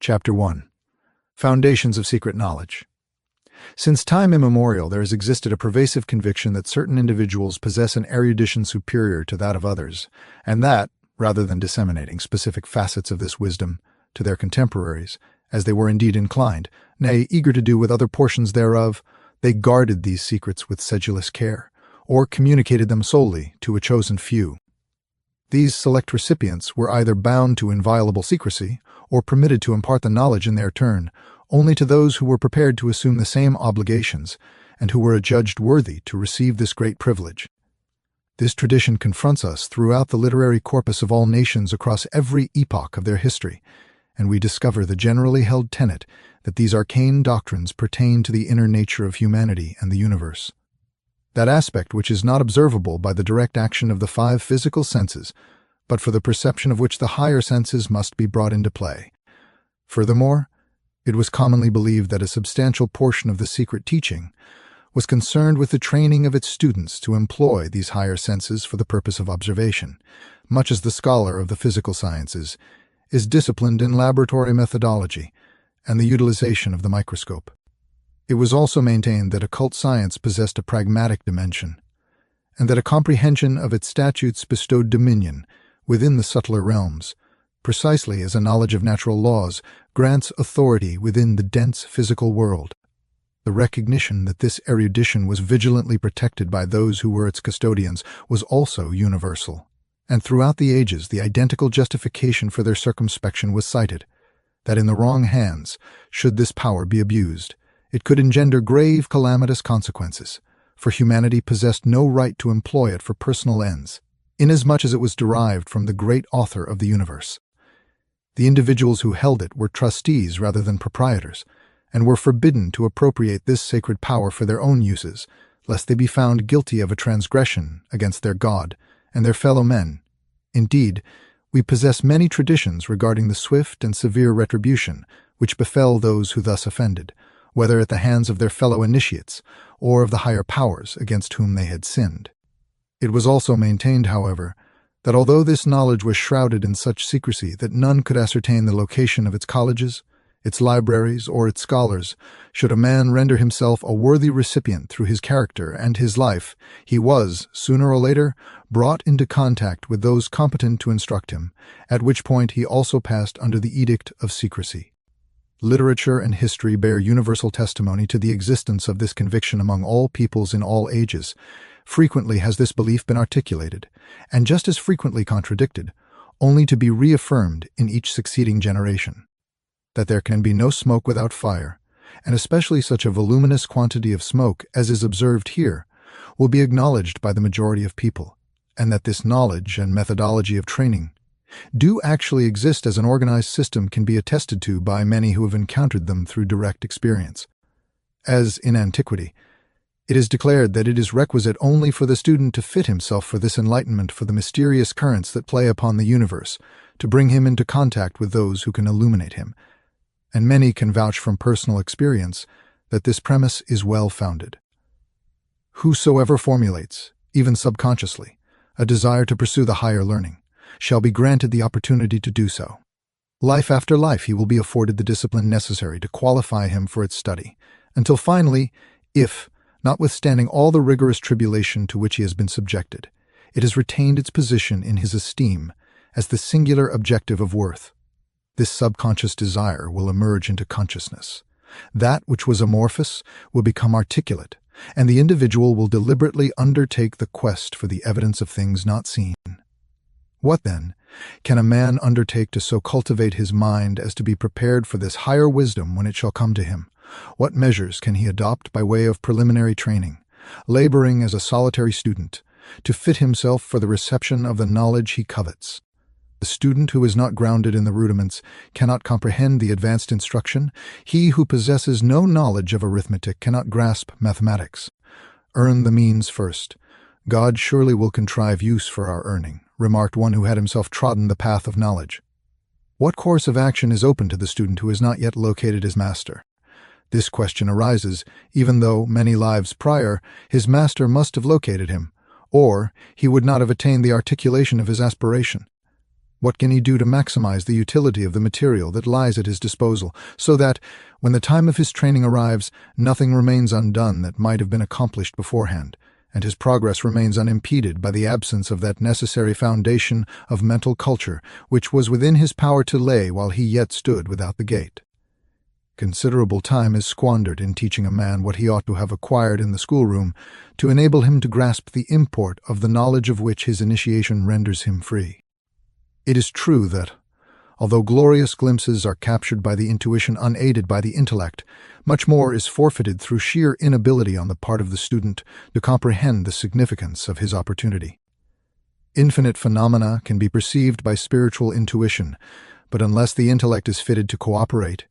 Chapter 1. Foundations of Secret Knowledge. Since time immemorial, there has existed a pervasive conviction that certain individuals possess an erudition superior to that of others, and that, rather than disseminating specific facets of this wisdom to their contemporaries, as they were indeed inclined, nay, eager to do with other portions thereof, they guarded these secrets with sedulous care, or communicated them solely to a chosen few. These select recipients were either bound to inviolable secrecy, or permitted to impart the knowledge in their turn, only to those who were prepared to assume the same obligations, and who were adjudged worthy to receive this great privilege. This tradition confronts us throughout the literary corpus of all nations across every epoch of their history, and we discover the generally held tenet that these arcane doctrines pertain to the inner nature of humanity and the universe. That aspect which is not observable by the direct action of the five physical senses, but for the perception of which the higher senses must be brought into play. Furthermore, it was commonly believed that a substantial portion of the secret teaching was concerned with the training of its students to employ these higher senses for the purpose of observation, much as the scholar of the physical sciences is disciplined in laboratory methodology and the utilization of the microscope. It was also maintained that occult science possessed a pragmatic dimension, and that a comprehension of its statutes bestowed dominion within the subtler realms, precisely as a knowledge of natural laws grants authority within the dense physical world. The recognition that this erudition was vigilantly protected by those who were its custodians was also universal, and throughout the ages the identical justification for their circumspection was cited, that in the wrong hands, should this power be abused, it could engender grave calamitous consequences, for humanity possessed no right to employ it for personal ends, inasmuch as it was derived from the great author of the universe. The individuals who held it were trustees rather than proprietors, and were forbidden to appropriate this sacred power for their own uses, lest they be found guilty of a transgression against their God and their fellow men. Indeed, we possess many traditions regarding the swift and severe retribution which befell those who thus offended, whether at the hands of their fellow initiates or of the higher powers against whom they had sinned. It was also maintained, however, that although this knowledge was shrouded in such secrecy that none could ascertain the location of its colleges, its libraries, or its scholars, should a man render himself a worthy recipient through his character and his life, he was, sooner or later, brought into contact with those competent to instruct him, at which point he also passed under the edict of secrecy. Literature and history bear universal testimony to the existence of this conviction among all peoples in all ages. Frequently has this belief been articulated, and just as frequently contradicted, only to be reaffirmed in each succeeding generation. That there can be no smoke without fire, and especially such a voluminous quantity of smoke as is observed here, will be acknowledged by the majority of people, and that this knowledge and methodology of training do actually exist as an organized system can be attested to by many who have encountered them through direct experience. As in antiquity, it is declared that it is requisite only for the student to fit himself for this enlightenment for the mysterious currents that play upon the universe, to bring him into contact with those who can illuminate him, and many can vouch from personal experience that this premise is well-founded. Whosoever formulates, even subconsciously, a desire to pursue the higher learning, shall be granted the opportunity to do so. Life after life he will be afforded the discipline necessary to qualify him for its study, until finally, if, notwithstanding all the rigorous tribulation to which he has been subjected, it has retained its position in his esteem as the singular objective of worth, this subconscious desire will emerge into consciousness. That which was amorphous will become articulate, and the individual will deliberately undertake the quest for the evidence of things not seen. What, then, can a man undertake to so cultivate his mind as to be prepared for this higher wisdom when it shall come to him? What measures can he adopt by way of preliminary training, laboring as a solitary student, to fit himself for the reception of the knowledge he covets? The student who is not grounded in the rudiments cannot comprehend the advanced instruction. He who possesses no knowledge of arithmetic cannot grasp mathematics. Earn the means first. God surely will contrive use for our earning, remarked one who had himself trodden the path of knowledge. What course of action is open to the student who has not yet located his master? This question arises, even though, many lives prior, his master must have located him, or he would not have attained the articulation of his aspiration. What can he do to maximize the utility of the material that lies at his disposal, so that, when the time of his training arrives, nothing remains undone that might have been accomplished beforehand, and his progress remains unimpeded by the absence of that necessary foundation of mental culture which was within his power to lay while he yet stood without the gate? Considerable time is squandered in teaching a man what he ought to have acquired in the schoolroom to enable him to grasp the import of the knowledge of which his initiation renders him free. It is true that, although glorious glimpses are captured by the intuition unaided by the intellect, much more is forfeited through sheer inability on the part of the student to comprehend the significance of his opportunity. Infinite phenomena can be perceived by spiritual intuition, but unless the intellect is fitted to cooperate,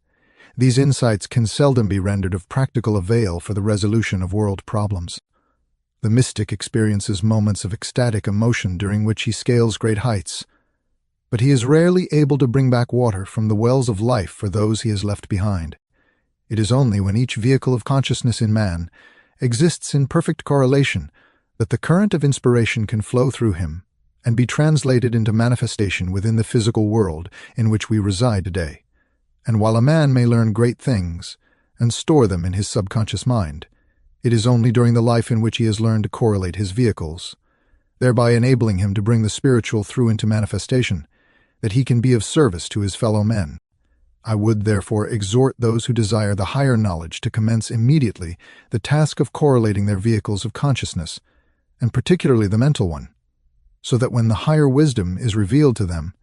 these insights can seldom be rendered of practical avail for the resolution of world problems. The mystic experiences moments of ecstatic emotion during which he scales great heights, but he is rarely able to bring back water from the wells of life for those he has left behind. It is only when each vehicle of consciousness in man exists in perfect correlation that the current of inspiration can flow through him and be translated into manifestation within the physical world in which we reside today. And while a man may learn great things and store them in his subconscious mind, it is only during the life in which he has learned to correlate his vehicles, thereby enabling him to bring the spiritual through into manifestation, that he can be of service to his fellow men. I would therefore exhort those who desire the higher knowledge to commence immediately the task of correlating their vehicles of consciousness, and particularly the mental one, so that when the higher wisdom is revealed to them,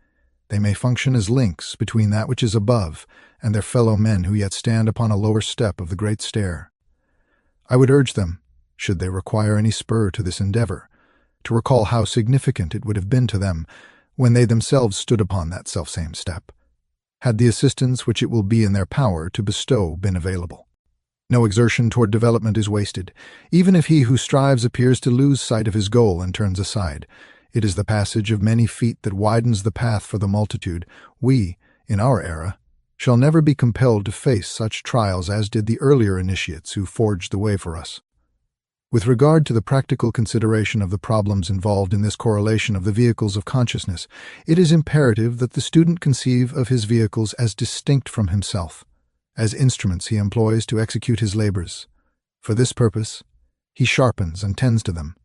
they may function as links between that which is above and their fellow men who yet stand upon a lower step of the great stair. I would urge them, should they require any spur to this endeavor, to recall how significant it would have been to them when they themselves stood upon that selfsame step, had the assistance which it will be in their power to bestow been available. No exertion toward development is wasted, even if he who strives appears to lose sight of his goal and turns aside. It is the passage of many feet that widens the path for the multitude. We, in our era, shall never be compelled to face such trials as did the earlier initiates who forged the way for us. With regard to the practical consideration of the problems involved in this correlation of the vehicles of consciousness, it is imperative that the student conceive of his vehicles as distinct from himself, as instruments he employs to execute his labors. For this purpose, he sharpens and tends to them,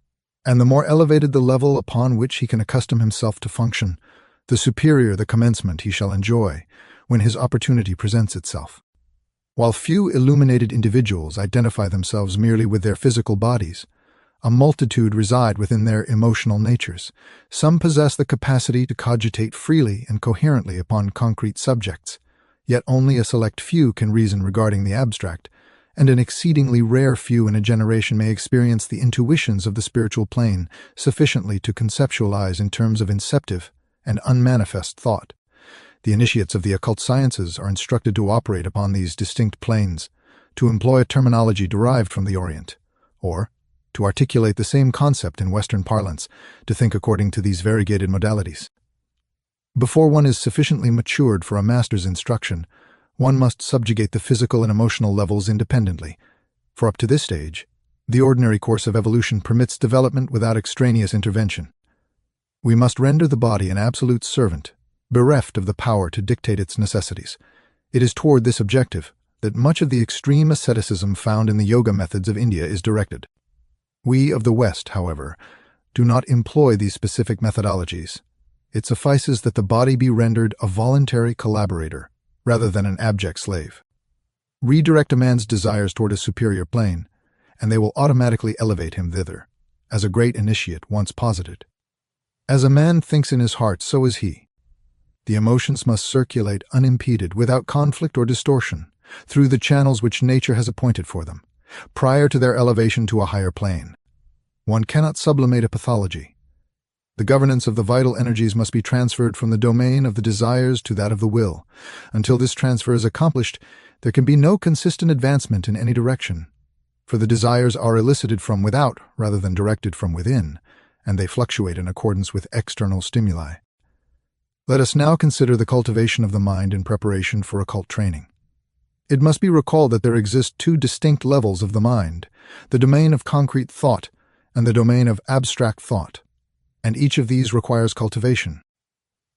and the more elevated the level upon which he can accustom himself to function, the superior the commencement he shall enjoy when his opportunity presents itself. While few illuminated individuals identify themselves merely with their physical bodies, a multitude reside within their emotional natures. Some possess the capacity to cogitate freely and coherently upon concrete subjects, yet only a select few can reason regarding the abstract, and an exceedingly rare few in a generation may experience the intuitions of the spiritual plane sufficiently to conceptualize in terms of inceptive and unmanifest thought. The initiates of the occult sciences are instructed to operate upon these distinct planes, to employ a terminology derived from the Orient, or, to articulate the same concept in Western parlance, to think according to these variegated modalities. Before one is sufficiently matured for a master's instruction, one must subjugate the physical and emotional levels independently, for up to this stage, the ordinary course of evolution permits development without extraneous intervention. We must render the body an absolute servant, bereft of the power to dictate its necessities. It is toward this objective that much of the extreme asceticism found in the yoga methods of India is directed. We of the West, however, do not employ these specific methodologies. It suffices that the body be rendered a voluntary collaborator, rather than an abject slave. Redirect a man's desires toward a superior plane, and they will automatically elevate him thither, as a great initiate once posited. As a man thinks in his heart, so is he. The emotions must circulate unimpeded, without conflict or distortion, through the channels which nature has appointed for them, prior to their elevation to a higher plane. One cannot sublimate a pathology. The governance of the vital energies must be transferred from the domain of the desires to that of the will. Until this transfer is accomplished, there can be no consistent advancement in any direction, for the desires are elicited from without rather than directed from within, and they fluctuate in accordance with external stimuli. Let us now consider the cultivation of the mind in preparation for occult training. It must be recalled that there exist two distinct levels of the mind, the domain of concrete thought and the domain of abstract thought, and each of these requires cultivation.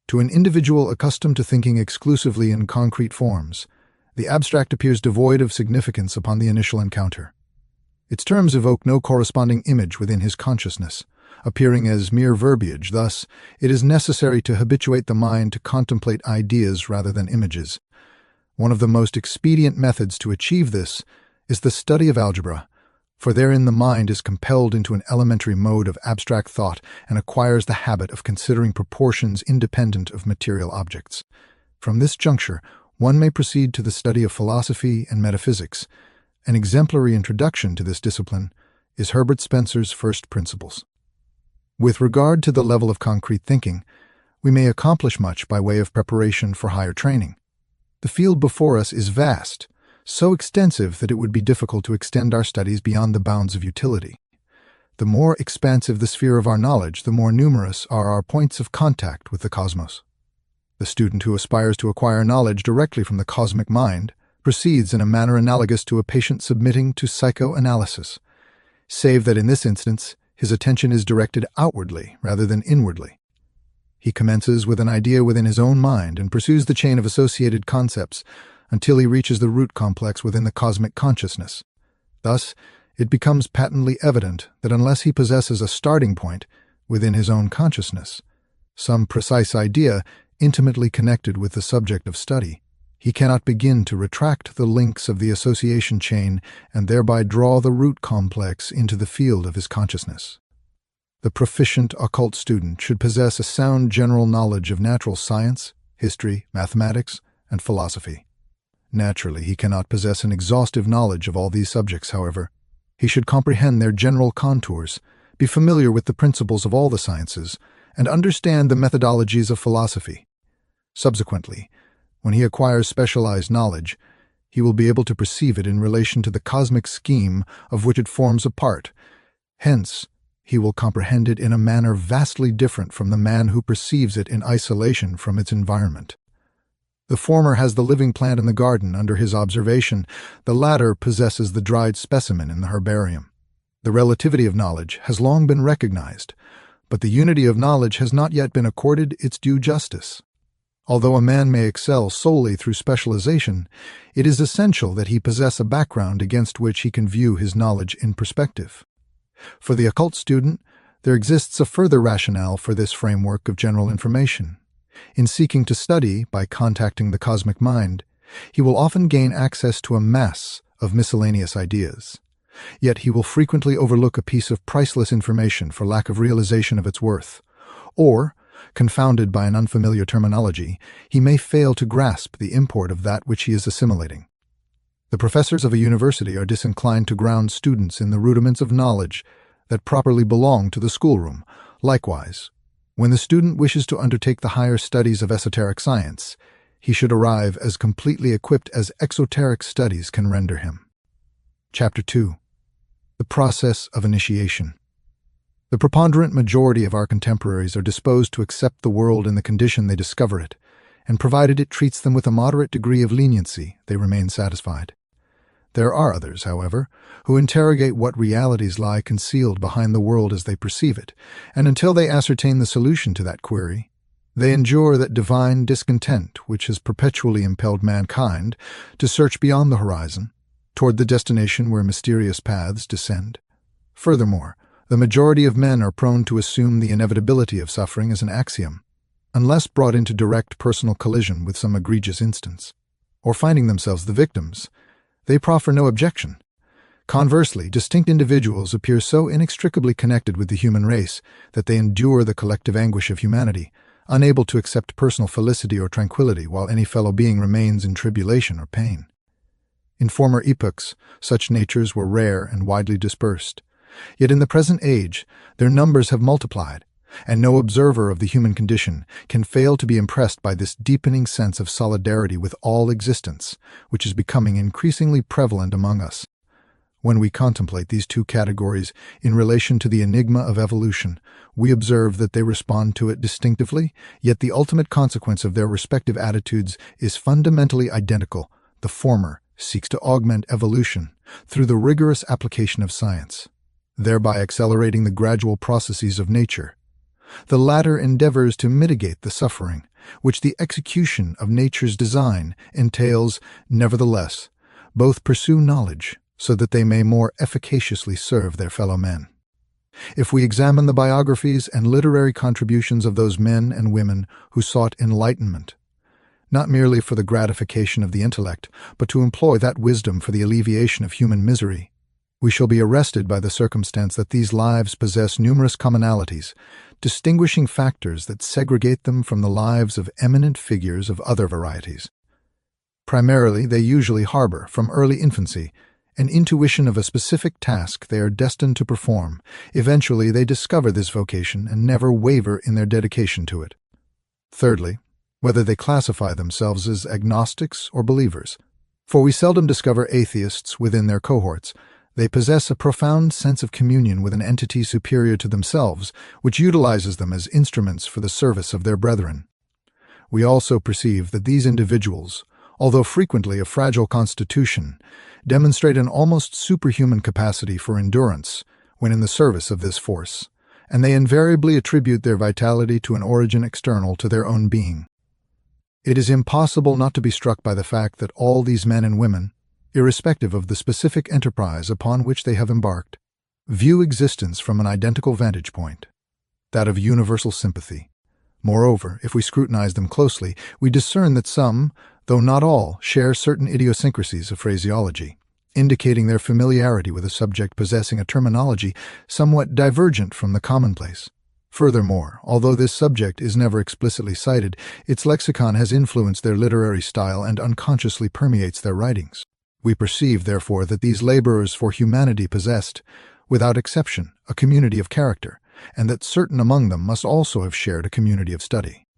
To an individual accustomed to thinking exclusively in concrete forms, the abstract appears devoid of significance upon the initial encounter. Its terms evoke no corresponding image within his consciousness, appearing as mere verbiage. Thus, it is necessary to habituate the mind to contemplate ideas rather than images. One of the most expedient methods to achieve this is the study of algebra, for therein the mind is compelled into an elementary mode of abstract thought and acquires the habit of considering proportions independent of material objects. From this juncture, one may proceed to the study of philosophy and metaphysics. An exemplary introduction to this discipline is Herbert Spencer's First Principles. With regard to the level of concrete thinking, we may accomplish much by way of preparation for higher training. The field before us is vast, so extensive that it would be difficult to extend our studies beyond the bounds of utility. The more expansive the sphere of our knowledge, the more numerous are our points of contact with the cosmos. The student who aspires to acquire knowledge directly from the cosmic mind proceeds in a manner analogous to a patient submitting to psychoanalysis, save that in this instance his attention is directed outwardly rather than inwardly. He commences with an idea within his own mind and pursues the chain of associated concepts until he reaches the root complex within the cosmic consciousness. Thus, it becomes patently evident that unless he possesses a starting point within his own consciousness, some precise idea intimately connected with the subject of study, he cannot begin to retract the links of the association chain and thereby draw the root complex into the field of his consciousness. The proficient occult student should possess a sound general knowledge of natural science, history, mathematics, and philosophy. Naturally, he cannot possess an exhaustive knowledge of all these subjects, however. He should comprehend their general contours, be familiar with the principles of all the sciences, and understand the methodologies of philosophy. Subsequently, when he acquires specialized knowledge, he will be able to perceive it in relation to the cosmic scheme of which it forms a part. Hence, he will comprehend it in a manner vastly different from the man who perceives it in isolation from its environment. The former has the living plant in the garden under his observation, the latter possesses the dried specimen in the herbarium. The relativity of knowledge has long been recognized, but the unity of knowledge has not yet been accorded its due justice. Although a man may excel solely through specialization, it is essential that he possess a background against which he can view his knowledge in perspective. For the occult student, there exists a further rationale for this framework of general information. In seeking to study by contacting the cosmic mind, he will often gain access to a mass of miscellaneous ideas. Yet he will frequently overlook a piece of priceless information for lack of realization of its worth, or, confounded by an unfamiliar terminology, he may fail to grasp the import of that which he is assimilating. The professors of a university are disinclined to ground students in the rudiments of knowledge that properly belong to the schoolroom. Likewise, when the student wishes to undertake the higher studies of esoteric science, he should arrive as completely equipped as exoteric studies can render him. Chapter 2. The Process of Initiation. The preponderant majority of our contemporaries are disposed to accept the world in the condition they discover it, and provided it treats them with a moderate degree of leniency, they remain satisfied. There are others, however, who interrogate what realities lie concealed behind the world as they perceive it, and until they ascertain the solution to that query, they endure that divine discontent which has perpetually impelled mankind to search beyond the horizon, toward the destination where mysterious paths descend. Furthermore, the majority of men are prone to assume the inevitability of suffering as an axiom, unless brought into direct personal collision with some egregious instance, or finding themselves the victims, they proffer no objection. Conversely, distinct individuals appear so inextricably connected with the human race that they endure the collective anguish of humanity, unable to accept personal felicity or tranquility while any fellow being remains in tribulation or pain. In former epochs, such natures were rare and widely dispersed. Yet in the present age, their numbers have multiplied, and no observer of the human condition can fail to be impressed by this deepening sense of solidarity with all existence, which is becoming increasingly prevalent among us. When we contemplate these two categories in relation to the enigma of evolution, we observe that they respond to it distinctively, yet the ultimate consequence of their respective attitudes is fundamentally identical. The former seeks to augment evolution through the rigorous application of science, thereby accelerating the gradual processes of nature. The latter endeavors to mitigate the suffering which the execution of nature's design entails. Nevertheless, both pursue knowledge so that they may more efficaciously serve their fellow men. If we examine the biographies and literary contributions of those men and women who sought enlightenment, not merely for the gratification of the intellect, but to employ that wisdom for the alleviation of human misery, we shall be arrested by the circumstance that these lives possess numerous commonalities, distinguishing factors that segregate them from the lives of eminent figures of other varieties. Primarily, they usually harbor, from early infancy, an intuition of a specific task they are destined to perform. Eventually, they discover this vocation and never waver in their dedication to it. Thirdly, whether they classify themselves as agnostics or believers, for we seldom discover atheists within their cohorts, they possess a profound sense of communion with an entity superior to themselves, which utilizes them as instruments for the service of their brethren. We also perceive that these individuals, although frequently of fragile constitution, demonstrate an almost superhuman capacity for endurance when in the service of this force, and they invariably attribute their vitality to an origin external to their own being. It is impossible not to be struck by the fact that all these men and women, irrespective of the specific enterprise upon which they have embarked, view existence from an identical vantage point, that of universal sympathy. Moreover, if we scrutinize them closely, we discern that some, though not all, share certain idiosyncrasies of phraseology, indicating their familiarity with a subject possessing a terminology somewhat divergent from the commonplace. Furthermore, although this subject is never explicitly cited, its lexicon has influenced their literary style and unconsciously permeates their writings. We perceive, therefore, that these laborers for humanity possessed, without exception, a community of character, and that certain among them must also have shared a community of study.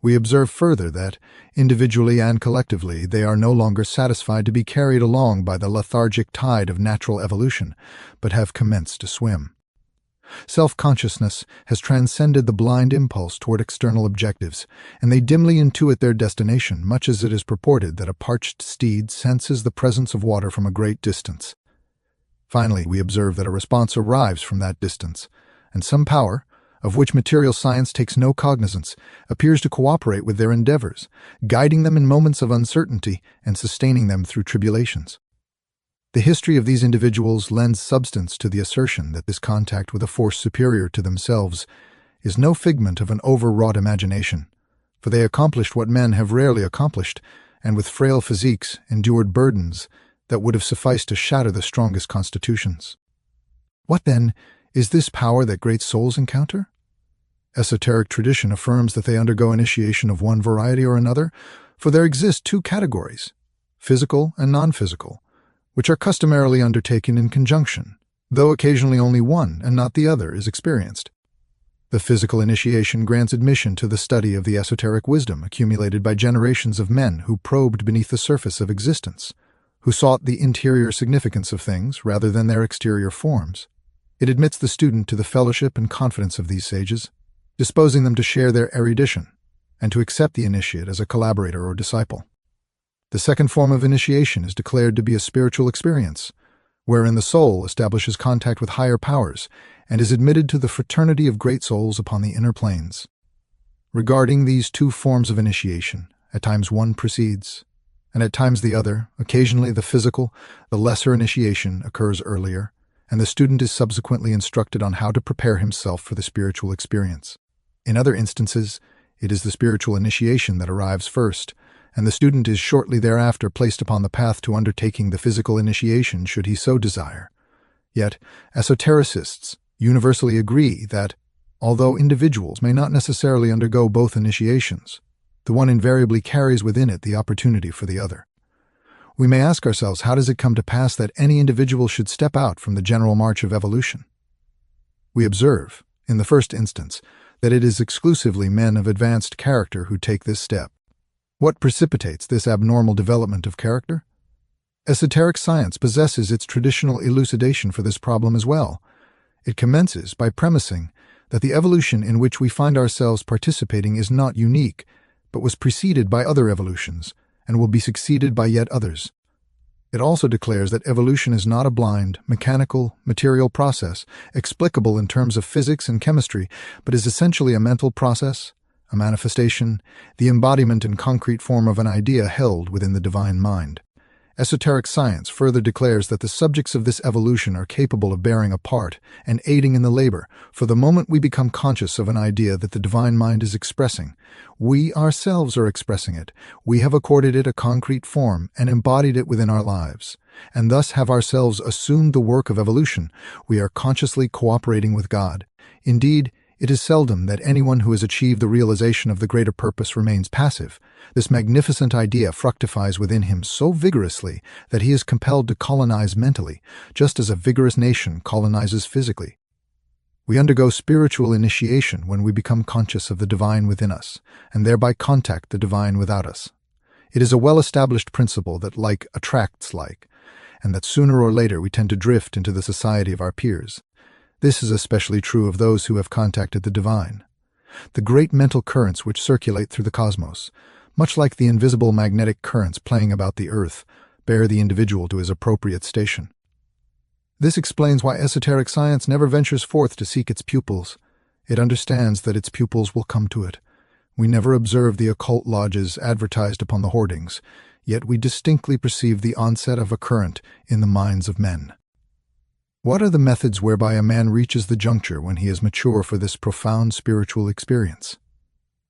We observe further that, individually and collectively, they are no longer satisfied to be carried along by the lethargic tide of natural evolution, but have commenced to swim. Self-consciousness has transcended the blind impulse toward external objectives, and they dimly intuit their destination, much as it is purported that a parched steed senses the presence of water from a great distance. Finally, we observe that a response arrives from that distance, and some power, of which material science takes no cognizance, appears to cooperate with their endeavors, guiding them in moments of uncertainty and sustaining them through tribulations. The history of these individuals lends substance to the assertion that this contact with a force superior to themselves is no figment of an overwrought imagination, for they accomplished what men have rarely accomplished, and with frail physiques endured burdens that would have sufficed to shatter the strongest constitutions. What, then, is this power that great souls encounter? Esoteric tradition affirms that they undergo initiation of one variety or another, for there exist two categories, physical and non-physical, which are customarily undertaken in conjunction, though occasionally only one and not the other is experienced. The physical initiation grants admission to the study of the esoteric wisdom accumulated by generations of men who probed beneath the surface of existence, who sought the interior significance of things rather than their exterior forms. It admits the student to the fellowship and confidence of these sages, disposing them to share their erudition and to accept the initiate as a collaborator or disciple. The second form of initiation is declared to be a spiritual experience, wherein the soul establishes contact with higher powers and is admitted to the fraternity of great souls upon the inner planes. Regarding these two forms of initiation, at times one precedes, and at times the other. Occasionally the physical, the lesser initiation occurs earlier, and the student is subsequently instructed on how to prepare himself for the spiritual experience. In other instances, it is the spiritual initiation that arrives first, and the student is shortly thereafter placed upon the path to undertaking the physical initiation should he so desire. Yet, esotericists universally agree that, although individuals may not necessarily undergo both initiations, the one invariably carries within it the opportunity for the other. We may ask ourselves, how does it come to pass that any individual should step out from the general march of evolution? We observe, in the first instance, that it is exclusively men of advanced character who take this step. What precipitates this abnormal development of character? Esoteric science possesses its traditional elucidation for this problem as well. It commences by premising that the evolution in which we find ourselves participating is not unique, but was preceded by other evolutions, and will be succeeded by yet others. It also declares that evolution is not a blind, mechanical, material process, explicable in terms of physics and chemistry, but is essentially a mental process, a manifestation, the embodiment in concrete form of an idea held within the divine mind. Esoteric science further declares that the subjects of this evolution are capable of bearing a part and aiding in the labor, for the moment we become conscious of an idea that the divine mind is expressing. We ourselves are expressing it. We have accorded it a concrete form and embodied it within our lives, and thus have ourselves assumed the work of evolution. We are consciously cooperating with God. Indeed, it is seldom that anyone who has achieved the realization of the greater purpose remains passive. This magnificent idea fructifies within him so vigorously that he is compelled to colonize mentally, just as a vigorous nation colonizes physically. We undergo spiritual initiation when we become conscious of the divine within us, and thereby contact the divine without us. It is a well-established principle that like attracts like, and that sooner or later we tend to drift into the society of our peers. This is especially true of those who have contacted the divine. The great mental currents which circulate through the cosmos, much like the invisible magnetic currents playing about the earth, bear the individual to his appropriate station. This explains why esoteric science never ventures forth to seek its pupils. It understands that its pupils will come to it. We never observe the occult lodges advertised upon the hoardings, yet we distinctly perceive the onset of a current in the minds of men. What are the methods whereby a man reaches the juncture when he is mature for this profound spiritual experience?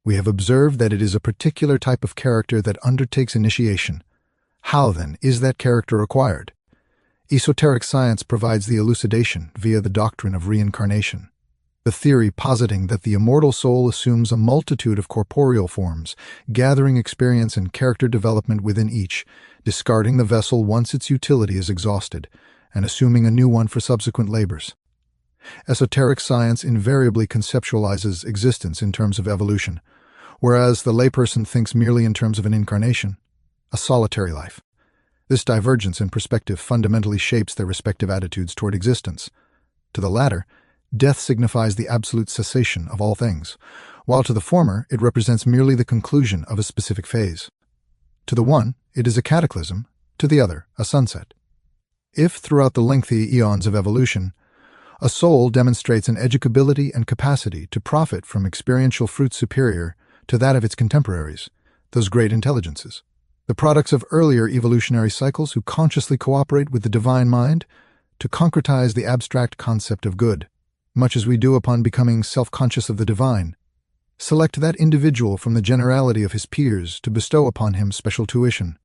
We have observed that it is a particular type of character that undertakes initiation. How, then, is that character acquired? Esoteric science provides the elucidation via the doctrine of reincarnation, the theory positing that the immortal soul assumes a multitude of corporeal forms, gathering experience and character development within each, discarding the vessel once its utility is exhausted, and assuming a new one for subsequent labors. Esoteric science invariably conceptualizes existence in terms of evolution, whereas the layperson thinks merely in terms of an incarnation, a solitary life. This divergence in perspective fundamentally shapes their respective attitudes toward existence. To the latter, death signifies the absolute cessation of all things, while to the former it represents merely the conclusion of a specific phase. To the one, it is a cataclysm, to the other, a sunset. If, throughout the lengthy eons of evolution, a soul demonstrates an educability and capacity to profit from experiential fruit superior to that of its contemporaries, those great intelligences, the products of earlier evolutionary cycles who consciously cooperate with the divine mind to concretize the abstract concept of good, much as we do upon becoming self-conscious of the divine, select that individual from the generality of his peers to bestow upon him special tuition.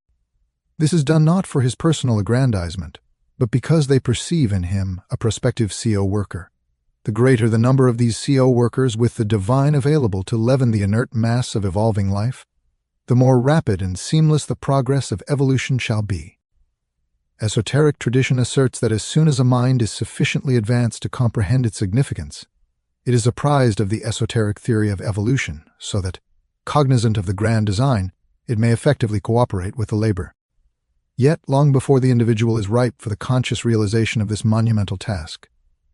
This is done not for his personal aggrandizement, but because they perceive in him a prospective CO worker. The greater the number of these CO workers with the divine available to leaven the inert mass of evolving life, the more rapid and seamless the progress of evolution shall be. Esoteric tradition asserts that as soon as a mind is sufficiently advanced to comprehend its significance, it is apprised of the esoteric theory of evolution, so that, cognizant of the grand design, it may effectively cooperate with the labor. Yet, long before the individual is ripe for the conscious realization of this monumental task,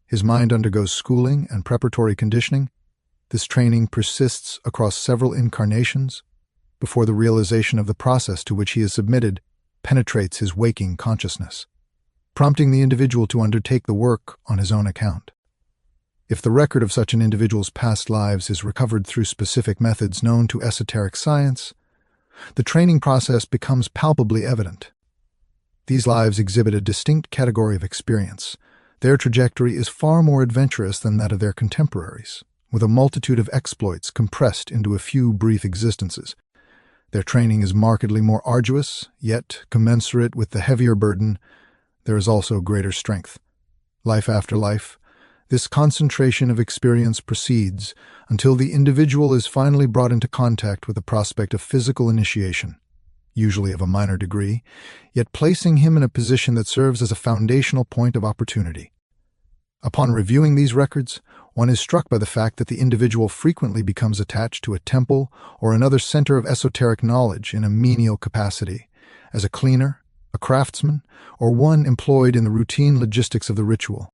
his mind undergoes schooling and preparatory conditioning. This training persists across several incarnations before the realization of the process to which he is submitted penetrates his waking consciousness, prompting the individual to undertake the work on his own account. If the record of such an individual's past lives is recovered through specific methods known to esoteric science, the training process becomes palpably evident. These lives exhibit a distinct category of experience. Their trajectory is far more adventurous than that of their contemporaries, with a multitude of exploits compressed into a few brief existences. Their training is markedly more arduous, yet, commensurate with the heavier burden, there is also greater strength. Life after life, this concentration of experience proceeds until the individual is finally brought into contact with the prospect of physical initiation, usually of a minor degree, yet placing him in a position that serves as a foundational point of opportunity. Upon reviewing these records, one is struck by the fact that the individual frequently becomes attached to a temple or another center of esoteric knowledge in a menial capacity, as a cleaner, a craftsman, or one employed in the routine logistics of the ritual.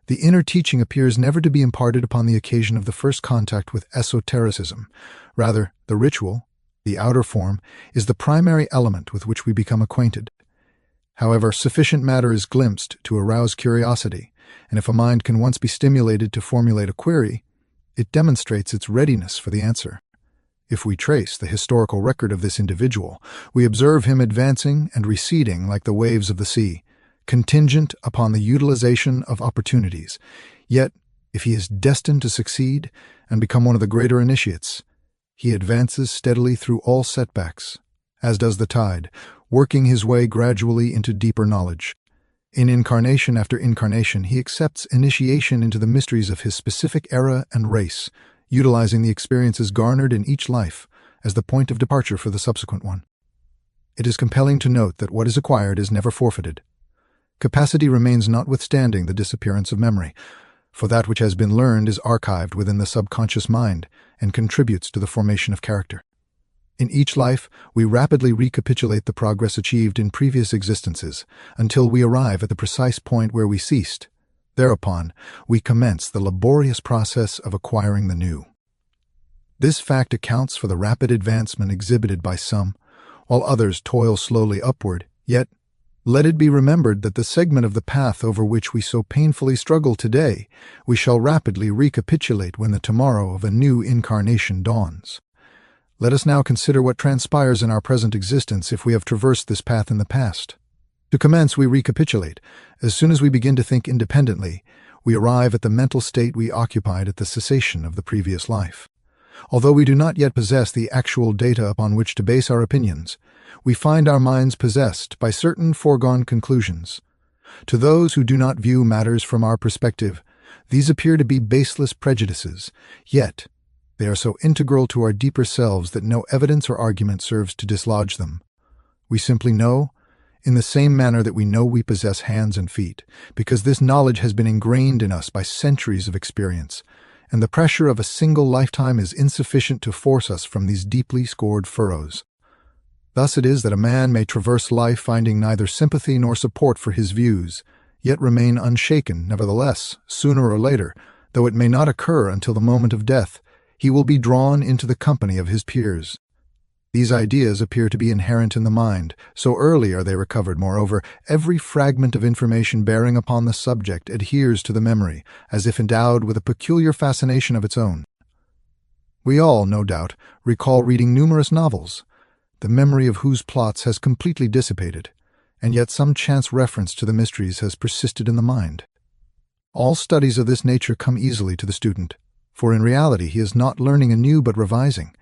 The inner teaching appears never to be imparted upon the occasion of the first contact with esotericism. Rather, the ritual, the outer form, is the primary element with which we become acquainted. However, sufficient matter is glimpsed to arouse curiosity, and if a mind can once be stimulated to formulate a query, it demonstrates its readiness for the answer. If we trace the historical record of this individual, we observe him advancing and receding like the waves of the sea, contingent upon the utilization of opportunities. Yet, if he is destined to succeed and become one of the greater initiates, he advances steadily through all setbacks, as does the tide, working his way gradually into deeper knowledge. In incarnation after incarnation, he accepts initiation into the mysteries of his specific era and race, utilizing the experiences garnered in each life as the point of departure for the subsequent one. It is compelling to note that what is acquired is never forfeited. Capacity remains notwithstanding the disappearance of memory, for that which has been learned is archived within the subconscious mind and contributes to the formation of character. In each life, we rapidly recapitulate the progress achieved in previous existences until we arrive at the precise point where we ceased. Thereupon, we commence the laborious process of acquiring the new. This fact accounts for the rapid advancement exhibited by some, while others toil slowly upward. Yet, let it be remembered that the segment of the path over which we so painfully struggle today, we shall rapidly recapitulate when the tomorrow of a new incarnation dawns. Let us now consider what transpires in our present existence if we have traversed this path in the past. To commence, we recapitulate. As soon as we begin to think independently, we arrive at the mental state we occupied at the cessation of the previous life. Although we do not yet possess the actual data upon which to base our opinions, we find our minds possessed by certain foregone conclusions. To those who do not view matters from our perspective, these appear to be baseless prejudices, yet they are so integral to our deeper selves that no evidence or argument serves to dislodge them. We simply know, in the same manner that we know we possess hands and feet, because this knowledge has been ingrained in us by centuries of experience, and the pressure of a single lifetime is insufficient to force us from these deeply scored furrows. Thus it is that a man may traverse life finding neither sympathy nor support for his views, yet remain unshaken. Nevertheless, sooner or later, though it may not occur until the moment of death, he will be drawn into the company of his peers. These ideas appear to be inherent in the mind, so early are they recovered. Moreover, every fragment of information bearing upon the subject adheres to the memory, as if endowed with a peculiar fascination of its own. We all, no doubt, recall reading numerous novels, the memory of whose plots has completely dissipated, and yet some chance reference to the mysteries has persisted in the mind. All studies of this nature come easily to the student, for in reality he is not learning anew but revising.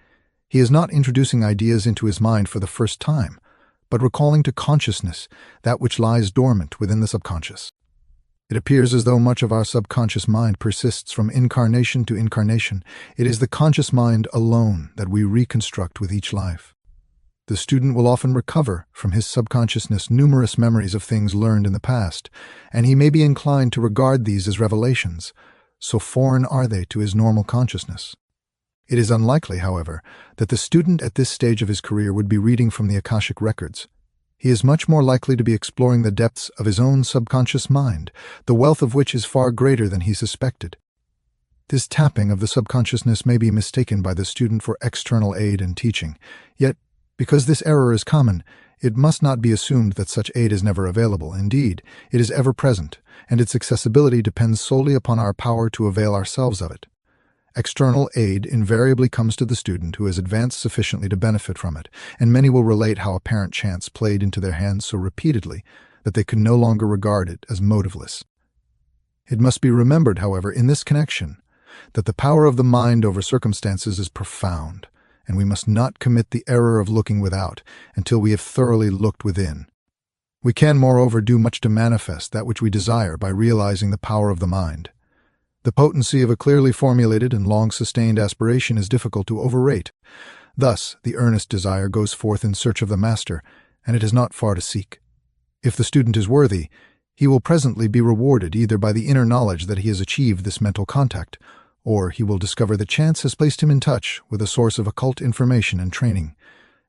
He is not introducing ideas into his mind for the first time, but recalling to consciousness that which lies dormant within the subconscious. It appears as though much of our subconscious mind persists from incarnation to incarnation. It is the conscious mind alone that we reconstruct with each life. The student will often recover from his subconsciousness numerous memories of things learned in the past, and he may be inclined to regard these as revelations, so foreign are they to his normal consciousness. It is unlikely, however, that the student at this stage of his career would be reading from the Akashic records. He is much more likely to be exploring the depths of his own subconscious mind, the wealth of which is far greater than he suspected. This tapping of the subconsciousness may be mistaken by the student for external aid and teaching, yet, because this error is common, it must not be assumed that such aid is never available. Indeed, it is ever present, and its accessibility depends solely upon our power to avail ourselves of it. External aid invariably comes to the student who has advanced sufficiently to benefit from it, and many will relate how apparent chance played into their hands so repeatedly that they can no longer regard it as motiveless. It must be remembered, however, in this connection, that the power of the mind over circumstances is profound, and we must not commit the error of looking without until we have thoroughly looked within. We can, moreover, do much to manifest that which we desire by realizing the power of the mind. The potency of a clearly formulated and long-sustained aspiration is difficult to overrate. Thus, the earnest desire goes forth in search of the master, and it is not far to seek. If the student is worthy, he will presently be rewarded either by the inner knowledge that he has achieved this mental contact, or he will discover that chance has placed him in touch with a source of occult information and training,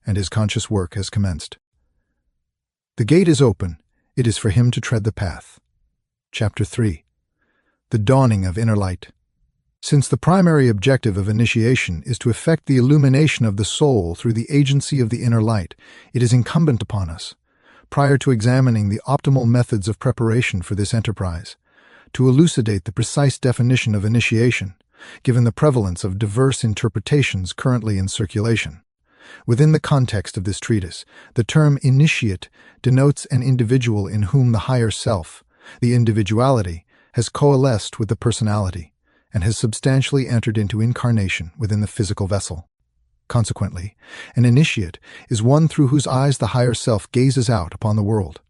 and his conscious work has commenced. The gate is open. It is for him to tread the path. Chapter 3. The Dawning of Inner Light. Since the primary objective of initiation is to effect the illumination of the soul through the agency of the inner light, it is incumbent upon us, prior to examining the optimal methods of preparation for this enterprise, to elucidate the precise definition of initiation, given the prevalence of diverse interpretations currently in circulation. Within the context of this treatise, the term initiate denotes an individual in whom the higher self, the individuality, has coalesced with the personality and has substantially entered into incarnation within the physical vessel. Consequently, an initiate is one through whose eyes the higher self gazes out upon the world.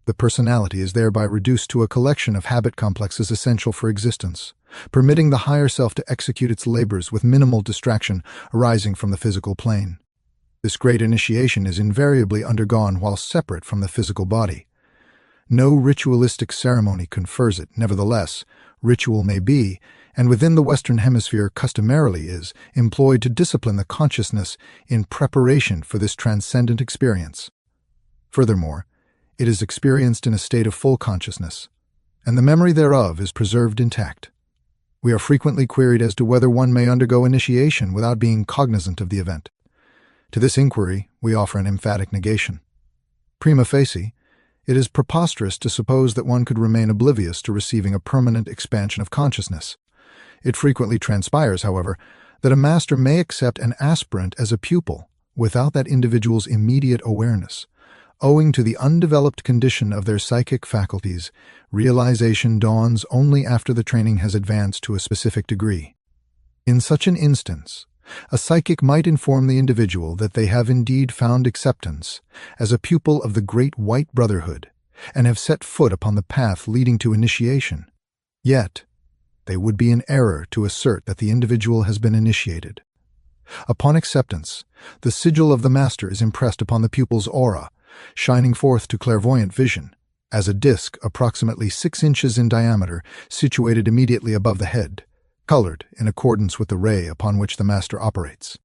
The personality is thereby reduced to a collection of habit complexes essential for existence, permitting the higher self to execute its labors with minimal distraction arising from the physical plane. This great initiation is invariably undergone while separate from the physical body. No ritualistic ceremony confers it. Nevertheless, ritual may be, and within the Western Hemisphere customarily is, employed to discipline the consciousness in preparation for this transcendent experience. Furthermore, it is experienced in a state of full consciousness, and the memory thereof is preserved intact. We are frequently queried as to whether one may undergo initiation without being cognizant of the event. To this inquiry, we offer an emphatic negation. Prima facie, it is preposterous to suppose that one could remain oblivious to receiving a permanent expansion of consciousness. It frequently transpires, however, that a master may accept an aspirant as a pupil without that individual's immediate awareness. Owing to the undeveloped condition of their psychic faculties, realization dawns only after the training has advanced to a specific degree. In such an instance, a psychic might inform the individual that they have indeed found acceptance as a pupil of the Great White Brotherhood and have set foot upon the path leading to initiation. Yet, they would be in error to assert that the individual has been initiated. Upon acceptance, the sigil of the master is impressed upon the pupil's aura, shining forth to clairvoyant vision as a disc approximately 6 inches in diameter situated immediately above the head, colored in accordance with the ray upon which the master operates.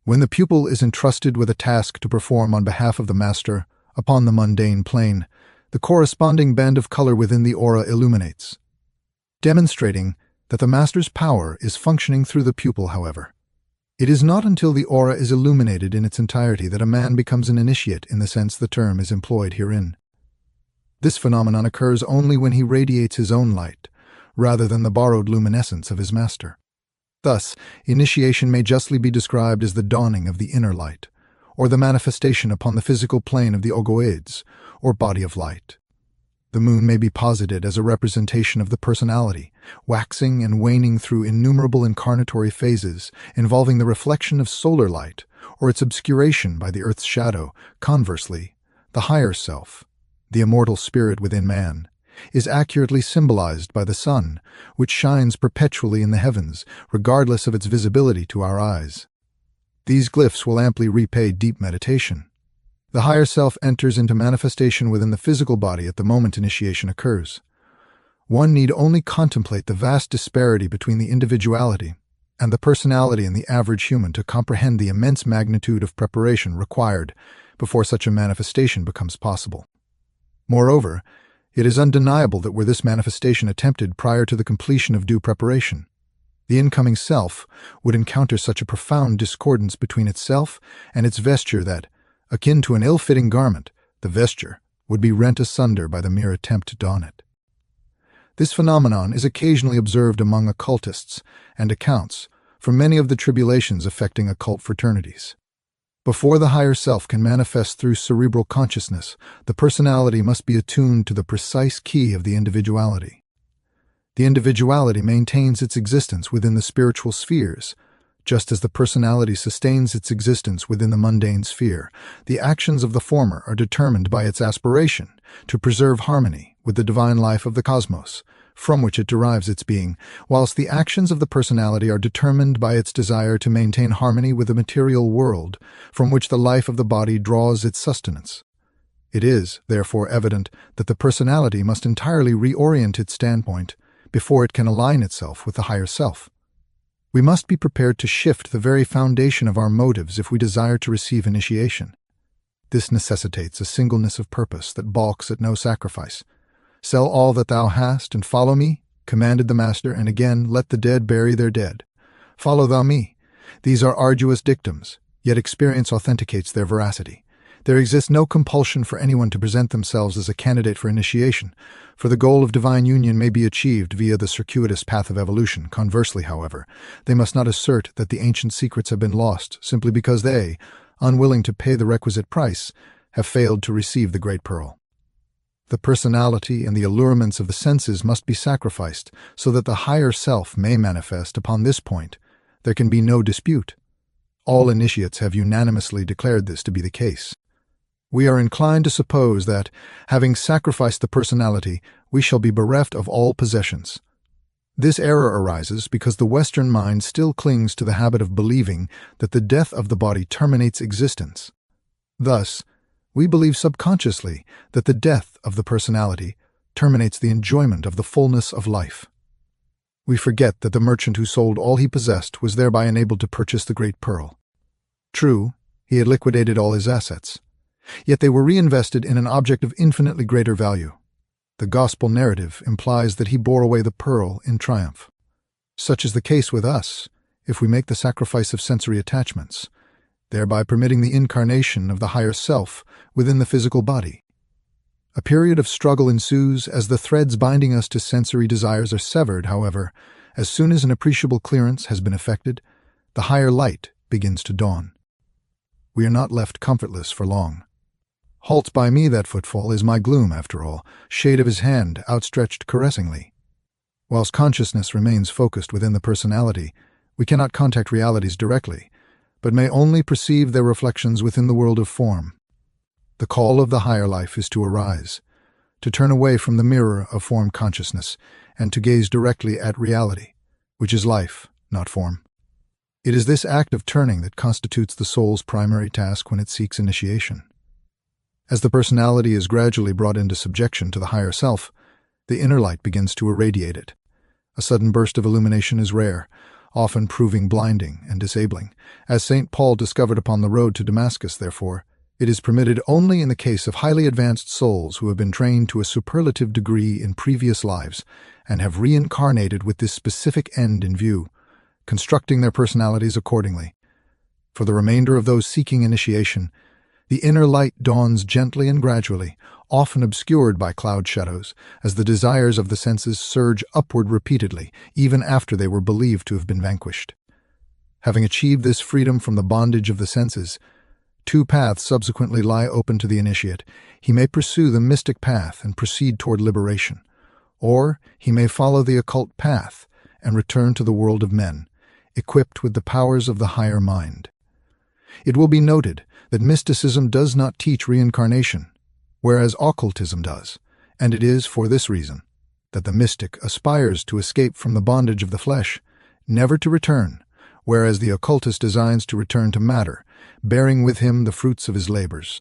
When the pupil is entrusted with a task to perform on behalf of the master upon the mundane plane, the corresponding band of color within the aura illuminates, demonstrating that the master's power is functioning through the pupil. However, it is not until the aura is illuminated in its entirety that a man becomes an initiate in the sense the term is employed herein. This phenomenon occurs only when he radiates his own light, rather than the borrowed luminescence of his master. Thus, initiation may justly be described as the dawning of the inner light, or the manifestation upon the physical plane of the ogoids, or body of light. The moon may be posited as a representation of the personality, waxing and waning through innumerable incarnatory phases involving the reflection of solar light, or its obscuration by the earth's shadow. Conversely, the higher self, the immortal spirit within man, is accurately symbolized by the sun, which shines perpetually in the heavens, regardless of its visibility to our eyes. These glyphs will amply repay deep meditation. The higher self enters into manifestation within the physical body at the moment initiation occurs. One need only contemplate the vast disparity between the individuality and the personality in the average human to comprehend the immense magnitude of preparation required before such a manifestation becomes possible. Moreover, it is undeniable that were this manifestation attempted prior to the completion of due preparation, the incoming self would encounter such a profound discordance between itself and its vesture that, akin to an ill-fitting garment, the vesture would be rent asunder by the mere attempt to don it. This phenomenon is occasionally observed among occultists and accounts for many of the tribulations affecting occult fraternities. Before the higher self can manifest through cerebral consciousness, the personality must be attuned to the precise key of the individuality. The individuality maintains its existence within the spiritual spheres, just as the personality sustains its existence within the mundane sphere. The actions of the former are determined by its aspiration to preserve harmony with the divine life of the cosmos, from which it derives its being, whilst the actions of the personality are determined by its desire to maintain harmony with the material world, from which the life of the body draws its sustenance. It is, therefore, evident that the personality must entirely reorient its standpoint before it can align itself with the higher self. We must be prepared to shift the very foundation of our motives if we desire to receive initiation. This necessitates a singleness of purpose that balks at no sacrifice. "Sell all that thou hast, and follow me," commanded the Master, and again, "Let the dead bury their dead. Follow thou me." These are arduous dictums, yet experience authenticates their veracity. There exists no compulsion for anyone to present themselves as a candidate for initiation, for the goal of divine union may be achieved via the circuitous path of evolution. Conversely, however, they must not assert that the ancient secrets have been lost simply because they, unwilling to pay the requisite price, have failed to receive the great pearl. The personality and the allurements of the senses must be sacrificed so that the higher self may manifest. Upon this point, there can be no dispute. All initiates have unanimously declared this to be the case. We are inclined to suppose that, having sacrificed the personality, we shall be bereft of all possessions. This error arises because the Western mind still clings to the habit of believing that the death of the body terminates existence. Thus, we believe subconsciously that the death of the personality terminates the enjoyment of the fullness of life. We forget that the merchant who sold all he possessed was thereby enabled to purchase the great pearl. True, he had liquidated all his assets, yet they were reinvested in an object of infinitely greater value. The gospel narrative implies that he bore away the pearl in triumph. Such is the case with us if we make the sacrifice of sensory attachments, thereby permitting the incarnation of the higher self within the physical body. A period of struggle ensues as the threads binding us to sensory desires are severed. However, as soon as an appreciable clearance has been effected, the higher light begins to dawn. We are not left comfortless for long. Halt by me that footfall is my gloom, after all, shade of his hand outstretched caressingly. Whilst consciousness remains focused within the personality, we cannot contact realities directly, but may only perceive their reflections within the world of form. The call of the higher life is to arise, to turn away from the mirror of form consciousness, and to gaze directly at reality, which is life, not form. It is this act of turning that constitutes the soul's primary task when it seeks initiation. As the personality is gradually brought into subjection to the higher self, the inner light begins to irradiate it. A sudden burst of illumination is rare, often proving blinding and disabling. As St. Paul discovered upon the road to Damascus, therefore, it is permitted only in the case of highly advanced souls who have been trained to a superlative degree in previous lives and have reincarnated with this specific end in view, constructing their personalities accordingly. For the remainder of those seeking initiation, the inner light dawns gently and gradually, often obscured by cloud shadows, as the desires of the senses surge upward repeatedly, even after they were believed to have been vanquished. Having achieved this freedom from the bondage of the senses, two paths subsequently lie open to the initiate. He may pursue the mystic path and proceed toward liberation, or he may follow the occult path and return to the world of men, equipped with the powers of the higher mind. It will be noted that mysticism does not teach reincarnation, whereas occultism does, and it is for this reason that the mystic aspires to escape from the bondage of the flesh, never to return, whereas the occultist designs to return to matter, bearing with him the fruits of his labors.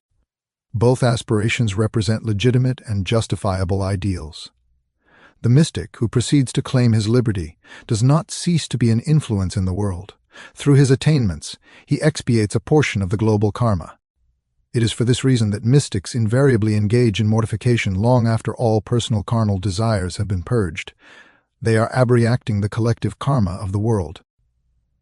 Both aspirations represent legitimate and justifiable ideals. The mystic who proceeds to claim his liberty does not cease to be an influence in the world. Through his attainments, he expiates a portion of the global karma. It is for this reason that mystics invariably engage in mortification long after all personal carnal desires have been purged. They are abreacting the collective karma of the world.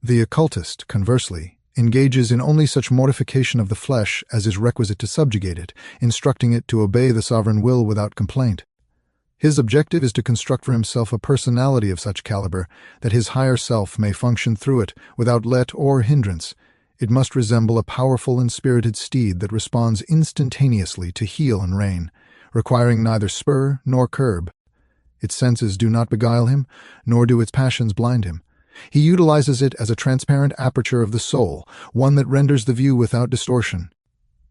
The occultist, conversely, engages in only such mortification of the flesh as is requisite to subjugate it, instructing it to obey the sovereign will without complaint. His objective is to construct for himself a personality of such caliber that his higher self may function through it without let or hindrance. It must resemble a powerful and spirited steed that responds instantaneously to heel and rein, requiring neither spur nor curb. Its senses do not beguile him, nor do its passions blind him. He utilizes it as a transparent aperture of the soul, one that renders the view without distortion.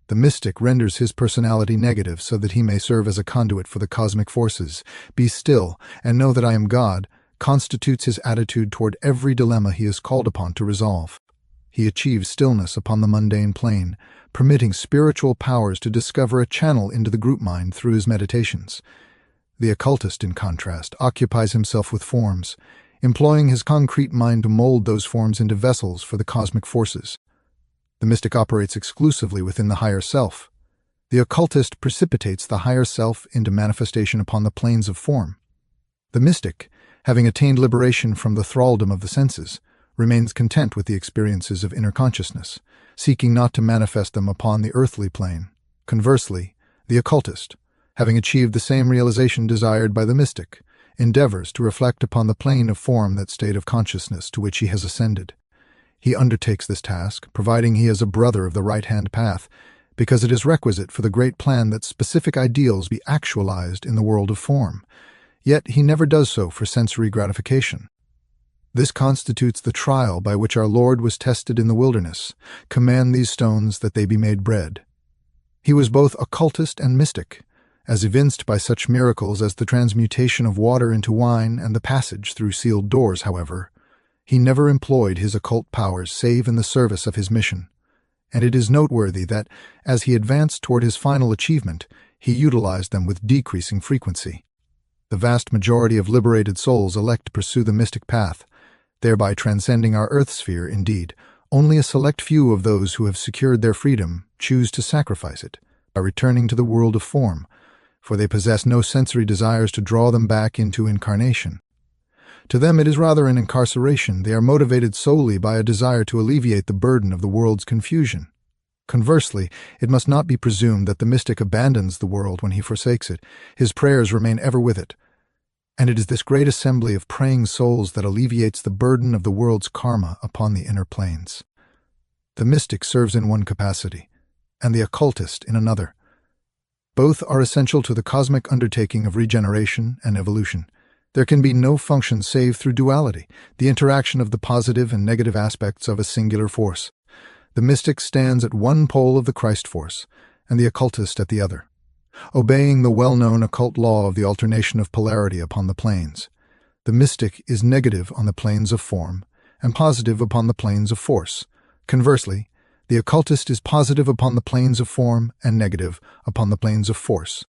The mystic renders his personality negative so that he may serve as a conduit for the cosmic forces. Be still and know that I am God constitutes his attitude toward every dilemma he is called upon to resolve. He achieves stillness upon the mundane plane, permitting spiritual powers to discover a channel into the group mind through his meditations. The occultist, in contrast, occupies himself with forms, employing his concrete mind to mold those forms into vessels for the cosmic forces. The mystic operates exclusively within the higher self. The occultist precipitates the higher self into manifestation upon the planes of form. The mystic, having attained liberation from the thraldom of the senses, remains content with the experiences of inner consciousness, seeking not to manifest them upon the earthly plane. Conversely, the occultist, having achieved the same realization desired by the mystic, endeavors to reflect upon the plane of form that state of consciousness to which he has ascended. He undertakes this task, providing he is a brother of the right-hand path, because it is requisite for the great plan that specific ideals be actualized in the world of form. Yet he never does so for sensory gratification. This constitutes the trial by which our Lord was tested in the wilderness. Command these stones that they be made bread. He was both occultist and mystic, as evinced by such miracles as the transmutation of water into wine and the passage through sealed doors. However, he never employed his occult powers save in the service of his mission, and it is noteworthy that, as he advanced toward his final achievement, he utilized them with decreasing frequency. The vast majority of liberated souls elect to pursue the mystic path, thereby transcending our earth sphere. Indeed, only a select few of those who have secured their freedom choose to sacrifice it by returning to the world of form, for they possess no sensory desires to draw them back into incarnation. To them it is rather an incarceration. They are motivated solely by a desire to alleviate the burden of the world's confusion. Conversely, it must not be presumed that the mystic abandons the world when he forsakes it. His prayers remain ever with it. And it is this great assembly of praying souls that alleviates the burden of the world's karma upon the inner planes. The mystic serves in one capacity, and the occultist in another. Both are essential to the cosmic undertaking of regeneration and evolution. There can be no function save through duality, the interaction of the positive and negative aspects of a singular force. The mystic stands at one pole of the Christ force, and the occultist at the other, obeying the well-known occult law of the alternation of polarity upon the planes. The mystic is negative on the planes of form, and positive upon the planes of force. Conversely, the occultist is positive upon the planes of form and negative upon the planes of force.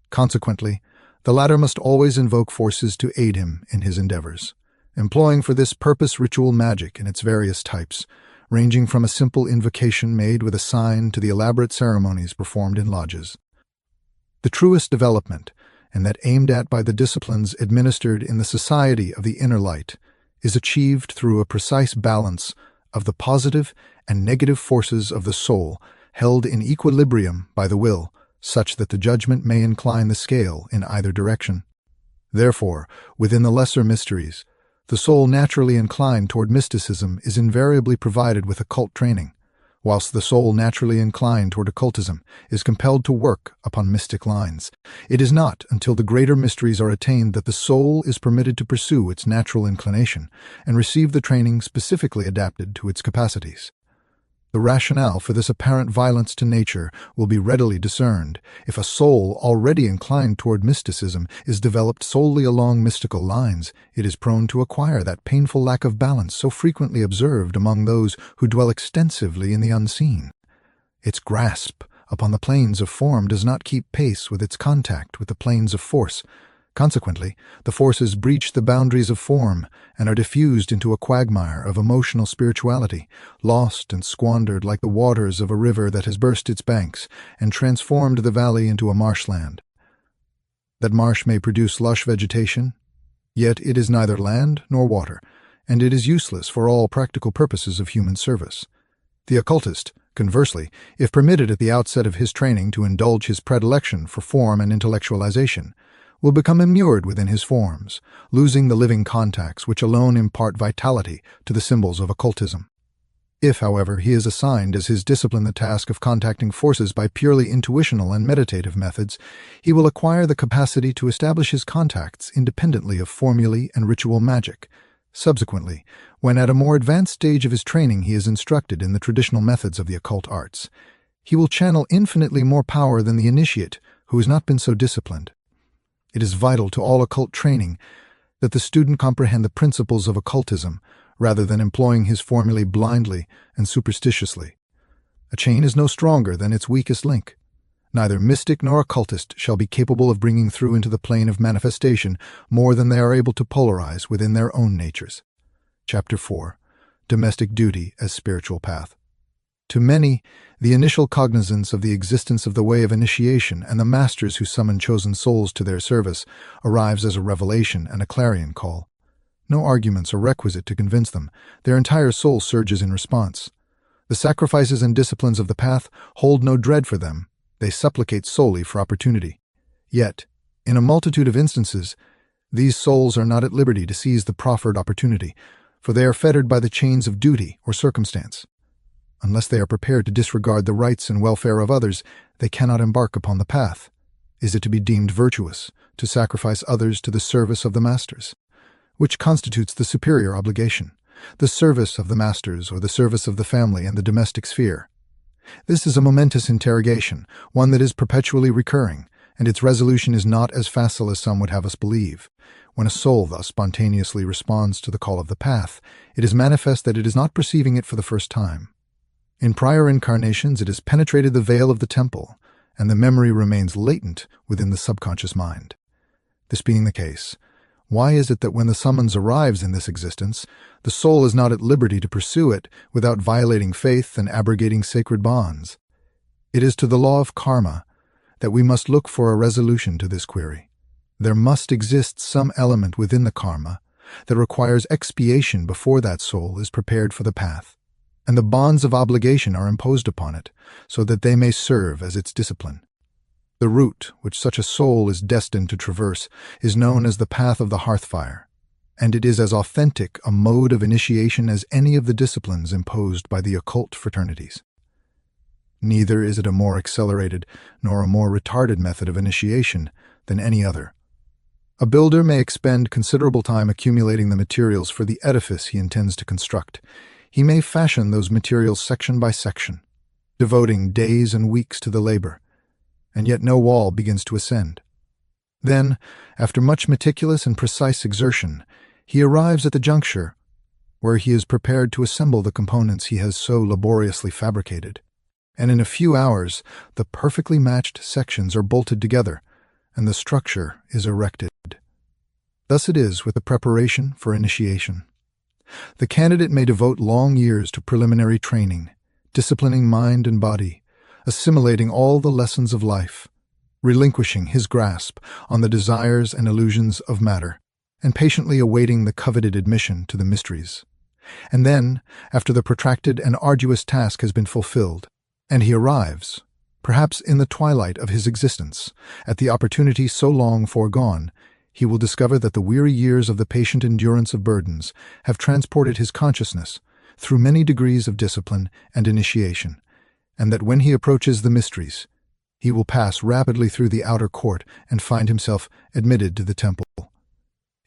Consequently, the latter must always invoke forces to aid him in his endeavors, employing for this purpose ritual magic in its various types, ranging from a simple invocation made with a sign to the elaborate ceremonies performed in lodges. The truest development, and that aimed at by the disciplines administered in the Society of the Inner Light, is achieved through a precise balance of the positive and negative forces of the soul held in equilibrium by the will, such that the judgment may incline the scale in either direction. Therefore, within the lesser mysteries, the soul naturally inclined toward mysticism is invariably provided with occult training, whilst the soul naturally inclined toward occultism is compelled to work upon mystic lines. It is not until the greater mysteries are attained that the soul is permitted to pursue its natural inclination and receive the training specifically adapted to its capacities. The rationale for this apparent violence to nature will be readily discerned if a soul already inclined toward mysticism is developed solely along mystical lines. It is prone to acquire that painful lack of balance so frequently observed among those who dwell extensively in the unseen. Its grasp upon the planes of form does not keep pace with its contact with the planes of force. Consequently, the forces breach the boundaries of form and are diffused into a quagmire of emotional spirituality, lost and squandered like the waters of a river that has burst its banks and transformed the valley into a marshland. That marsh may produce lush vegetation, yet it is neither land nor water, and it is useless for all practical purposes of human service. The occultist, conversely, if permitted at the outset of his training to indulge his predilection for form and intellectualization, will become immured within his forms, losing the living contacts which alone impart vitality to the symbols of occultism. If, however, he is assigned as his discipline the task of contacting forces by purely intuitional and meditative methods, he will acquire the capacity to establish his contacts independently of formulae and ritual magic. Subsequently, when at a more advanced stage of his training he is instructed in the traditional methods of the occult arts, he will channel infinitely more power than the initiate who has not been so disciplined. It is vital to all occult training that the student comprehend the principles of occultism rather than employing his formulae blindly and superstitiously. A chain is no stronger than its weakest link. Neither mystic nor occultist shall be capable of bringing through into the plane of manifestation more than they are able to polarize within their own natures. Chapter 4. Domestic Duty as Spiritual Path. To many, the initial cognizance of the existence of the way of initiation and the masters who summon chosen souls to their service arrives as a revelation and a clarion call. No arguments are requisite to convince them. Their entire soul surges in response. The sacrifices and disciplines of the path hold no dread for them. They supplicate solely for opportunity. Yet, in a multitude of instances, these souls are not at liberty to seize the proffered opportunity, for they are fettered by the chains of duty or circumstance. Unless they are prepared to disregard the rights and welfare of others, they cannot embark upon the path. Is it to be deemed virtuous to sacrifice others to the service of the masters? Which constitutes the superior obligation, the service of the masters or the service of the family and the domestic sphere? This is a momentous interrogation, one that is perpetually recurring, and its resolution is not as facile as some would have us believe. When a soul thus spontaneously responds to the call of the path, it is manifest that it is not perceiving it for the first time. In prior incarnations, it has penetrated the veil of the temple, and the memory remains latent within the subconscious mind. This being the case, why is it that when the summons arrives in this existence, the soul is not at liberty to pursue it without violating faith and abrogating sacred bonds? It is to the law of karma that we must look for a resolution to this query. There must exist some element within the karma that requires expiation before that soul is prepared for the path, and the bonds of obligation are imposed upon it so that they may serve as its discipline. The route which such a soul is destined to traverse is known as the path of the hearthfire, and it is as authentic a mode of initiation as any of the disciplines imposed by the occult fraternities. Neither is it a more accelerated nor a more retarded method of initiation than any other. A builder may expend considerable time accumulating the materials for the edifice he intends to construct. He may fashion those materials section by section, devoting days and weeks to the labor, and yet no wall begins to ascend. Then, after much meticulous and precise exertion, he arrives at the juncture where he is prepared to assemble the components he has so laboriously fabricated, and in a few hours the perfectly matched sections are bolted together, and the structure is erected. Thus it is with the preparation for initiation. The candidate may devote long years to preliminary training, disciplining mind and body, assimilating all the lessons of life, relinquishing his grasp on the desires and illusions of matter, and patiently awaiting the coveted admission to the mysteries. And then, after the protracted and arduous task has been fulfilled, and he arrives, perhaps in the twilight of his existence, at the opportunity so long foregone, he will discover that the weary years of the patient endurance of burdens have transported his consciousness through many degrees of discipline and initiation, and that when he approaches the mysteries, he will pass rapidly through the outer court and find himself admitted to the temple.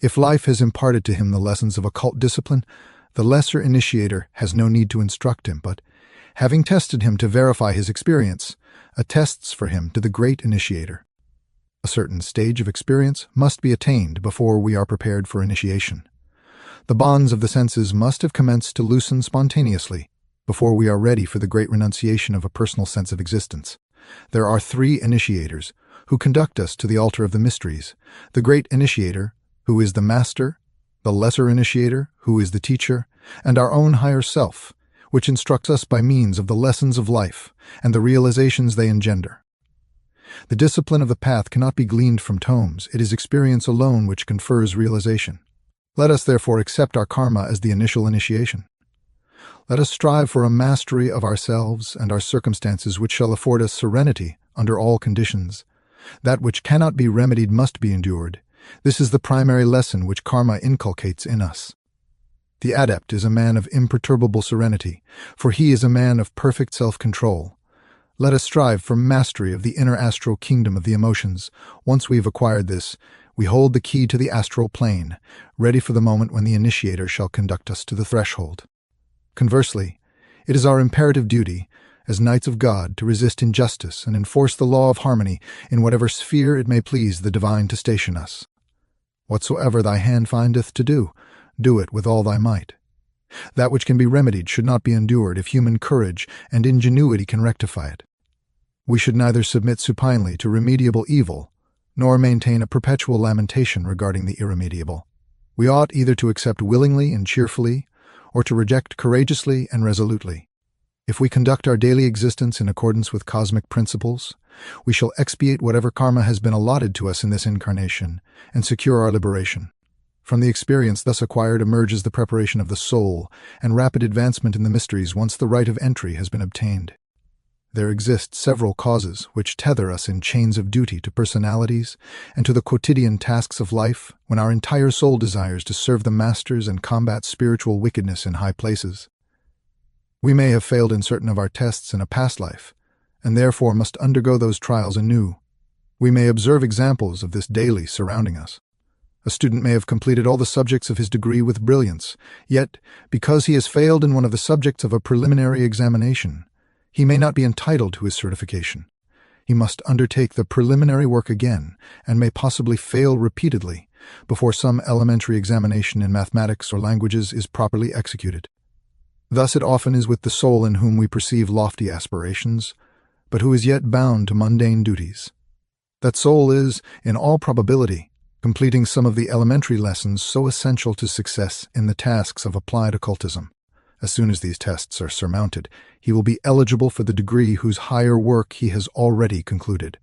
If life has imparted to him the lessons of occult discipline, the lesser initiator has no need to instruct him, but, having tested him to verify his experience, attests for him to the great initiator. A certain stage of experience must be attained before we are prepared for initiation. The bonds of the senses must have commenced to loosen spontaneously before we are ready for the great renunciation of a personal sense of existence. There are 3 initiators who conduct us to the altar of the mysteries: the great initiator, who is the master, the lesser initiator, who is the teacher, and our own higher self, which instructs us by means of the lessons of life and the realizations they engender. The discipline of the path cannot be gleaned from tomes. It is experience alone which confers realization. Let us therefore accept our karma as the initial initiation. Let us strive for a mastery of ourselves and our circumstances which shall afford us serenity under all conditions. That which cannot be remedied must be endured. This is the primary lesson which karma inculcates in us. The adept is a man of imperturbable serenity, for he is a man of perfect self-control. Let us strive for mastery of the inner astral kingdom of the emotions. Once we have acquired this, we hold the key to the astral plane, ready for the moment when the initiator shall conduct us to the threshold. Conversely, it is our imperative duty, as knights of God, to resist injustice and enforce the law of harmony in whatever sphere it may please the divine to station us. Whatsoever thy hand findeth to do, do it with all thy might. That which can be remedied should not be endured if human courage and ingenuity can rectify it. We should neither submit supinely to remediable evil, nor maintain a perpetual lamentation regarding the irremediable. We ought either to accept willingly and cheerfully, or to reject courageously and resolutely. If we conduct our daily existence in accordance with cosmic principles, we shall expiate whatever karma has been allotted to us in this incarnation and secure our liberation. From the experience thus acquired emerges the preparation of the soul and rapid advancement in the mysteries once the right of entry has been obtained. There exist several causes which tether us in chains of duty to personalities and to the quotidian tasks of life when our entire soul desires to serve the masters and combat spiritual wickedness in high places. We may have failed in certain of our tests in a past life, and therefore must undergo those trials anew. We may observe examples of this daily surrounding us. A student may have completed all the subjects of his degree with brilliance, yet, because he has failed in one of the subjects of a preliminary examination, he may not be entitled to his certification. He must undertake the preliminary work again, and may possibly fail repeatedly before some elementary examination in mathematics or languages is properly executed. Thus it often is with the soul in whom we perceive lofty aspirations, but who is yet bound to mundane duties. That soul is, in all probability, completing some of the elementary lessons so essential to success in the tasks of applied occultism. As soon as these tests are surmounted, he will be eligible for the degree whose higher work he has already concluded.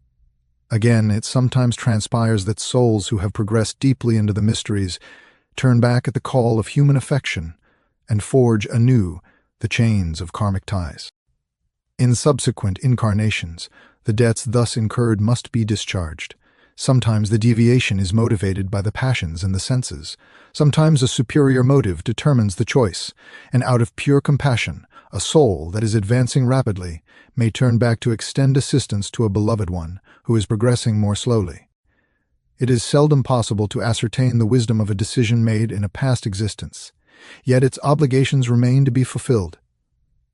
Again, it sometimes transpires that souls who have progressed deeply into the mysteries turn back at the call of human affection and forge anew the chains of karmic ties. In subsequent incarnations, the debts thus incurred must be discharged. Sometimes the deviation is motivated by the passions and the senses. Sometimes a superior motive determines the choice, and out of pure compassion, a soul that is advancing rapidly may turn back to extend assistance to a beloved one who is progressing more slowly. It is seldom possible to ascertain the wisdom of a decision made in a past existence, yet its obligations remain to be fulfilled.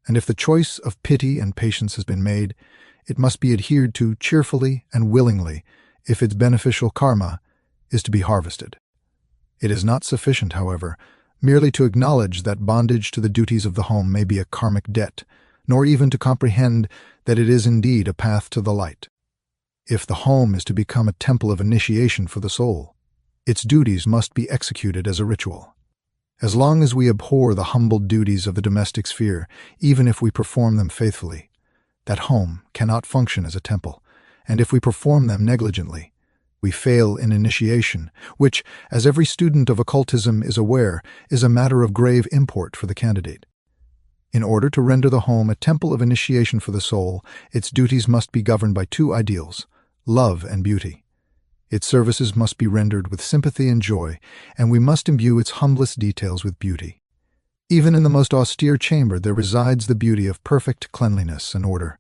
And if the choice of pity and patience has been made, it must be adhered to cheerfully and willingly if its beneficial karma is to be harvested. It is not sufficient, however, merely to acknowledge that bondage to the duties of the home may be a karmic debt, nor even to comprehend that it is indeed a path to the light. If the home is to become a temple of initiation for the soul, its duties must be executed as a ritual. As long as we abhor the humble duties of the domestic sphere, even if we perform them faithfully, that home cannot function as a temple, and if we perform them negligently, we fail in initiation, which, as every student of occultism is aware, is a matter of grave import for the candidate. In order to render the home a temple of initiation for the soul, its duties must be governed by two ideals, love and beauty. Its services must be rendered with sympathy and joy, and we must imbue its humblest details with beauty. Even in the most austere chamber there resides the beauty of perfect cleanliness and order.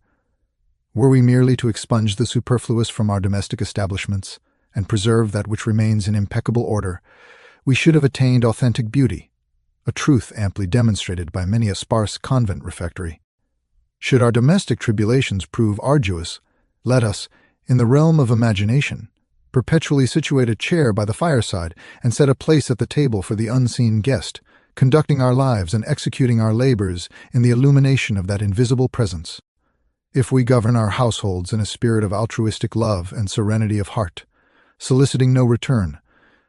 Were we merely to expunge the superfluous from our domestic establishments and preserve that which remains in impeccable order, we should have attained authentic beauty, a truth amply demonstrated by many a sparse convent refectory. Should our domestic tribulations prove arduous, let us, in the realm of imagination, perpetually situate a chair by the fireside and set a place at the table for the unseen guest, conducting our lives and executing our labors in the illumination of that invisible presence. If we govern our households in a spirit of altruistic love and serenity of heart, soliciting no return,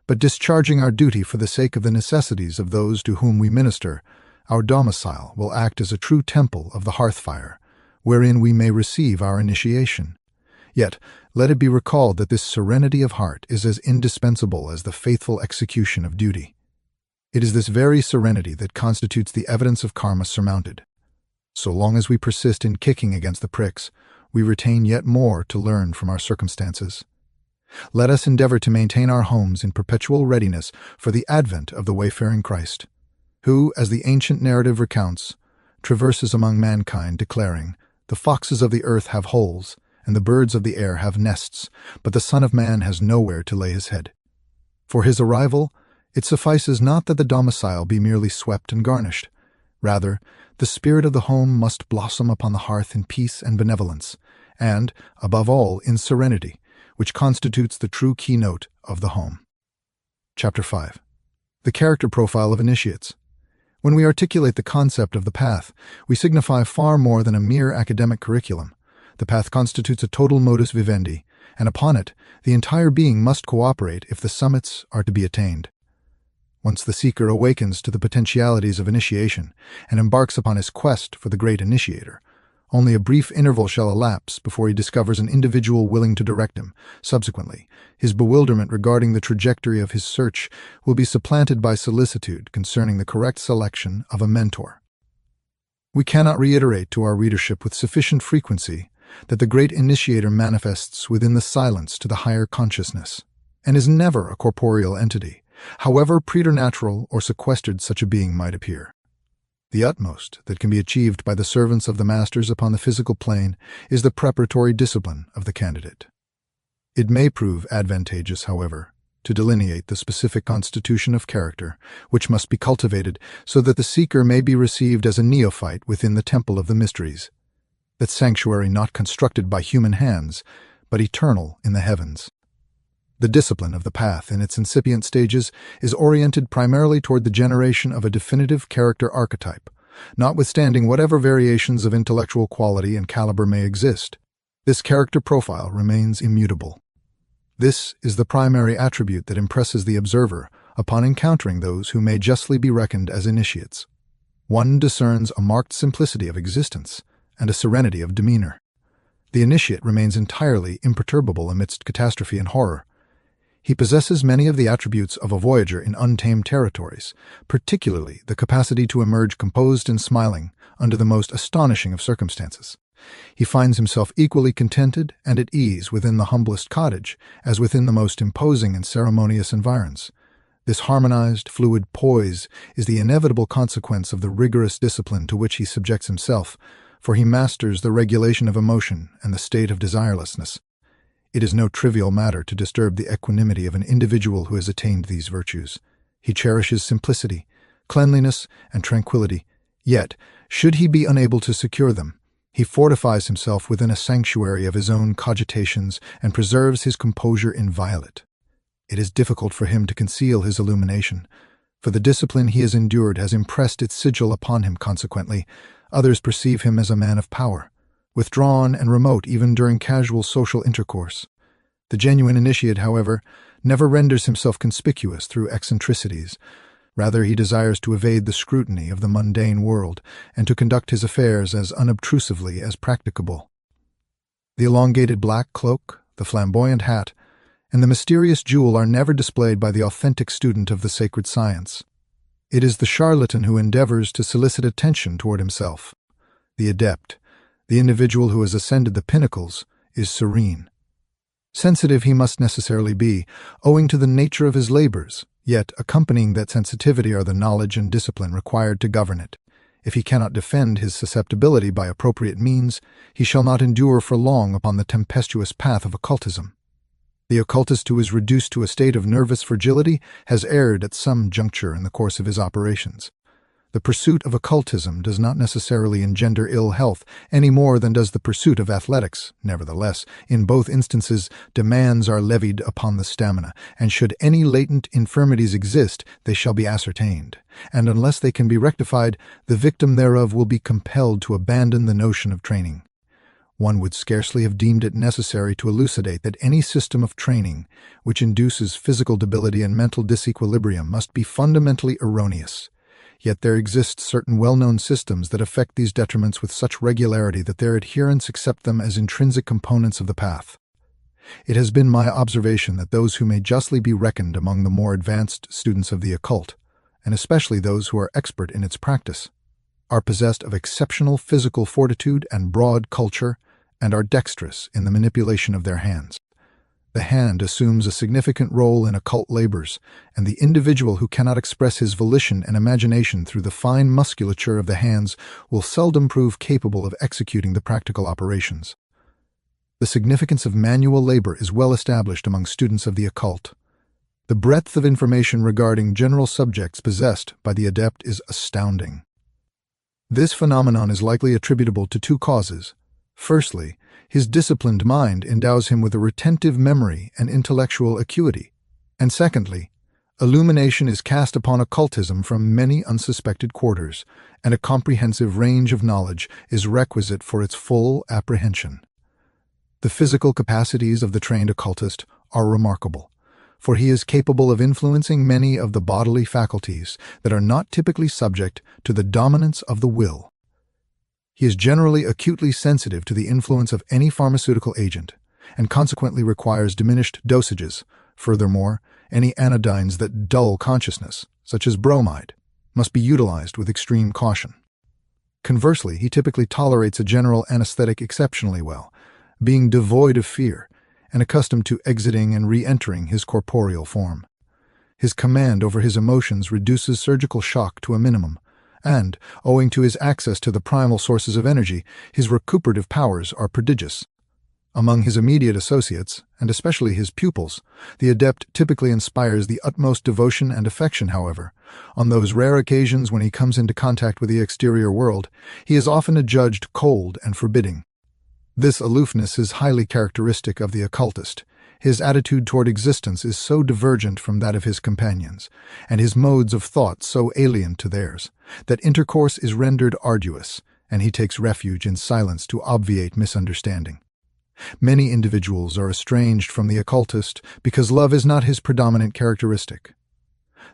but discharging our duty for the sake of the necessities of those to whom we minister, our domicile will act as a true temple of the hearth fire, wherein we may receive our initiation. Yet, let it be recalled that this serenity of heart is as indispensable as the faithful execution of duty. It is this very serenity that constitutes the evidence of karma surmounted. So long as we persist in kicking against the pricks, we retain yet more to learn from our circumstances. Let us endeavor to maintain our homes in perpetual readiness for the advent of the wayfaring Christ, who, as the ancient narrative recounts, traverses among mankind, declaring, "The foxes of the earth have holes, and the birds of the air have nests, but the Son of Man has nowhere to lay his head." For his arrival, it suffices not that the domicile be merely swept and garnished. Rather, the spirit of the home must blossom upon the hearth in peace and benevolence, and, above all, in serenity, which constitutes the true keynote of the home. Chapter 5. The character profile of initiates. When we articulate the concept of the path, we signify far more than a mere academic curriculum. The path constitutes a total modus vivendi, and upon it, the entire being must cooperate if the summits are to be attained. Once the seeker awakens to the potentialities of initiation and embarks upon his quest for the great initiator, Only a brief interval shall elapse before he discovers an individual willing to direct him. Subsequently, his bewilderment regarding the trajectory of his search will be supplanted by solicitude concerning the correct selection of a mentor. We cannot reiterate to our readership with sufficient frequency that the great initiator manifests within the silence to the higher consciousness, and is never a corporeal entity, however preternatural or sequestered such a being might appear. The utmost that can be achieved by the servants of the masters upon the physical plane is the preparatory discipline of the candidate. It may prove advantageous, however, to delineate the specific constitution of character, which must be cultivated so that the seeker may be received as a neophyte within the temple of the mysteries, that sanctuary not constructed by human hands, but eternal in the heavens. The discipline of the path in its incipient stages is oriented primarily toward the generation of a definitive character archetype, notwithstanding whatever variations of intellectual quality and caliber may exist. This character profile remains immutable. This is the primary attribute that impresses the observer upon encountering those who may justly be reckoned as initiates. One discerns a marked simplicity of existence and a serenity of demeanor. The initiate remains entirely imperturbable amidst catastrophe and horror. He possesses many of the attributes of a voyager in untamed territories, particularly the capacity to emerge composed and smiling under the most astonishing of circumstances. He finds himself equally contented and at ease within the humblest cottage as within the most imposing and ceremonious environs. This harmonized, fluid poise is the inevitable consequence of the rigorous discipline to which he subjects himself, for he masters the regulation of emotion and the state of desirelessness. It is no trivial matter to disturb the equanimity of an individual who has attained these virtues. He cherishes simplicity, cleanliness, and tranquility, yet, should he be unable to secure them, he fortifies himself within a sanctuary of his own cogitations and preserves his composure inviolate. It is difficult for him to conceal his illumination, for the discipline he has endured has impressed its sigil upon him. Consequently, others perceive him as a man of power, withdrawn and remote even during casual social intercourse. The genuine initiate, however, never renders himself conspicuous through eccentricities. Rather, he desires to evade the scrutiny of the mundane world and to conduct his affairs as unobtrusively as practicable. The elongated black cloak, the flamboyant hat, and the mysterious jewel are never displayed by the authentic student of the sacred science. It is the charlatan who endeavors to solicit attention toward himself. The adept, the individual who has ascended the pinnacles, is serene. Sensitive he must necessarily be, owing to the nature of his labors, yet accompanying that sensitivity are the knowledge and discipline required to govern it. If he cannot defend his susceptibility by appropriate means, he shall not endure for long upon the tempestuous path of occultism. The occultist who is reduced to a state of nervous fragility has erred at some juncture in the course of his operations. The pursuit of occultism does not necessarily engender ill health any more than does the pursuit of athletics. Nevertheless, in both instances, demands are levied upon the stamina, and should any latent infirmities exist, they shall be ascertained, and unless they can be rectified, the victim thereof will be compelled to abandon the notion of training. One would scarcely have deemed it necessary to elucidate that any system of training which induces physical debility and mental disequilibrium must be fundamentally erroneous. Yet there exist certain well-known systems that affect these detriments with such regularity that their adherents accept them as intrinsic components of the path. It has been my observation that those who may justly be reckoned among the more advanced students of the occult, and especially those who are expert in its practice, are possessed of exceptional physical fortitude and broad culture, and are dexterous in the manipulation of their hands. The hand assumes a significant role in occult labors, and the individual who cannot express his volition and imagination through the fine musculature of the hands will seldom prove capable of executing the practical operations. The significance of manual labor is well established among students of the occult. The breadth of information regarding general subjects possessed by the adept is astounding. This phenomenon is likely attributable to two causes. Firstly, his disciplined mind endows him with a retentive memory and intellectual acuity. And secondly, illumination is cast upon occultism from many unsuspected quarters, and a comprehensive range of knowledge is requisite for its full apprehension. The physical capacities of the trained occultist are remarkable, for he is capable of influencing many of the bodily faculties that are not typically subject to the dominance of the will. He is generally acutely sensitive to the influence of any pharmaceutical agent, and consequently requires diminished dosages. Furthermore, any anodynes that dull consciousness, such as bromide, must be utilized with extreme caution. Conversely, he typically tolerates a general anesthetic exceptionally well, being devoid of fear and accustomed to exiting and re-entering his corporeal form. His command over his emotions reduces surgical shock to a minimum, and, owing to his access to the primal sources of energy, his recuperative powers are prodigious. Among his immediate associates, and especially his pupils, the adept typically inspires the utmost devotion and affection. However, on those rare occasions when he comes into contact with the exterior world, he is often adjudged cold and forbidding. This aloofness is highly characteristic of the occultist. His attitude toward existence is so divergent from that of his companions, and his modes of thought so alien to theirs, that intercourse is rendered arduous, and he takes refuge in silence to obviate misunderstanding. Many individuals are estranged from the occultist because love is not his predominant characteristic.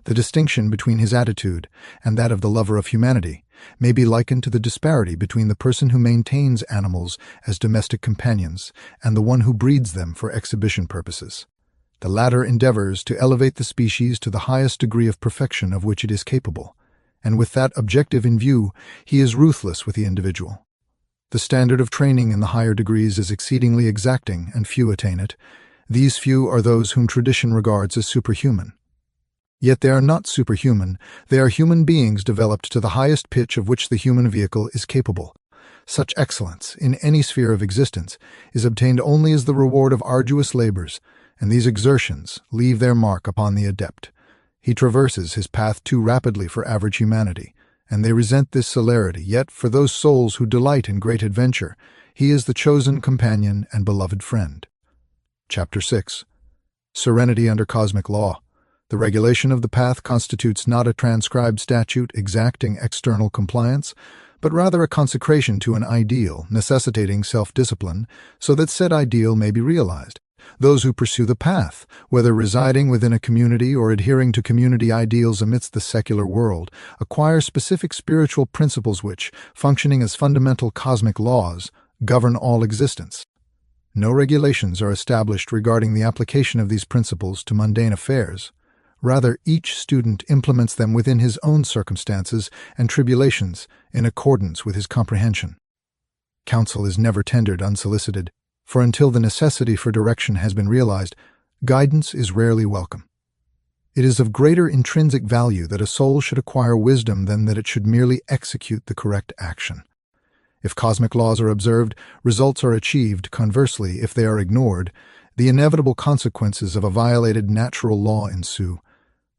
The distinction between his attitude and that of the lover of humanity may be likened to the disparity between the person who maintains animals as domestic companions and the one who breeds them for exhibition purposes. The latter endeavors to elevate the species to the highest degree of perfection of which it is capable, and with that objective in view, he is ruthless with the individual. The standard of training in the higher degrees is exceedingly exacting, and few attain it. These few are those whom tradition regards as superhuman. Yet they are not superhuman, they are human beings developed to the highest pitch of which the human vehicle is capable. Such excellence, in any sphere of existence, is obtained only as the reward of arduous labors, and these exertions leave their mark upon the adept. He traverses his path too rapidly for average humanity, and they resent this celerity, yet for those souls who delight in great adventure, he is the chosen companion and beloved friend. Chapter 6. Serenity under Cosmic Law. The regulation of the path constitutes not a transcribed statute exacting external compliance, but rather a consecration to an ideal necessitating self-discipline so that said ideal may be realized. Those who pursue the path, whether residing within a community or adhering to community ideals amidst the secular world, acquire specific spiritual principles which, functioning as fundamental cosmic laws, govern all existence. No regulations are established regarding the application of these principles to mundane affairs. Rather, each student implements them within his own circumstances and tribulations in accordance with his comprehension. Counsel is never tendered unsolicited, for until the necessity for direction has been realized, guidance is rarely welcome. It is of greater intrinsic value that a soul should acquire wisdom than that it should merely execute the correct action. If cosmic laws are observed, results are achieved. Conversely, if they are ignored, the inevitable consequences of a violated natural law ensue.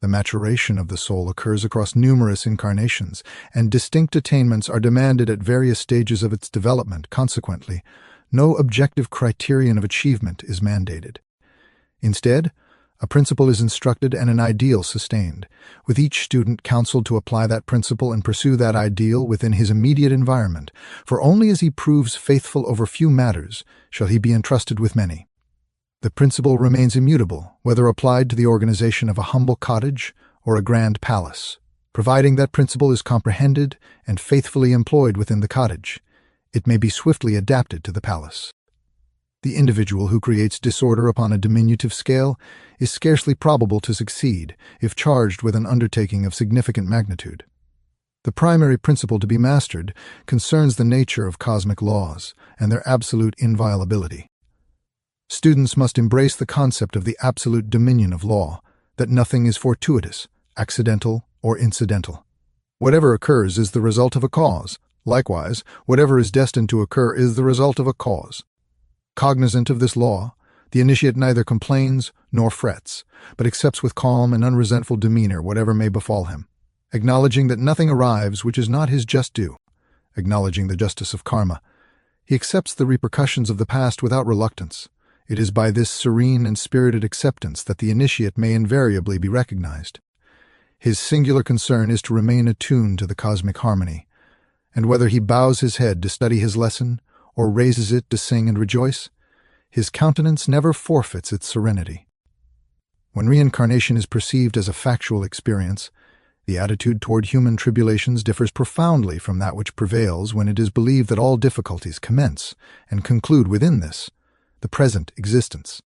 The maturation of the soul occurs across numerous incarnations, and distinct attainments are demanded at various stages of its development. Consequently, no objective criterion of achievement is mandated. Instead, a principle is instructed and an ideal sustained, with each student counseled to apply that principle and pursue that ideal within his immediate environment, for only as he proves faithful over few matters shall he be entrusted with many. The principle remains immutable, whether applied to the organization of a humble cottage or a grand palace, providing that principle is comprehended and faithfully employed within the cottage. It may be swiftly adapted to the palace. The individual who creates disorder upon a diminutive scale is scarcely probable to succeed if charged with an undertaking of significant magnitude. The primary principle to be mastered concerns the nature of cosmic laws and their absolute inviolability. Students must embrace the concept of the absolute dominion of law, that nothing is fortuitous, accidental, or incidental. Whatever occurs is the result of a cause. Likewise, whatever is destined to occur is the result of a cause. Cognizant of this law, the initiate neither complains nor frets, but accepts with calm and unresentful demeanor whatever may befall him, acknowledging that nothing arrives which is not his just due. Acknowledging the justice of karma, he accepts the repercussions of the past without reluctance. It is by this serene and spirited acceptance that the initiate may invariably be recognized. His singular concern is to remain attuned to the cosmic harmony, and whether he bows his head to study his lesson or raises it to sing and rejoice, his countenance never forfeits its serenity. When reincarnation is perceived as a factual experience, The attitude toward human tribulations differs profoundly from that which prevails when it is believed that all difficulties commence and conclude within this, the present existence.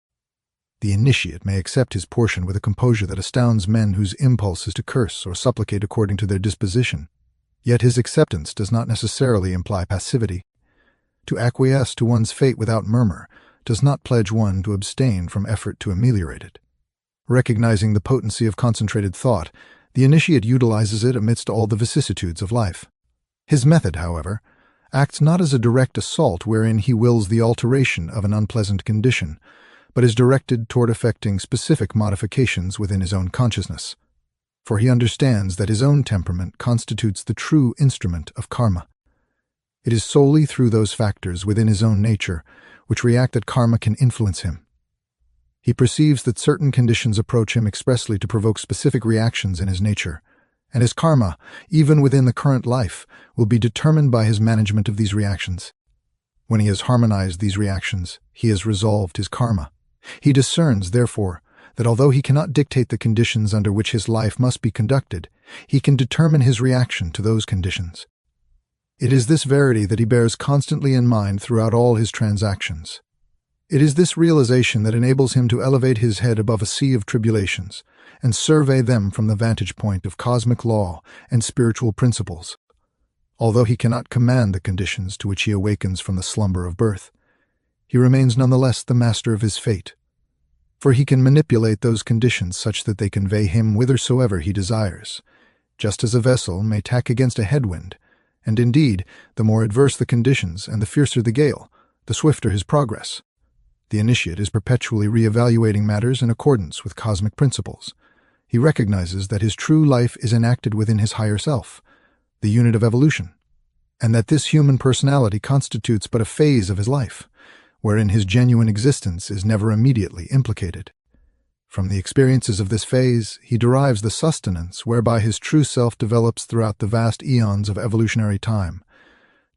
The initiate may accept his portion with a composure that astounds men whose impulse is to curse or supplicate according to their disposition. Yet his acceptance does not necessarily imply passivity. To acquiesce to one's fate without murmur does not pledge one to abstain from effort to ameliorate it. Recognizing the potency of concentrated thought, the initiate utilizes it amidst all the vicissitudes of life. His method, however, acts not as a direct assault wherein he wills the alteration of an unpleasant condition, but is directed toward effecting specific modifications within his own consciousness. For he understands that his own temperament constitutes the true instrument of karma. It is solely through those factors within his own nature which react that karma can influence him. He perceives that certain conditions approach him expressly to provoke specific reactions in his nature, and his karma, even within the current life, will be determined by his management of these reactions. When he has harmonized these reactions, he has resolved his karma. He discerns, therefore, that although he cannot dictate the conditions under which his life must be conducted, he can determine his reaction to those conditions. It is this verity that he bears constantly in mind throughout all his transactions. It is this realization that enables him to elevate his head above a sea of tribulations and survey them from the vantage point of cosmic law and spiritual principles. Although he cannot command the conditions to which he awakens from the slumber of birth, he remains nonetheless the master of his fate, for he can manipulate those conditions such that they convey him whithersoever he desires, just as a vessel may tack against a headwind, and indeed, the more adverse the conditions and the fiercer the gale, the swifter his progress. The initiate is perpetually re-evaluating matters in accordance with cosmic principles. He recognizes that his true life is enacted within his higher self, the unit of evolution, and that this human personality constitutes but a phase of his life, wherein his genuine existence is never immediately implicated. From the experiences of this phase, he derives the sustenance whereby his true self develops throughout the vast eons of evolutionary time.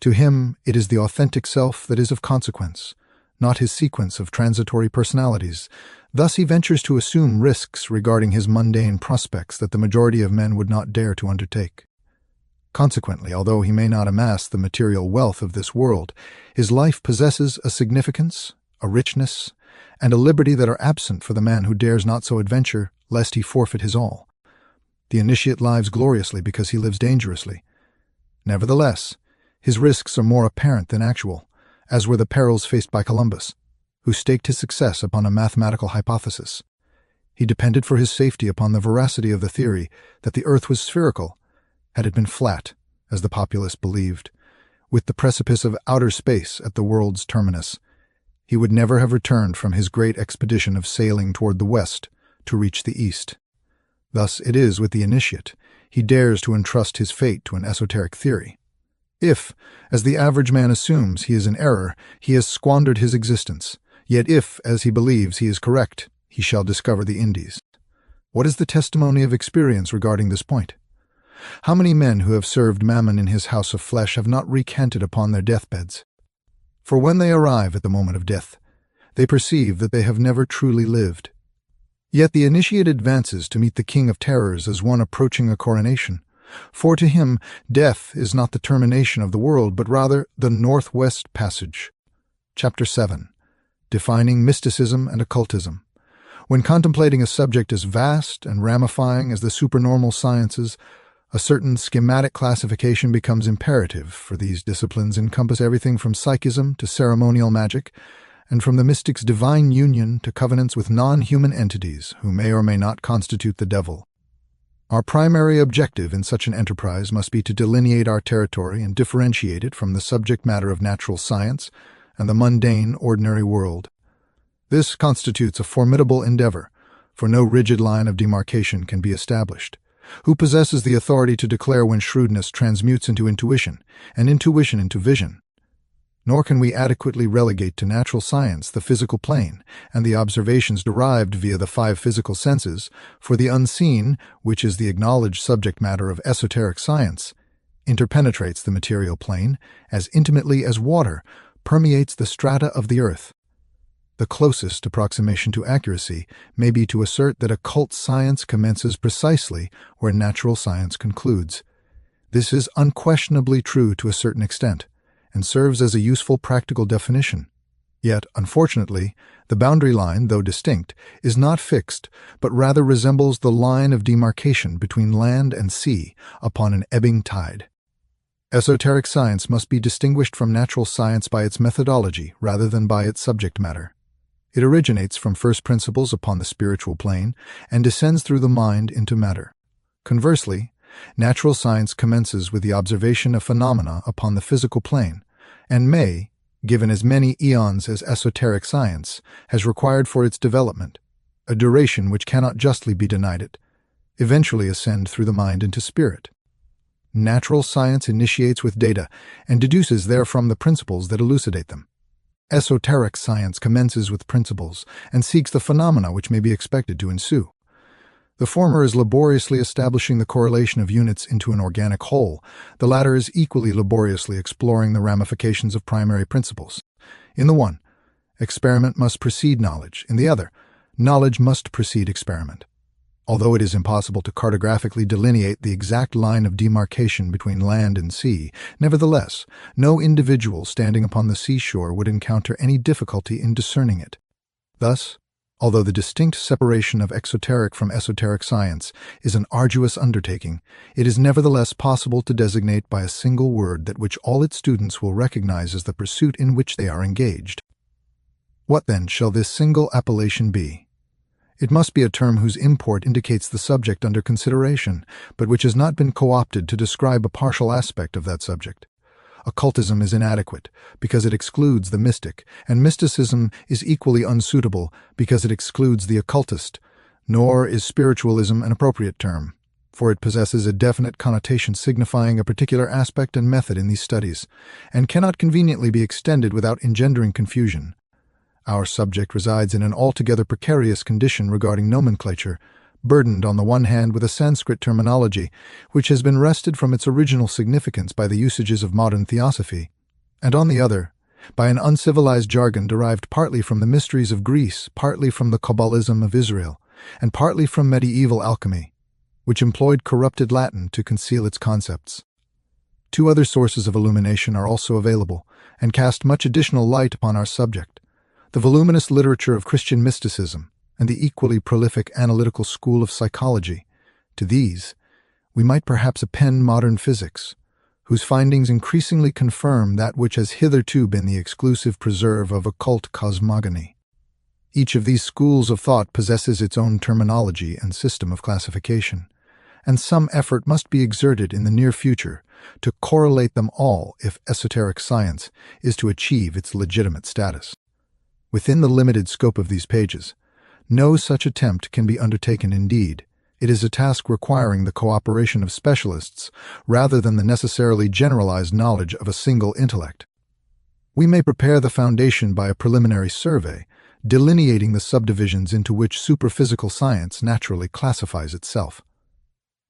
To him, it is the authentic self that is of consequence, not his sequence of transitory personalities. Thus he ventures to assume risks regarding his mundane prospects that the majority of men would not dare to undertake. Consequently, although he may not amass the material wealth of this world, his life possesses a significance, a richness, and a liberty that are absent for the man who dares not so adventure, lest he forfeit his all. The initiate lives gloriously because he lives dangerously. Nevertheless, his risks are more apparent than actual, as were the perils faced by Columbus, who staked his success upon a mathematical hypothesis. He depended for his safety upon the veracity of the theory that the earth was spherical, had it been flat, as the populace believed, with the precipice of outer space at the world's terminus. He would never have returned from his great expedition of sailing toward the west to reach the east. Thus it is with the initiate. He dares to entrust his fate to an esoteric theory. If, as the average man assumes, he is in error, he has squandered his existence. Yet if, as he believes, he is correct, he shall discover the Indies. What is the testimony of experience regarding this point? How many men who have served Mammon in his house of flesh have not recanted upon their deathbeds? For when they arrive at the moment of death, they perceive that they have never truly lived. Yet the initiate advances to meet the King of Terrors as one approaching a coronation, for to him death is not the termination of the world, but rather the Northwest Passage. Chapter 7. Defining Mysticism and Occultism. When contemplating a subject as vast and ramifying as the supernormal sciences, a certain schematic classification becomes imperative, for these disciplines encompass everything from psychism to ceremonial magic, and from the mystic's divine union to covenants with non-human entities who may or may not constitute the devil. Our primary objective in such an enterprise must be to delineate our territory and differentiate it from the subject matter of natural science and the mundane, ordinary world. This constitutes a formidable endeavor, for no rigid line of demarcation can be established. Who possesses the authority to declare when shrewdness transmutes into intuition, and intuition into vision? Nor can we adequately relegate to natural science the physical plane and the observations derived via the 5 physical senses, for the unseen, which is the acknowledged subject matter of esoteric science, interpenetrates the material plane as intimately as water permeates the strata of the earth. The closest approximation to accuracy may be to assert that occult science commences precisely where natural science concludes. This is unquestionably true to a certain extent, and serves as a useful practical definition. Yet, unfortunately, the boundary line, though distinct, is not fixed, but rather resembles the line of demarcation between land and sea upon an ebbing tide. Esoteric science must be distinguished from natural science by its methodology rather than by its subject matter. It originates from first principles upon the spiritual plane and descends through the mind into matter. Conversely, natural science commences with the observation of phenomena upon the physical plane, and may, given as many eons as esoteric science has required for its development, a duration which cannot justly be denied it, eventually ascend through the mind into spirit. Natural science initiates with data and deduces therefrom the principles that elucidate them. Esoteric science commences with principles and seeks the phenomena which may be expected to ensue. The former is laboriously establishing the correlation of units into an organic whole. The latter is equally laboriously exploring the ramifications of primary principles. In the one, experiment must precede knowledge. In the other, knowledge must precede experiment. Although it is impossible to cartographically delineate the exact line of demarcation between land and sea, nevertheless, no individual standing upon the seashore would encounter any difficulty in discerning it. Thus, although the distinct separation of exoteric from esoteric science is an arduous undertaking, it is nevertheless possible to designate by a single word that which all its students will recognize as the pursuit in which they are engaged. What then shall this single appellation be? It must be a term whose import indicates the subject under consideration, but which has not been co-opted to describe a partial aspect of that subject. Occultism is inadequate because it excludes the mystic, and mysticism is equally unsuitable because it excludes the occultist. Nor is spiritualism an appropriate term, for it possesses a definite connotation signifying a particular aspect and method in these studies, and cannot conveniently be extended without engendering confusion. Our subject resides in an altogether precarious condition regarding nomenclature, burdened on the one hand with a Sanskrit terminology, which has been wrested from its original significance by the usages of modern theosophy, and on the other, by an uncivilized jargon derived partly from the mysteries of Greece, partly from the Kabbalism of Israel, and partly from medieval alchemy, which employed corrupted Latin to conceal its concepts. Two other sources of illumination are also available, and cast much additional light upon our subject: the voluminous literature of Christian mysticism, and the equally prolific analytical school of psychology. To these, we might perhaps append modern physics, whose findings increasingly confirm that which has hitherto been the exclusive preserve of occult cosmogony. Each of these schools of thought possesses its own terminology and system of classification, and some effort must be exerted in the near future to correlate them all if esoteric science is to achieve its legitimate status. Within the limited scope of these pages, no such attempt can be undertaken. Indeed, it is a task requiring the cooperation of specialists rather than the necessarily generalized knowledge of a single intellect. We may prepare the foundation by a preliminary survey, delineating the subdivisions into which superphysical science naturally classifies itself.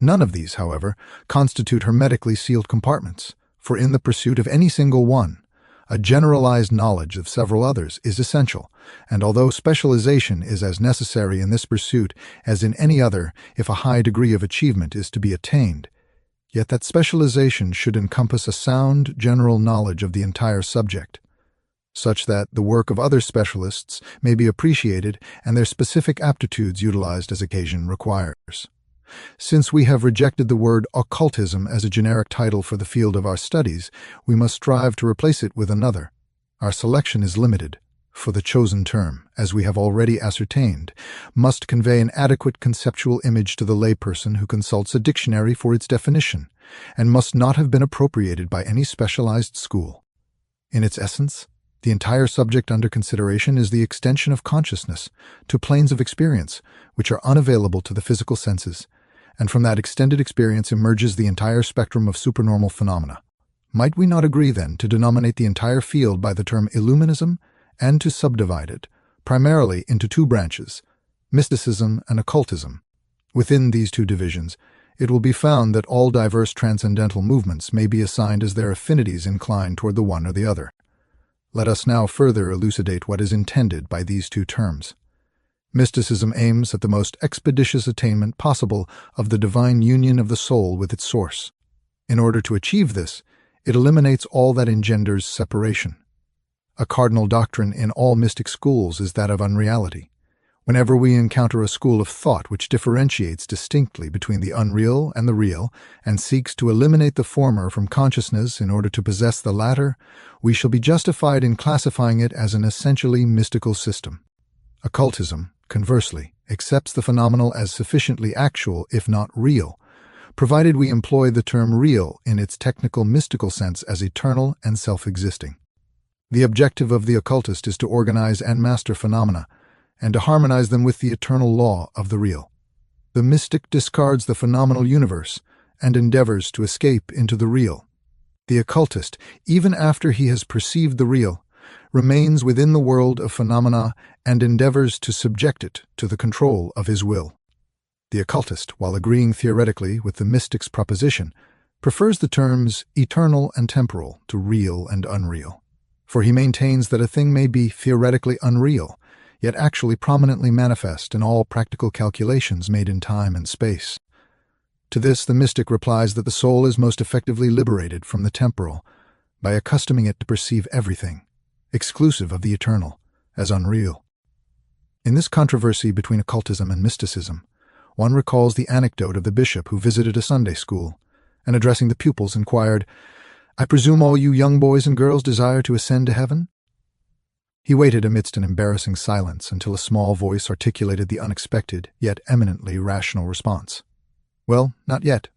None of these, however, constitute hermetically sealed compartments, for in the pursuit of any single one, a generalized knowledge of several others is essential, and although specialization is as necessary in this pursuit as in any other if a high degree of achievement is to be attained, yet that specialization should encompass a sound general knowledge of the entire subject, such that the work of other specialists may be appreciated and their specific aptitudes utilized as occasion requires. Since we have rejected the word occultism as a generic title for the field of our studies, we must strive to replace it with another. Our selection is limited, for the chosen term, as we have already ascertained, must convey an adequate conceptual image to the layperson who consults a dictionary for its definition, and must not have been appropriated by any specialized school. In its essence, the entire subject under consideration is the extension of consciousness to planes of experience which are unavailable to the physical senses, and from that extended experience emerges the entire spectrum of supernormal phenomena. Might we not agree, then, to denominate the entire field by the term Illuminism and to subdivide it, primarily into two branches, mysticism and occultism? Within these two divisions, it will be found that all diverse transcendental movements may be assigned as their affinities incline toward the one or the other. Let us now further elucidate what is intended by these two terms. Mysticism aims at the most expeditious attainment possible of the divine union of the soul with its source. In order to achieve this, it eliminates all that engenders separation. A cardinal doctrine in all mystic schools is that of unreality. Whenever we encounter a school of thought which differentiates distinctly between the unreal and the real and seeks to eliminate the former from consciousness in order to possess the latter, we shall be justified in classifying it as an essentially mystical system. Occultism, conversely, accepts the phenomenal as sufficiently actual, if not real, provided we employ the term real in its technical mystical sense as eternal and self-existing. The objective of the occultist is to organize and master phenomena, and to harmonize them with the eternal law of the real. The mystic discards the phenomenal universe and endeavors to escape into the real. The occultist, even after he has perceived the real, remains within the world of phenomena and endeavors to subject it to the control of his will. The occultist, while agreeing theoretically with the mystic's proposition, prefers the terms eternal and temporal to real and unreal, for he maintains that a thing may be theoretically unreal, yet actually prominently manifest in all practical calculations made in time and space. To this the mystic replies that the soul is most effectively liberated from the temporal by accustoming it to perceive everything, exclusive of the eternal, as unreal. In this controversy between occultism and mysticism, one recalls the anecdote of the bishop who visited a Sunday school, and addressing the pupils inquired, "I presume all you young boys and girls desire to ascend to heaven?" He waited amidst an embarrassing silence until a small voice articulated the unexpected, yet eminently rational response. "Well, not yet."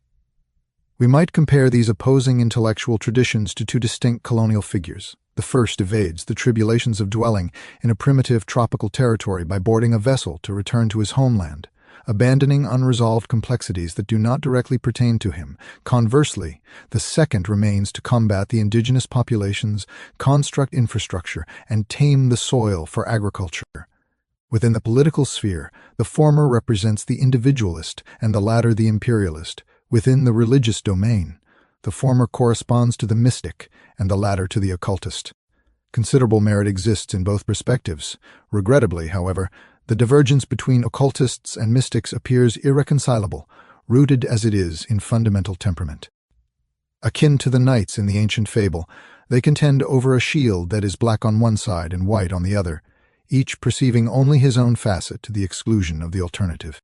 We might compare these opposing intellectual traditions to two distinct colonial figures. The first evades the tribulations of dwelling in a primitive tropical territory by boarding a vessel to return to his homeland, abandoning unresolved complexities that do not directly pertain to him. Conversely, the second remains to combat the indigenous populations, construct infrastructure, and tame the soil for agriculture. Within the political sphere, the former represents the individualist and the latter the imperialist. Within the religious domain, the former corresponds to the mystic and the latter to the occultist. Considerable merit exists in both perspectives. Regrettably, however, the divergence between occultists and mystics appears irreconcilable, rooted as it is in fundamental temperament. Akin to the knights in the ancient fable, they contend over a shield that is black on one side and white on the other, each perceiving only his own facet to the exclusion of the alternative.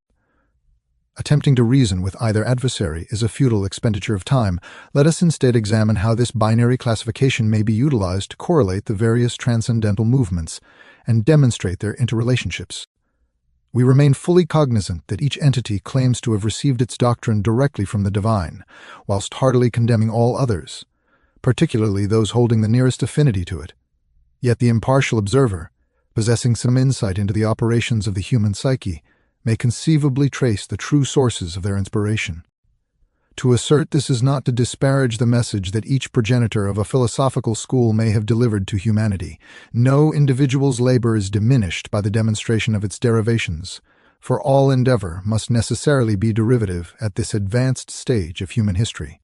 Attempting to reason with either adversary is a futile expenditure of time. Let us instead examine how this binary classification may be utilized to correlate the various transcendental movements and demonstrate their interrelationships. We remain fully cognizant that each entity claims to have received its doctrine directly from the divine, whilst heartily condemning all others, particularly those holding the nearest affinity to it. Yet the impartial observer, possessing some insight into the operations of the human psyche, may conceivably trace the true sources of their inspiration. To assert this is not to disparage the message that each progenitor of a philosophical school may have delivered to humanity. No individual's labor is diminished by the demonstration of its derivations, for all endeavor must necessarily be derivative at this advanced stage of human history.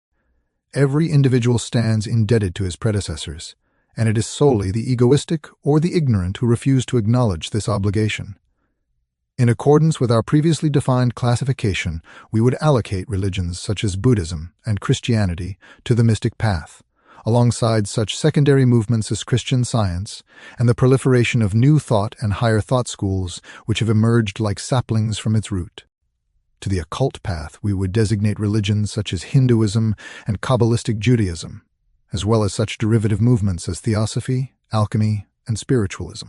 Every individual stands indebted to his predecessors, and it is solely the egoistic or the ignorant who refuse to acknowledge this obligation. In accordance with our previously defined classification, we would allocate religions such as Buddhism and Christianity to the mystic path, alongside such secondary movements as Christian Science and the proliferation of new thought and higher thought schools which have emerged like saplings from its root. To the occult path, we would designate religions such as Hinduism and Kabbalistic Judaism, as well as such derivative movements as Theosophy, alchemy, and spiritualism.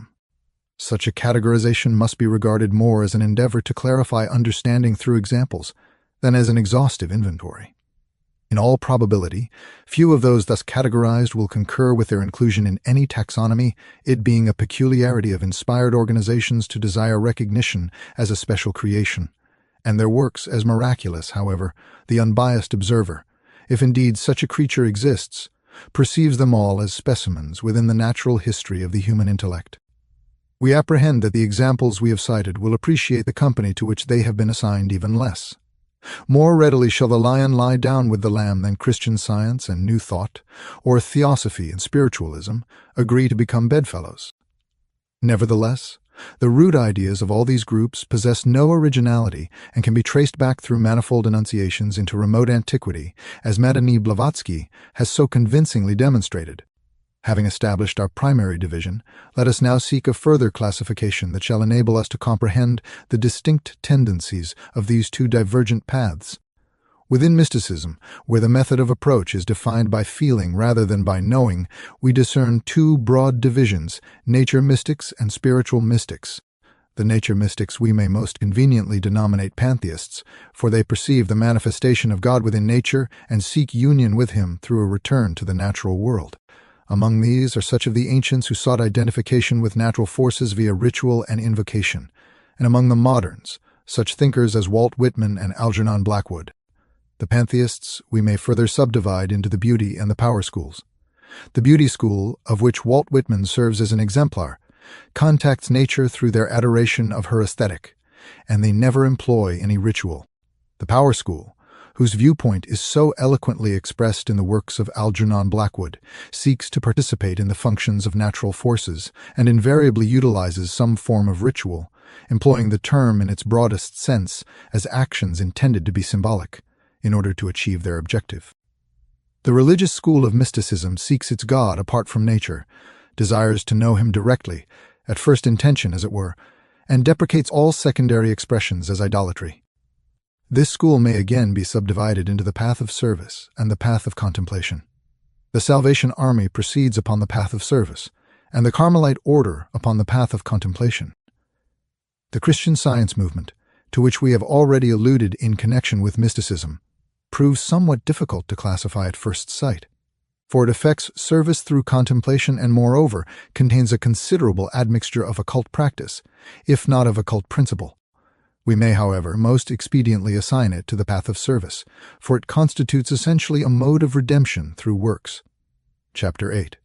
Such a categorization must be regarded more as an endeavor to clarify understanding through examples than as an exhaustive inventory. In all probability, few of those thus categorized will concur with their inclusion in any taxonomy, it being a peculiarity of inspired organizations to desire recognition as a special creation, and their works as miraculous. However, the unbiased observer, if indeed such a creature exists, perceives them all as specimens within the natural history of the human intellect. We apprehend that the examples we have cited will appreciate the company to which they have been assigned even less. More readily shall the lion lie down with the lamb than Christian Science and New Thought, or Theosophy and Spiritualism, agree to become bedfellows. Nevertheless, the root ideas of all these groups possess no originality and can be traced back through manifold enunciations into remote antiquity, as Madani Blavatsky has so convincingly demonstrated. Having established our primary division, let us now seek a further classification that shall enable us to comprehend the distinct tendencies of these two divergent paths. Within mysticism, where the method of approach is defined by feeling rather than by knowing, we discern two broad divisions, nature mystics and spiritual mystics. The nature mystics we may most conveniently denominate pantheists, for they perceive the manifestation of God within nature and seek union with him through a return to the natural world. Among these are such of the ancients who sought identification with natural forces via ritual and invocation, and among the moderns, such thinkers as Walt Whitman and Algernon Blackwood. The pantheists we may further subdivide into the beauty and the power schools. The beauty school, of which Walt Whitman serves as an exemplar, contacts nature through their adoration of her aesthetic, and they never employ any ritual. The power school, whose viewpoint is so eloquently expressed in the works of Algernon Blackwood, seeks to participate in the functions of natural forces and invariably utilizes some form of ritual, employing the term in its broadest sense as actions intended to be symbolic, in order to achieve their objective. The religious school of mysticism seeks its God apart from nature, desires to know him directly, at first intention as it were, and deprecates all secondary expressions as idolatry. This school may again be subdivided into the path of service and the path of contemplation. The Salvation Army proceeds upon the path of service, and the Carmelite order upon the path of contemplation. The Christian Science movement, to which we have already alluded in connection with mysticism, proves somewhat difficult to classify at first sight, for it affects service through contemplation and, moreover, contains a considerable admixture of occult practice, if not of occult principle. We may, however, most expediently assign it to the path of service, for it constitutes essentially a mode of redemption through works. Chapter 8.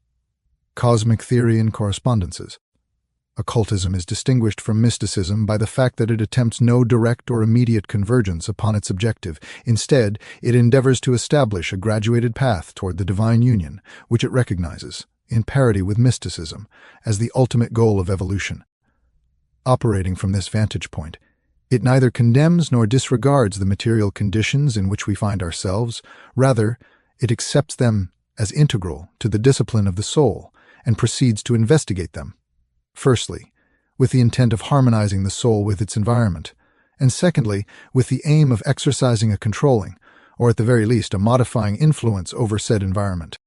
Cosmic Theory and Correspondences. Occultism is distinguished from mysticism by the fact that it attempts no direct or immediate convergence upon its objective. Instead, it endeavors to establish a graduated path toward the divine union, which it recognizes, in parity with mysticism, as the ultimate goal of evolution. Operating from this vantage point, it neither condemns nor disregards the material conditions in which we find ourselves. Rather, it accepts them as integral to the discipline of the soul and proceeds to investigate them. Firstly, with the intent of harmonizing the soul with its environment, and secondly, with the aim of exercising a controlling, or at the very least a modifying influence over said environment.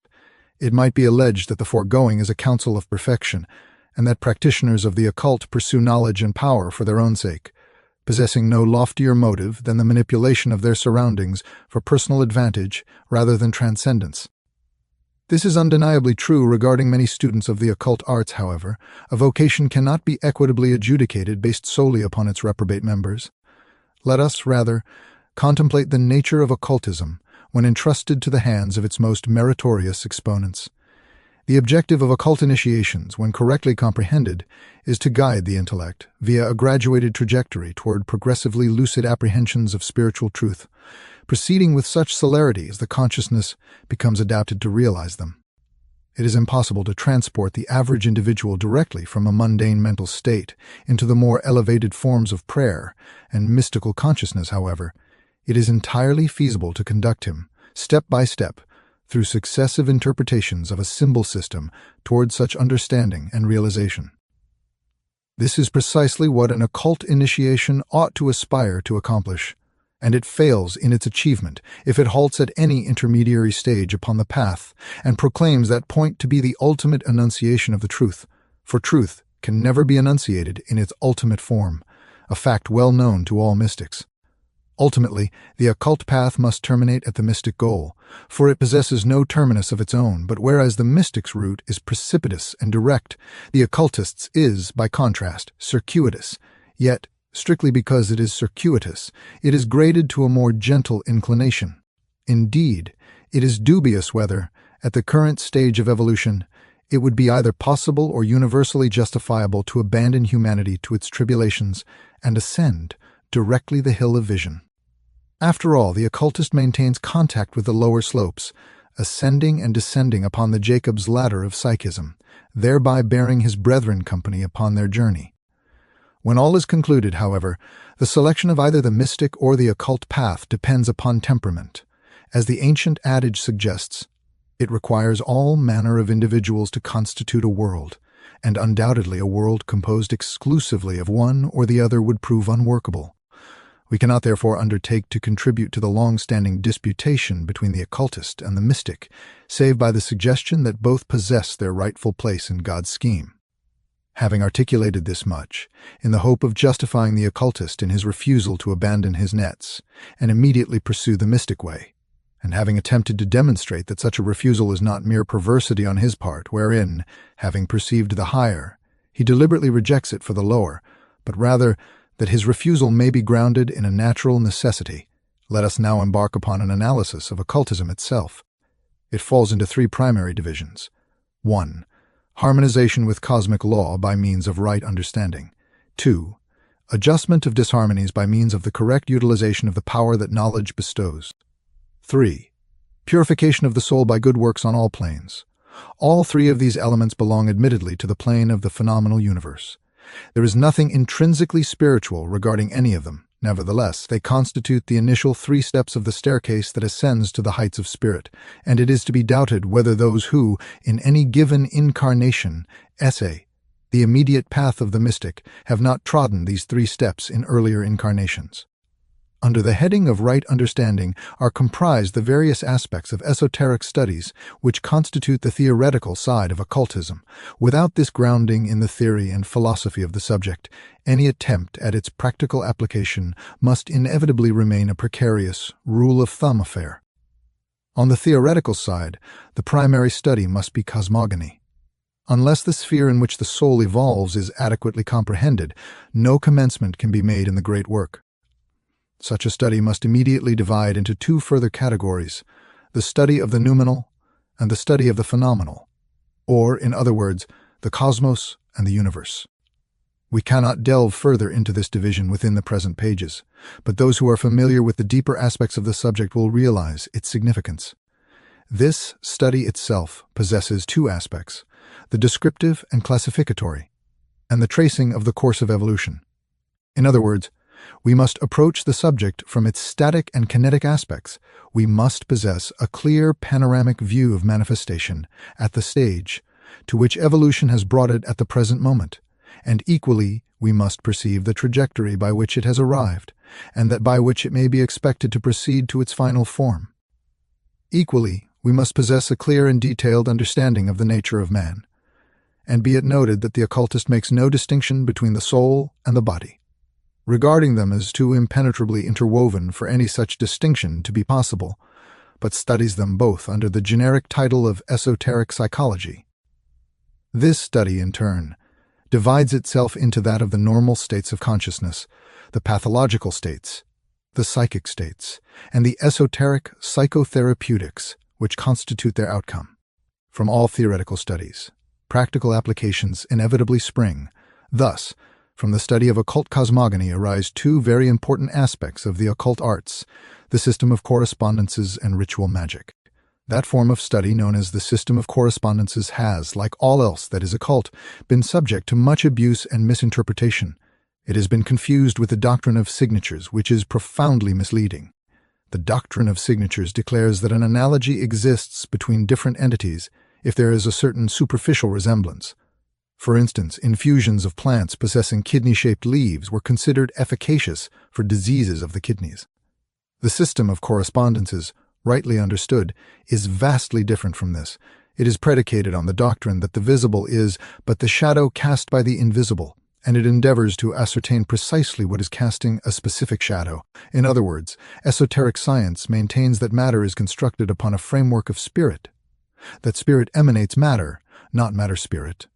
It might be alleged that the foregoing is a counsel of perfection, and that practitioners of the occult pursue knowledge and power for their own sake, possessing no loftier motive than the manipulation of their surroundings for personal advantage rather than transcendence. This is undeniably true regarding many students of the occult arts, however. A vocation cannot be equitably adjudicated based solely upon its reprobate members. Let us, rather, contemplate the nature of occultism when entrusted to the hands of its most meritorious exponents. The objective of occult initiations, when correctly comprehended, is to guide the intellect via a graduated trajectory toward progressively lucid apprehensions of spiritual truth, proceeding with such celerity as the consciousness becomes adapted to realize them. It is impossible to transport the average individual directly from a mundane mental state into the more elevated forms of prayer and mystical consciousness, however. It is entirely feasible to conduct him, step by step, through successive interpretations of a symbol system toward such understanding and realization. This is precisely what an occult initiation ought to aspire to accomplish, and it fails in its achievement if it halts at any intermediary stage upon the path and proclaims that point to be the ultimate enunciation of the truth, for truth can never be enunciated in its ultimate form, a fact well known to all mystics. Ultimately, the occult path must terminate at the mystic goal, for it possesses no terminus of its own, but whereas the mystic's route is precipitous and direct, the occultist's is, by contrast, circuitous. Yet, strictly because it is circuitous, it is graded to a more gentle inclination. Indeed, it is dubious whether, at the current stage of evolution, it would be either possible or universally justifiable to abandon humanity to its tribulations and ascend directly the hill of vision. After all, the occultist maintains contact with the lower slopes, ascending and descending upon the Jacob's ladder of psychism, thereby bearing his brethren company upon their journey. When all is concluded, however, the selection of either the mystic or the occult path depends upon temperament. As the ancient adage suggests, it requires all manner of individuals to constitute a world, and undoubtedly a world composed exclusively of one or the other would prove unworkable. We cannot therefore undertake to contribute to the long-standing disputation between the occultist and the mystic, save by the suggestion that both possess their rightful place in God's scheme. Having articulated this much, in the hope of justifying the occultist in his refusal to abandon his nets and immediately pursue the mystic way, and having attempted to demonstrate that such a refusal is not mere perversity on his part, wherein, having perceived the higher, he deliberately rejects it for the lower, but rather that his refusal may be grounded in a natural necessity, let us now embark upon an analysis of occultism itself. It falls into three primary divisions. 1. Harmonization with cosmic law by means of right understanding. 2. Adjustment of disharmonies by means of the correct utilization of the power that knowledge bestows. 3. Purification of the soul by good works on all planes. All three of these elements belong admittedly to the plane of the phenomenal universe. There is nothing intrinsically spiritual regarding any of them. Nevertheless, they constitute the initial 3 steps of the staircase that ascends to the heights of spirit, and it is to be doubted whether those who, in any given incarnation, essay the immediate path of the mystic, have not trodden these 3 steps in earlier incarnations. Under the heading of right understanding are comprised the various aspects of esoteric studies which constitute the theoretical side of occultism. Without this grounding in the theory and philosophy of the subject, any attempt at its practical application must inevitably remain a precarious, rule-of-thumb affair. On the theoretical side, the primary study must be cosmogony. Unless the sphere in which the soul evolves is adequately comprehended, no commencement can be made in the great work. Such a study must immediately divide into 2 further categories, the study of the noumenal and the study of the phenomenal, or, in other words, the cosmos and the universe. We cannot delve further into this division within the present pages, but those who are familiar with the deeper aspects of the subject will realize its significance. This study itself possesses 2 aspects, the descriptive and classificatory, and the tracing of the course of evolution. In other words, we must approach the subject from its static and kinetic aspects. We must possess a clear panoramic view of manifestation at the stage to which evolution has brought it at the present moment, and equally we must perceive the trajectory by which it has arrived, and that by which it may be expected to proceed to its final form. Equally, we must possess a clear and detailed understanding of the nature of man, and be it noted that the occultist makes no distinction between the soul and the body, regarding them as too impenetrably interwoven for any such distinction to be possible, but studies them both under the generic title of esoteric psychology. This study, in turn, divides itself into that of the normal states of consciousness, the pathological states, the psychic states, and the esoteric psychotherapeutics which constitute their outcome. From all theoretical studies, practical applications inevitably spring. Thus, from the study of occult cosmogony arise 2 very important aspects of the occult arts, the system of correspondences and ritual magic. That form of study known as the system of correspondences has, like all else that is occult, been subject to much abuse and misinterpretation. It has been confused with the doctrine of signatures, which is profoundly misleading. The doctrine of signatures declares that an analogy exists between different entities if there is a certain superficial resemblance. For instance, infusions of plants possessing kidney-shaped leaves were considered efficacious for diseases of the kidneys. The system of correspondences, rightly understood, is vastly different from this. It is predicated on the doctrine that the visible is but the shadow cast by the invisible, and it endeavors to ascertain precisely what is casting a specific shadow. In other words, esoteric science maintains that matter is constructed upon a framework of spirit, that spirit emanates matter, not matter-spirit.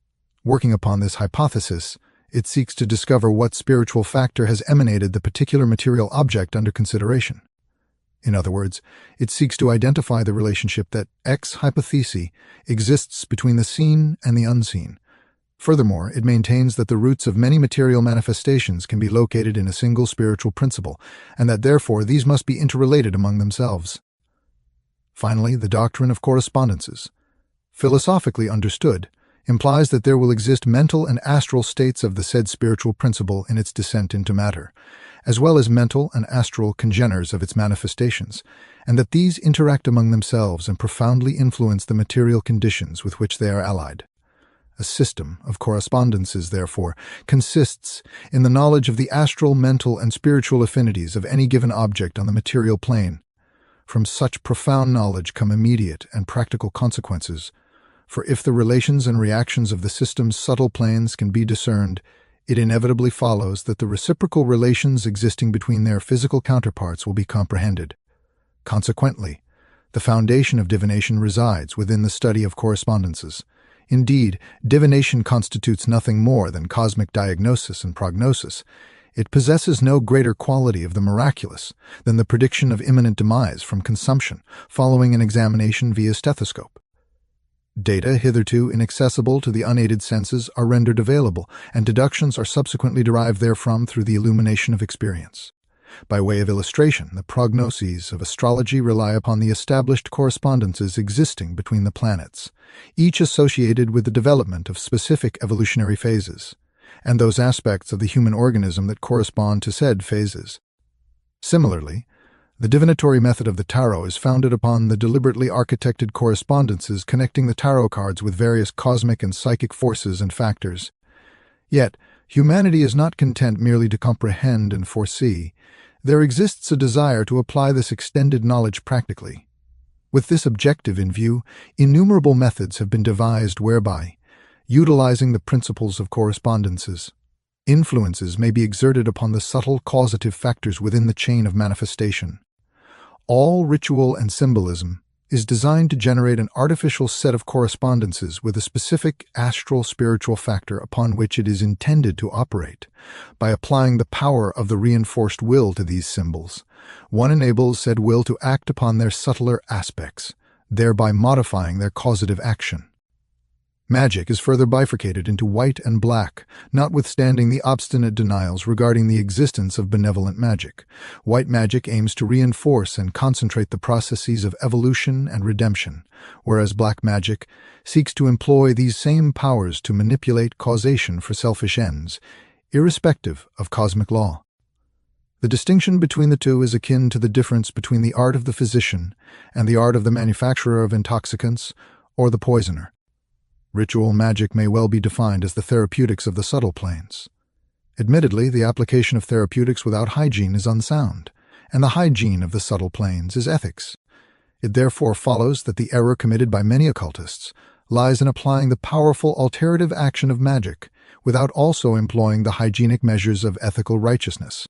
Working upon this hypothesis, it seeks to discover what spiritual factor has emanated the particular material object under consideration. In other words, it seeks to identify the relationship that ex hypothesi exists between the seen and the unseen, Furthermore, it maintains that the roots of many material manifestations can be located in a single spiritual principle, and that therefore these must be interrelated among themselves. Finally, the doctrine of correspondences, philosophically understood, implies that there will exist mental and astral states of the said spiritual principle in its descent into matter, as well as mental and astral congeners of its manifestations, and that these interact among themselves and profoundly influence the material conditions with which they are allied. A system of correspondences, therefore, consists in the knowledge of the astral, mental, and spiritual affinities of any given object on the material plane. From such profound knowledge come immediate and practical consequences, for if the relations and reactions of the system's subtle planes can be discerned, it inevitably follows that the reciprocal relations existing between their physical counterparts will be comprehended. Consequently, the foundation of divination resides within the study of correspondences. Indeed, divination constitutes nothing more than cosmic diagnosis and prognosis. It possesses no greater quality of the miraculous than the prediction of imminent demise from consumption following an examination via stethoscope. Data hitherto inaccessible to the unaided senses are rendered available, and deductions are subsequently derived therefrom through the illumination of experience. By way of illustration, the prognoses of astrology rely upon the established correspondences existing between the planets, each associated with the development of specific evolutionary phases, and those aspects of the human organism that correspond to said phases. Similarly, the divinatory method of the tarot is founded upon the deliberately architected correspondences connecting the tarot cards with various cosmic and psychic forces and factors. Yet, humanity is not content merely to comprehend and foresee. There exists a desire to apply this extended knowledge practically. With this objective in view, innumerable methods have been devised whereby, utilizing the principles of correspondences, influences may be exerted upon the subtle causative factors within the chain of manifestation. All ritual and symbolism is designed to generate an artificial set of correspondences with a specific astral spiritual factor upon which it is intended to operate. By applying the power of the reinforced will to these symbols, one enables said will to act upon their subtler aspects, thereby modifying their causative action. Magic is further bifurcated into white and black, notwithstanding the obstinate denials regarding the existence of benevolent magic. White magic aims to reinforce and concentrate the processes of evolution and redemption, whereas black magic seeks to employ these same powers to manipulate causation for selfish ends, irrespective of cosmic law. The distinction between the two is akin to the difference between the art of the physician and the art of the manufacturer of intoxicants or the poisoner. Ritual magic may well be defined as the therapeutics of the subtle planes. Admittedly, the application of therapeutics without hygiene is unsound, and the hygiene of the subtle planes is ethics. It therefore follows that the error committed by many occultists lies in applying the powerful alterative action of magic without also employing the hygienic measures of ethical righteousness.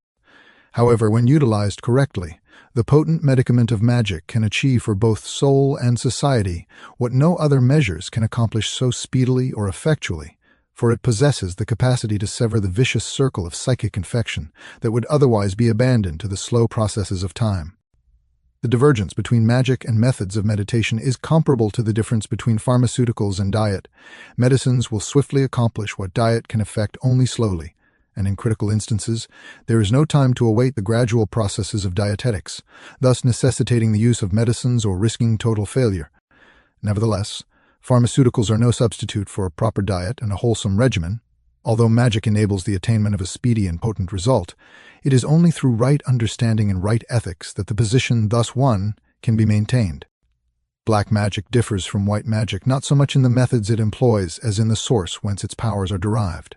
However, when utilized correctly, the potent medicament of magic can achieve for both soul and society what no other measures can accomplish so speedily or effectually, for it possesses the capacity to sever the vicious circle of psychic infection that would otherwise be abandoned to the slow processes of time. The divergence between magic and methods of meditation is comparable to the difference between pharmaceuticals and diet. Medicines will swiftly accomplish what diet can effect only slowly, and in critical instances, there is no time to await the gradual processes of dietetics, thus necessitating the use of medicines or risking total failure. Nevertheless, pharmaceuticals are no substitute for a proper diet and a wholesome regimen. Although magic enables the attainment of a speedy and potent result, it is only through right understanding and right ethics that the position thus won can be maintained. Black magic differs from white magic not so much in the methods it employs as in the source whence its powers are derived.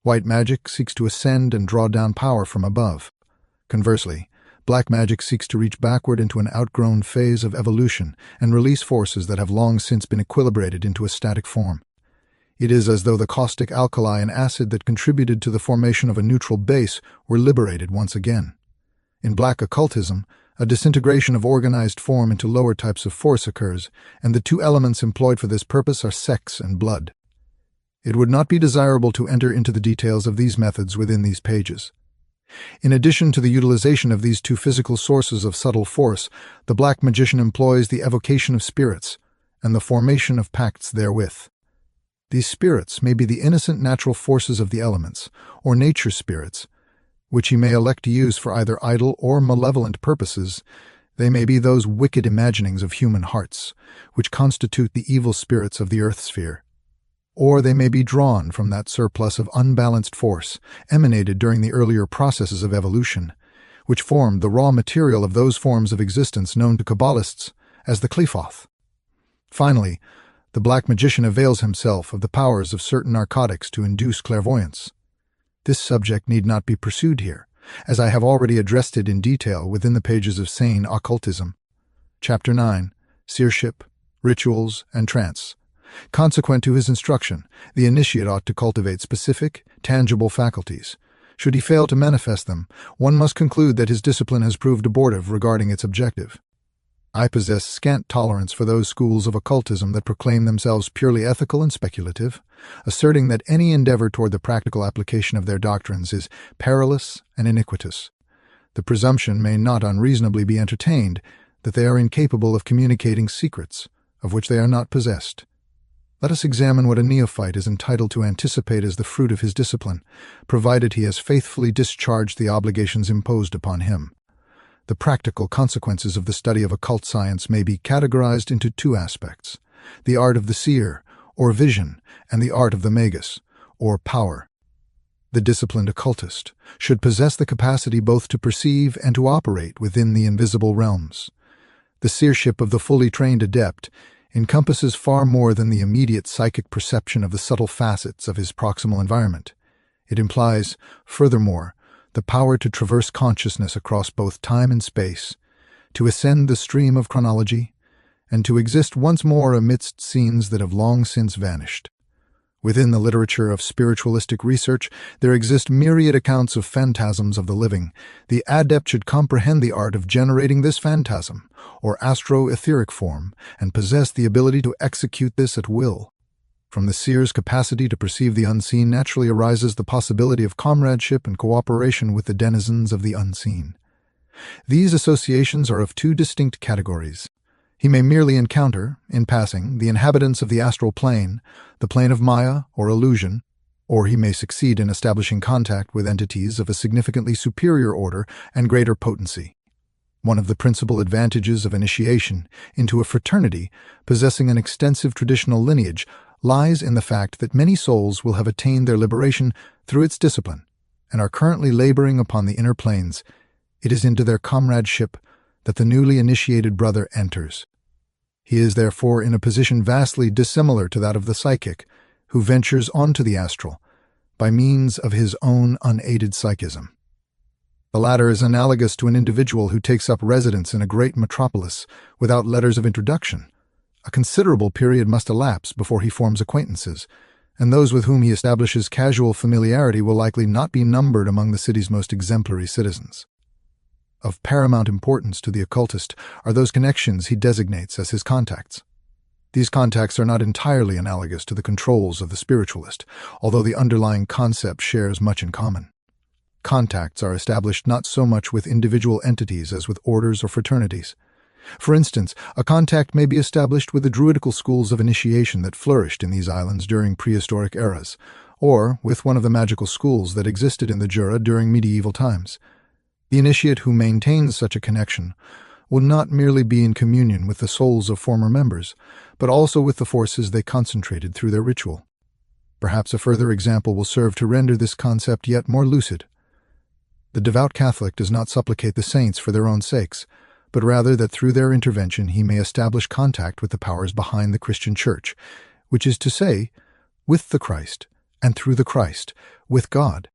White magic seeks to ascend and draw down power from above. Conversely, black magic seeks to reach backward into an outgrown phase of evolution and release forces that have long since been equilibrated into a static form. It is as though the caustic alkali and acid that contributed to the formation of a neutral base were liberated once again. In black occultism, a disintegration of organized form into lower types of force occurs, and the two elements employed for this purpose are sex and blood. It would not be desirable to enter into the details of these methods within these pages. In addition to the utilization of these two physical sources of subtle force, the black magician employs the evocation of spirits and the formation of pacts therewith. These spirits may be the innocent natural forces of the elements, or nature spirits, which he may elect to use for either idle or malevolent purposes. They may be those wicked imaginings of human hearts, which constitute the evil spirits of the earth sphere. Or they may be drawn from that surplus of unbalanced force emanated during the earlier processes of evolution, which formed the raw material of those forms of existence known to Kabbalists as the Qliphoth. Finally, the black magician avails himself of the powers of certain narcotics to induce clairvoyance. This subject need not be pursued here, as I have already addressed it in detail within the pages of Sane Occultism. Chapter 9, Seership, Rituals, and Trance. Consequent to his instruction, the initiate ought to cultivate specific, tangible faculties. Should he fail to manifest them, one must conclude that his discipline has proved abortive regarding its objective. I possess scant tolerance for those schools of occultism that proclaim themselves purely ethical and speculative, asserting that any endeavor toward the practical application of their doctrines is perilous and iniquitous. The presumption may not unreasonably be entertained that they are incapable of communicating secrets of which they are not possessed. Let us examine what a neophyte is entitled to anticipate as the fruit of his discipline, provided he has faithfully discharged the obligations imposed upon him. The practical consequences of the study of occult science may be categorized into two aspects: the art of the seer, or vision, and the art of the magus, or power. The disciplined occultist should possess the capacity both to perceive and to operate within the invisible realms. The seership of the fully trained adept encompasses far more than the immediate psychic perception of the subtle facets of his proximal environment. It implies, furthermore, the power to traverse consciousness across both time and space, to ascend the stream of chronology, and to exist once more amidst scenes that have long since vanished. Within the literature of spiritualistic research, there exist myriad accounts of phantasms of the living. The adept should comprehend the art of generating this phantasm, or astro-etheric form, and possess the ability to execute this at will. From the seer's capacity to perceive the unseen naturally arises the possibility of comradeship and cooperation with the denizens of the unseen. These associations are of two distinct categories. He may merely encounter, in passing, the inhabitants of the astral plane, the plane of Maya or illusion, or he may succeed in establishing contact with entities of a significantly superior order and greater potency. One of the principal advantages of initiation into a fraternity possessing an extensive traditional lineage lies in the fact that many souls will have attained their liberation through its discipline and are currently laboring upon the inner planes. It is into their comradeship that the newly initiated brother enters. He is therefore in a position vastly dissimilar to that of the psychic, who ventures onto the astral by means of his own unaided psychism. The latter is analogous to an individual who takes up residence in a great metropolis without letters of introduction. A considerable period must elapse before he forms acquaintances, and those with whom he establishes casual familiarity will likely not be numbered among the city's most exemplary citizens. Of paramount importance to the occultist are those connections he designates as his contacts. These contacts are not entirely analogous to the controls of the spiritualist, although the underlying concept shares much in common. Contacts are established not so much with individual entities as with orders or fraternities. For instance, a contact may be established with the druidical schools of initiation that flourished in these islands during prehistoric eras, or with one of the magical schools that existed in the Jura during medieval times. The initiate who maintains such a connection will not merely be in communion with the souls of former members, but also with the forces they concentrated through their ritual. Perhaps a further example will serve to render this concept yet more lucid. The devout Catholic does not supplicate the saints for their own sakes, but rather that through their intervention he may establish contact with the powers behind the Christian Church, which is to say, with the Christ, and through the Christ, with God.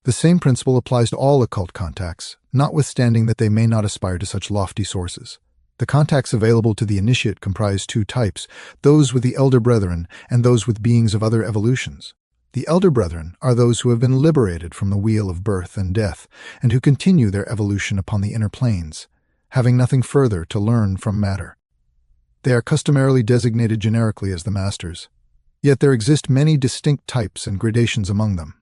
The same principle applies to all occult contacts, notwithstanding that they may not aspire to such lofty sources. The contacts available to the initiate comprise two types, those with the elder brethren and those with beings of other evolutions. The elder brethren are those who have been liberated from the wheel of birth and death, and who continue their evolution upon the inner planes, having nothing further to learn from matter. They are customarily designated generically as the masters. Yet there exist many distinct types and gradations among them,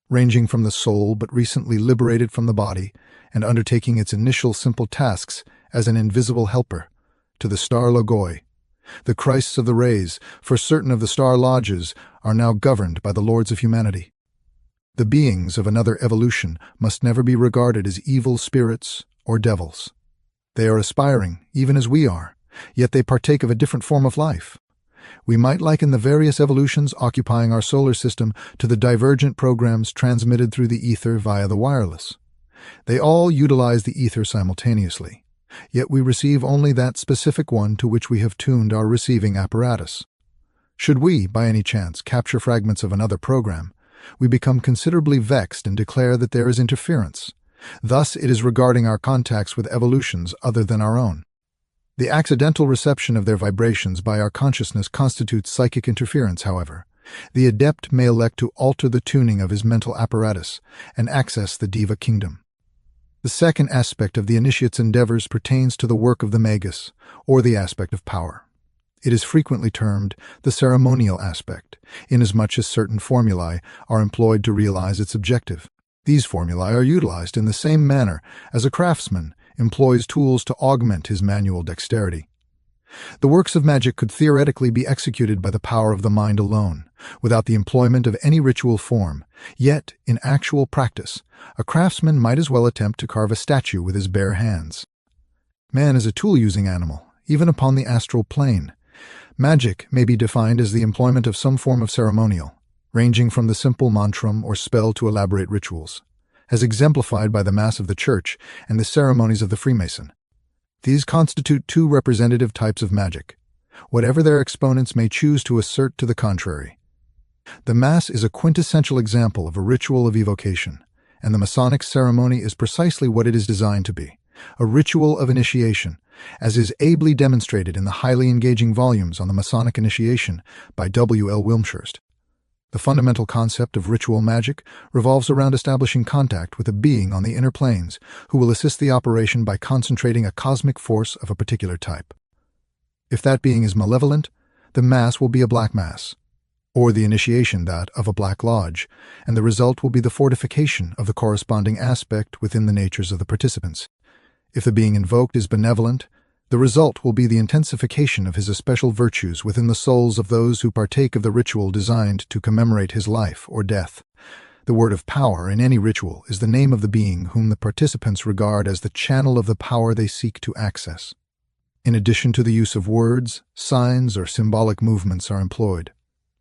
ranging from the soul but recently liberated from the body and undertaking its initial simple tasks as an invisible helper, to the star logoi, The Christs of the rays, for certain of the star lodges, are now governed by the lords of humanity. The beings of another evolution must never be regarded as evil spirits or devils. They are aspiring, even as we are, yet they partake of a different form of life. We might liken the various evolutions occupying our solar system to the divergent programs transmitted through the ether via the wireless. They all utilize the ether simultaneously, yet we receive only that specific one to which we have tuned our receiving apparatus. Should we, by any chance, capture fragments of another program, we become considerably vexed and declare that there is interference. Thus, it is regarding our contacts with evolutions other than our own. The accidental reception of their vibrations by our consciousness constitutes psychic interference, however. The adept may elect to alter the tuning of his mental apparatus and access the Deva kingdom. The second aspect of the initiate's endeavors pertains to the work of the magus, or the aspect of power. It is frequently termed the ceremonial aspect, inasmuch as certain formulae are employed to realize its objective. These formulae are utilized in the same manner as a craftsman employs tools to augment his manual dexterity. The works of magic could theoretically be executed by the power of the mind alone, without the employment of any ritual form. Yet, in actual practice, a craftsman might as well attempt to carve a statue with his bare hands. Man is a tool-using animal, even upon the astral plane. Magic may be defined as the employment of some form of ceremonial, ranging from the simple mantram or spell to elaborate rituals, as exemplified by the Mass of the Church and the ceremonies of the Freemason. These constitute two representative types of magic, whatever their exponents may choose to assert to the contrary. The Mass is a quintessential example of a ritual of evocation, and the Masonic ceremony is precisely what it is designed to be, a ritual of initiation, as is ably demonstrated in the highly engaging volumes on the Masonic initiation by W. L. Wilmshurst. The fundamental concept of ritual magic revolves around establishing contact with a being on the inner planes who will assist the operation by concentrating a cosmic force of a particular type. If that being is malevolent, the Mass will be a black Mass, or the initiation that of a black lodge, and the result will be the fortification of the corresponding aspect within the natures of the participants. If the being invoked is benevolent, the result will be the intensification of his especial virtues within the souls of those who partake of the ritual designed to commemorate his life or death. The word of power in any ritual is the name of the being whom the participants regard as the channel of the power they seek to access. In addition to the use of words, signs or symbolic movements are employed,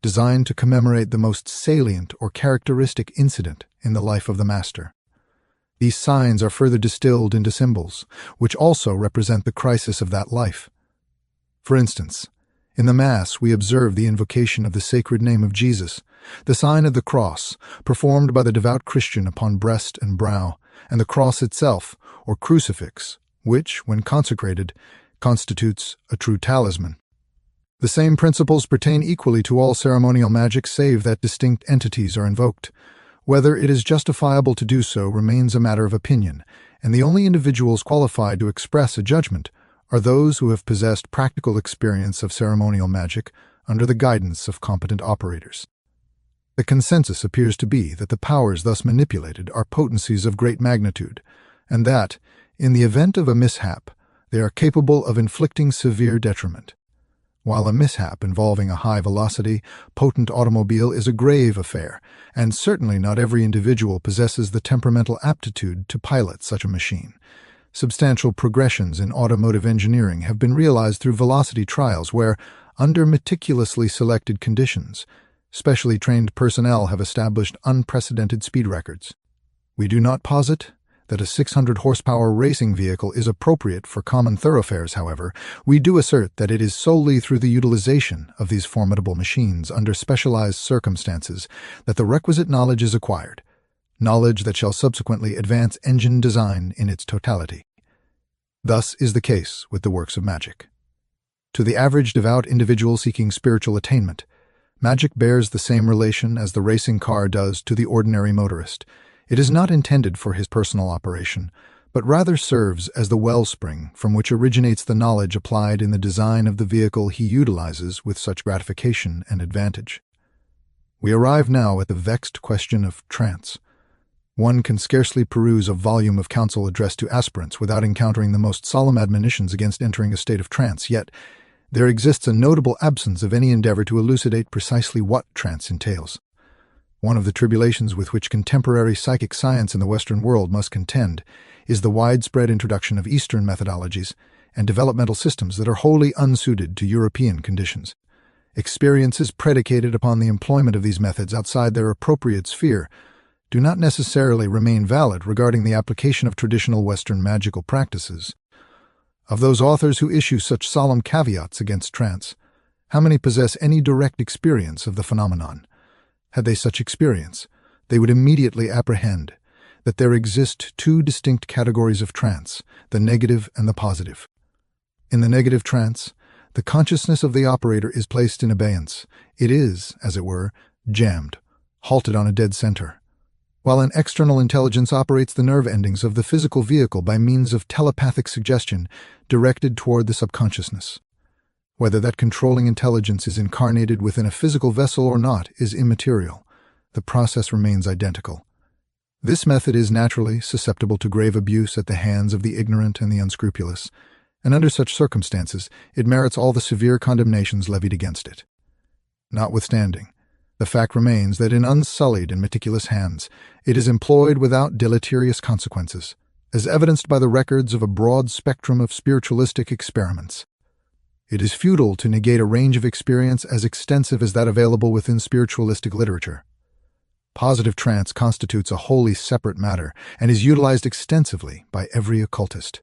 designed to commemorate the most salient or characteristic incident in the life of the master. These signs are further distilled into symbols, which also represent the crisis of that life. For instance, in the Mass we observe the invocation of the sacred name of Jesus, the sign of the cross, performed by the devout Christian upon breast and brow, and the cross itself, or crucifix, which, when consecrated, constitutes a true talisman. The same principles pertain equally to all ceremonial magic save that distinct entities are invoked. Whether it is justifiable to do so remains a matter of opinion, and the only individuals qualified to express a judgment are those who have possessed practical experience of ceremonial magic under the guidance of competent operators. The consensus appears to be that the powers thus manipulated are potencies of great magnitude, and that, in the event of a mishap, they are capable of inflicting severe detriment. While a mishap involving a high-velocity, potent automobile is a grave affair, and certainly not every individual possesses the temperamental aptitude to pilot such a machine. Substantial progressions in automotive engineering have been realized through velocity trials where, under meticulously selected conditions, specially trained personnel have established unprecedented speed records. We do not posit that a 600-horsepower racing vehicle is appropriate for common thoroughfares, however. We do assert that it is solely through the utilization of these formidable machines under specialized circumstances that the requisite knowledge is acquired, knowledge that shall subsequently advance engine design in its totality. Thus is the case with the works of magic. To the average devout individual seeking spiritual attainment, magic bears the same relation as the racing car does to the ordinary motorist. It is not intended for his personal operation, but rather serves as the wellspring from which originates the knowledge applied in the design of the vehicle he utilizes with such gratification and advantage. We arrive now at the vexed question of trance. One can scarcely peruse a volume of counsel addressed to aspirants without encountering the most solemn admonitions against entering a state of trance, yet There exists a notable absence of any endeavor to elucidate precisely what trance entails. One of the tribulations with which contemporary psychic science in the Western world must contend is the widespread introduction of Eastern methodologies and developmental systems that are wholly unsuited to European conditions. Experiences predicated upon the employment of these methods outside their appropriate sphere do not necessarily remain valid regarding the application of traditional Western magical practices. Of those authors who issue such solemn caveats against trance, how many possess any direct experience of the phenomenon? Had they such experience, they would immediately apprehend that there exist two distinct categories of trance, the negative and the positive. In the negative trance, the consciousness of the operator is placed in abeyance. It is, as it were, jammed, halted on a dead center, while an external intelligence operates the nerve endings of the physical vehicle by means of telepathic suggestion directed toward the subconsciousness. Whether that controlling intelligence is incarnated within a physical vessel or not is immaterial. The process remains identical. This method is naturally susceptible to grave abuse at the hands of the ignorant and the unscrupulous, and under such circumstances it merits all the severe condemnations levied against it. Notwithstanding, the fact remains that in unsullied and meticulous hands it is employed without deleterious consequences, as evidenced by the records of a broad spectrum of spiritualistic experiments. It is futile to negate a range of experience as extensive as that available within spiritualistic literature. Positive trance constitutes a wholly separate matter and is utilized extensively by every occultist.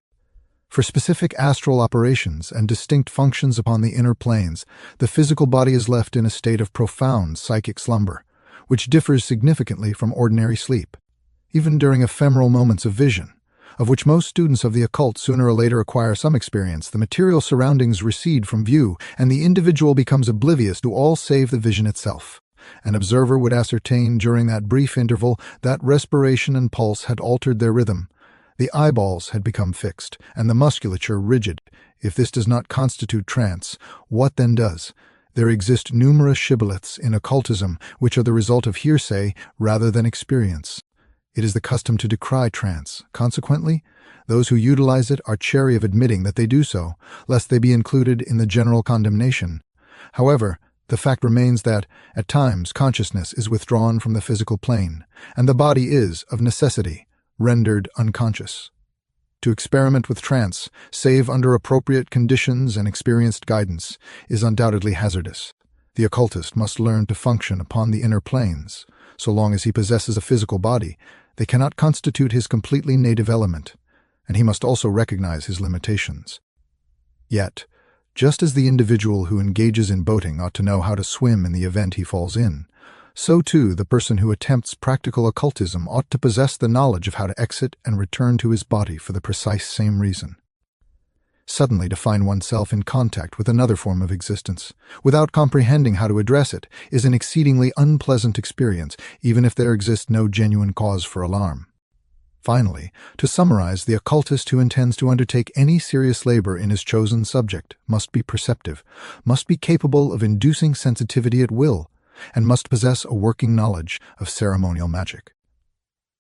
For specific astral operations and distinct functions upon the inner planes, the physical body is left in a state of profound psychic slumber, which differs significantly from ordinary sleep. Even during ephemeral moments of vision, of which most students of the occult sooner or later acquire some experience, the material surroundings recede from view and the individual becomes oblivious to all save the vision itself. An observer would ascertain during that brief interval that respiration and pulse had altered their rhythm. The eyeballs had become fixed, and the musculature rigid. If this does not constitute trance, what then does? There exist numerous shibboleths in occultism which are the result of hearsay rather than experience. It is the custom to decry trance. Consequently, those who utilize it are chary of admitting that they do so, lest they be included in the general condemnation. However, the fact remains that, at times, consciousness is withdrawn from the physical plane, and the body is, of necessity, rendered unconscious. To experiment with trance, save under appropriate conditions and experienced guidance, is undoubtedly hazardous. The occultist must learn to function upon the inner planes. So long as he possesses a physical body, they cannot constitute his completely native element, and he must also recognize his limitations. Yet, just as the individual who engages in boating ought to know how to swim in the event he falls in, so too the person who attempts practical occultism ought to possess the knowledge of how to exit and return to his body for the precise same reason. Suddenly to find oneself in contact with another form of existence, without comprehending how to address it, is an exceedingly unpleasant experience, even if there exists no genuine cause for alarm. Finally, to summarize, the occultist who intends to undertake any serious labor in his chosen subject must be perceptive, must be capable of inducing sensitivity at will, and must possess a working knowledge of ceremonial magic.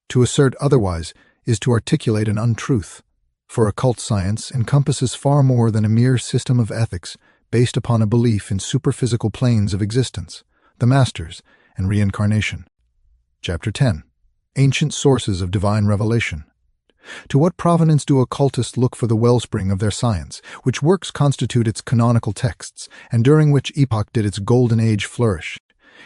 To assert otherwise is to articulate an untruth, for occult science encompasses far more than a mere system of ethics based upon a belief in superphysical planes of existence, the masters, and reincarnation. Chapter 10. Ancient Sources of Divine Revelation. To what provenance do occultists look for the wellspring of their science, which works constitute its canonical texts, and during which epoch did its golden age flourish?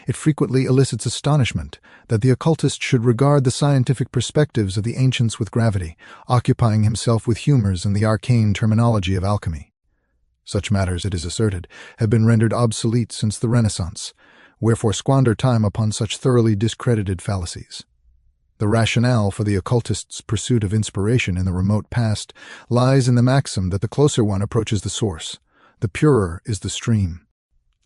It frequently elicits astonishment that the occultist should regard the scientific perspectives of the ancients with gravity, occupying himself with humors and the arcane terminology of alchemy. Such matters, it is asserted, have been rendered obsolete since the Renaissance, wherefore squander time upon such thoroughly discredited fallacies. The rationale for the occultist's pursuit of inspiration in the remote past lies in the maxim that the closer one approaches the source, the purer is the stream.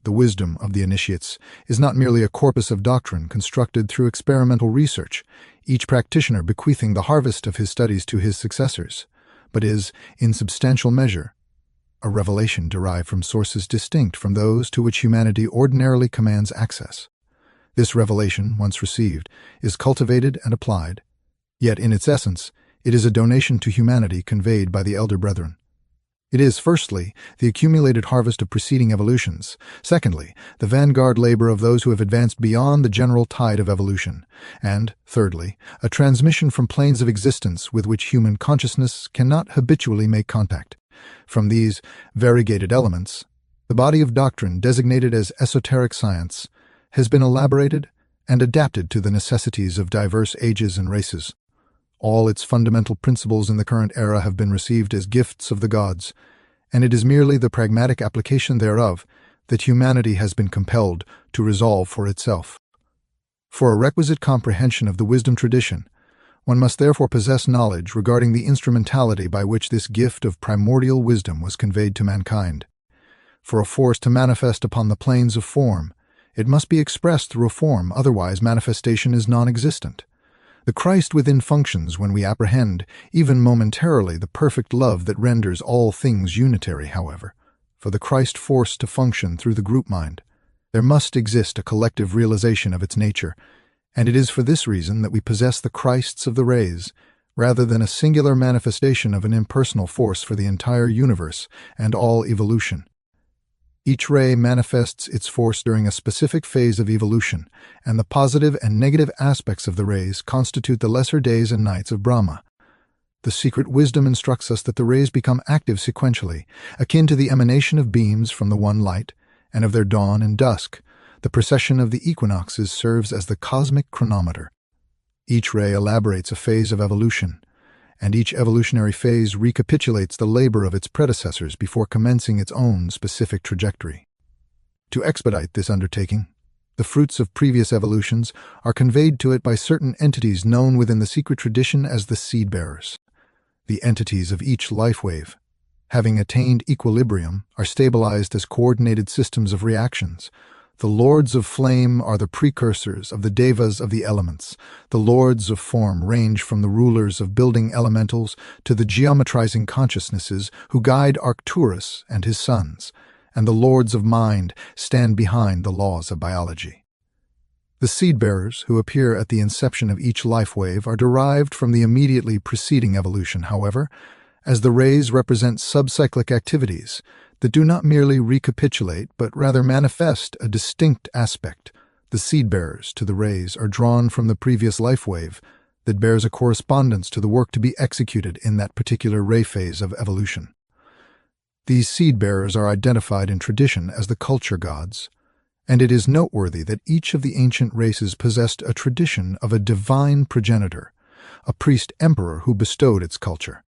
The wisdom of the initiates is not merely a corpus of doctrine constructed through experimental research, each practitioner bequeathing the harvest of his studies to his successors, but is, in substantial measure, a revelation derived from sources distinct from those to which humanity ordinarily commands access. This revelation, once received, is cultivated and applied, yet in its essence, it is a donation to humanity conveyed by the elder brethren. It is, firstly, the accumulated harvest of preceding evolutions. Secondly, the vanguard labor of those who have advanced beyond the general tide of evolution. And, thirdly, a transmission from planes of existence with which human consciousness cannot habitually make contact. From these variegated elements, the body of doctrine designated as esoteric science has been elaborated and adapted to the necessities of diverse ages and races. All its fundamental principles in the current era have been received as gifts of the gods, and it is merely the pragmatic application thereof that humanity has been compelled to resolve for itself. For a requisite comprehension of the wisdom tradition, one must therefore possess knowledge regarding the instrumentality by which this gift of primordial wisdom was conveyed to mankind. For a force to manifest upon the planes of form, it must be expressed through a form, otherwise manifestation is non-existent. The Christ within functions when we apprehend, even momentarily, the perfect love that renders all things unitary, however. For the Christ force to function through the group mind, there must exist a collective realization of its nature, and it is for this reason that we possess the Christs of the rays, rather than a singular manifestation of an impersonal force for the entire universe and all evolution. Each ray manifests its force during a specific phase of evolution, and the positive and negative aspects of the rays constitute the lesser days and nights of Brahma. The secret wisdom instructs us that the rays become active sequentially, akin to the emanation of beams from the one light, and of their dawn and dusk. The precession of the equinoxes serves as the cosmic chronometer. Each ray elaborates a phase of evolution, and each evolutionary phase recapitulates the labor of its predecessors before commencing its own specific trajectory. To expedite this undertaking, the fruits of previous evolutions are conveyed to it by certain entities known within the secret tradition as the seed-bearers. The entities of each life wave, having attained equilibrium, are stabilized as coordinated systems of reactions. The lords of flame are the precursors of the devas of the elements. The lords of form range from the rulers of building elementals to the geometrizing consciousnesses who guide Arcturus and his sons, and the lords of mind stand behind the laws of biology. The seed-bearers, who appear at the inception of each life wave, are derived from the immediately preceding evolution, however, as the rays represent subcyclic activities that do not merely recapitulate, but rather manifest a distinct aspect. The seed-bearers to the rays are drawn from the previous life wave that bears a correspondence to the work to be executed in that particular ray phase of evolution. These seed-bearers are identified in tradition as the culture gods, and it is noteworthy that each of the ancient races possessed a tradition of a divine progenitor, a priest-emperor who bestowed its culture.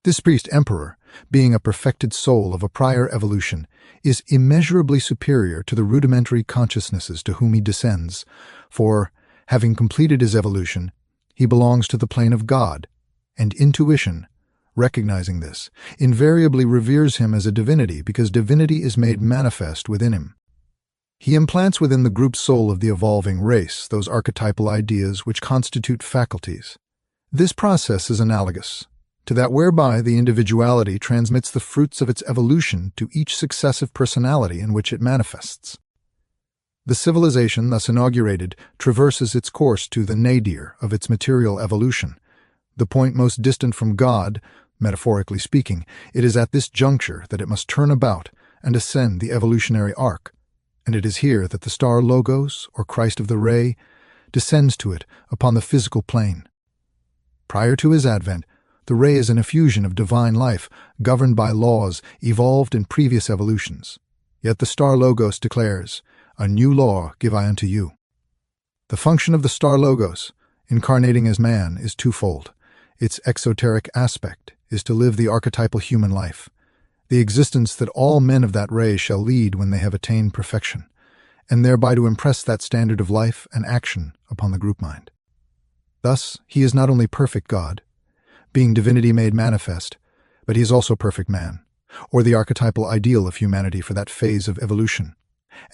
This priest-emperor, being a perfected soul of a prior evolution, is immeasurably superior to the rudimentary consciousnesses to whom he descends, for, having completed his evolution, he belongs to the plane of God, and intuition, recognizing this, invariably reveres him as a divinity because divinity is made manifest within him. He implants within the group soul of the evolving race those archetypal ideas which constitute faculties. This process is analogous to that whereby the individuality transmits the fruits of its evolution to each successive personality in which it manifests. The civilization thus inaugurated traverses its course to the nadir of its material evolution, the point most distant from God. Metaphorically speaking, it is at this juncture that it must turn about and ascend the evolutionary arc, and it is here that the star Logos, or Christ of the Ray, descends to it upon the physical plane. Prior to his advent, the ray is an effusion of divine life, governed by laws evolved in previous evolutions. Yet the star Logos declares, "A new law give I unto you." The function of the star Logos, incarnating as man, is twofold. Its exoteric aspect is to live the archetypal human life, the existence that all men of that ray shall lead when they have attained perfection, and thereby to impress that standard of life and action upon the group mind. Thus, he is not only perfect God, being divinity made manifest, but he is also perfect man, or the archetypal ideal of humanity for that phase of evolution,